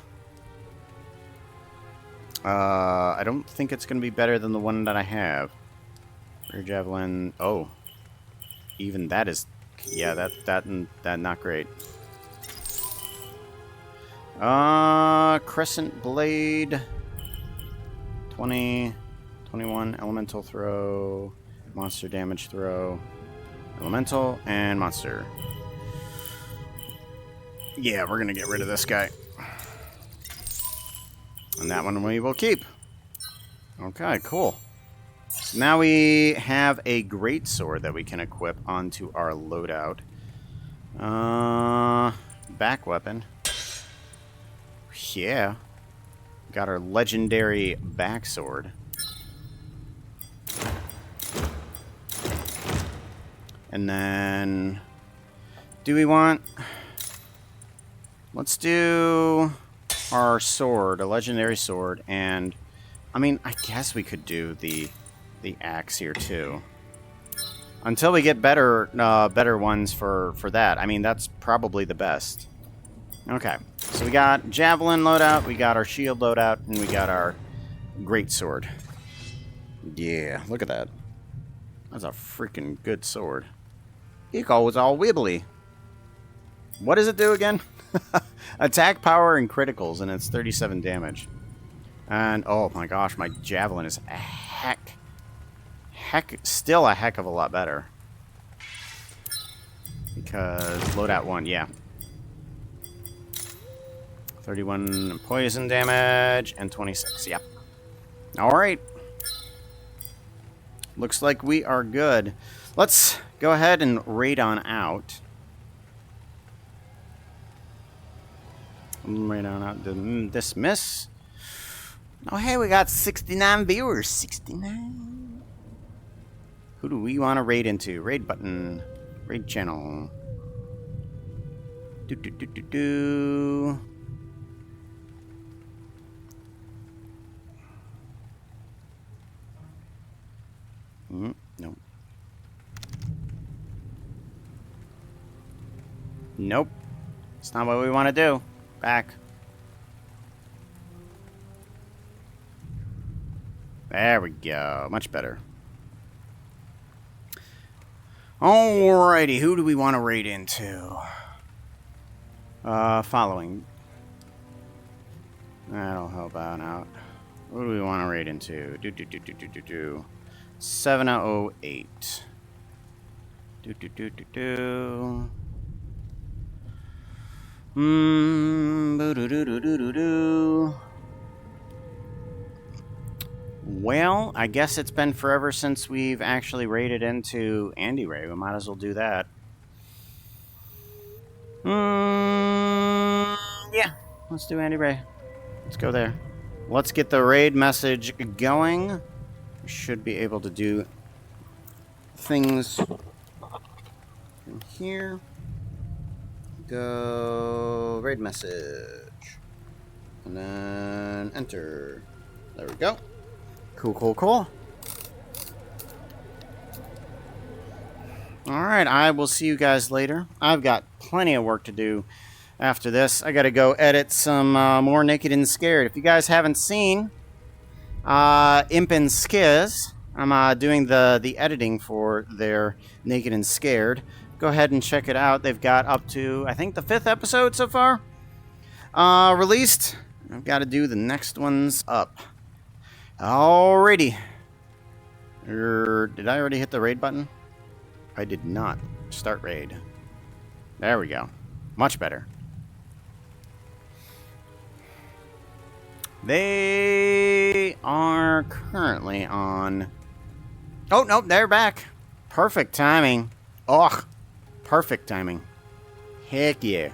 F: I don't think it's going to be better than the one that I have. Rare javelin. Oh. Even that is... yeah, that not great. Crescent blade. 20, 21, elemental throw, monster damage throw, elemental, and monster. Yeah, we're gonna get rid of this guy. And that one we will keep. Okay, cool. So now we have a greatsword that we can equip onto our loadout. Back weapon. Yeah. Got our legendary backsword. And then... do we want... let's do our sword, a legendary sword, and... I mean, I guess we could do the axe here, too. Until we get better ones for that. I mean, that's probably the best. Okay, so we got javelin loadout, we got our shield loadout, and we got our greatsword. Yeah, look at that. That's a freaking good sword. It goes all wibbly. What does it do again? Attack power and criticals, and it's 37 damage. And, oh my gosh, my javelin is still a heck of a lot better. Because loadout 1, yeah. 31 poison damage and 26. Yep. All right. Looks like we are good. Let's go ahead and raid on out. Raid on out. Dismiss. Oh, hey, we got 69 viewers. 69. Who do we want to raid into? Raid button. Raid channel. Do. Nope. Nope. It's not what we want to do. Back. There we go. Much better. Alrighty, who do we want to raid into? Following. That'll help out. Who do we want to raid into? 708. Well, I guess it's been forever since we've actually raided into Andy Ray. We might as well do that. Yeah, let's do Andy Ray. Let's go there. Let's get the raid message going. We should be able to do things in here. Go raid message. And then enter. There we go. Cool. Alright, I will see you guys later. I've got plenty of work to do after this. I gotta go edit some more Naked and Scared. If you guys haven't seen Imp and Skiz, I'm doing the editing for their Naked and Scared. Go ahead and check it out. They've got up to, I think, the 5th episode so far released. I've got to do the next ones up. Alrighty. Did I already hit the raid button? I did not. Start raid. There we go. Much better. They are currently on... Oh, nope, they're back. Perfect timing. Ugh. Perfect timing. Heck yeah.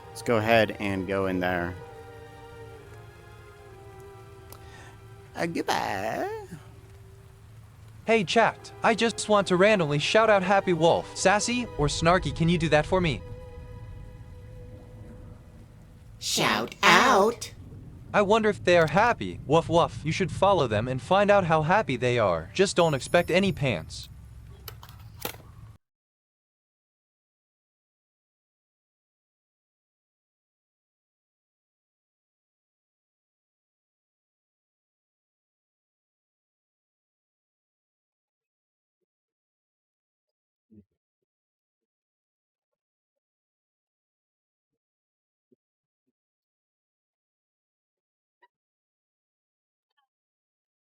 F: Let's go ahead and go in there. Goodbye.
B: Hey chat, I just want to randomly shout out Happy Wolf. Sassy or Snarky, can you do that for me?
E: Shout out.
B: I wonder if they are happy. Woof woof. You should follow them and find out how happy they are. Just don't expect any pants.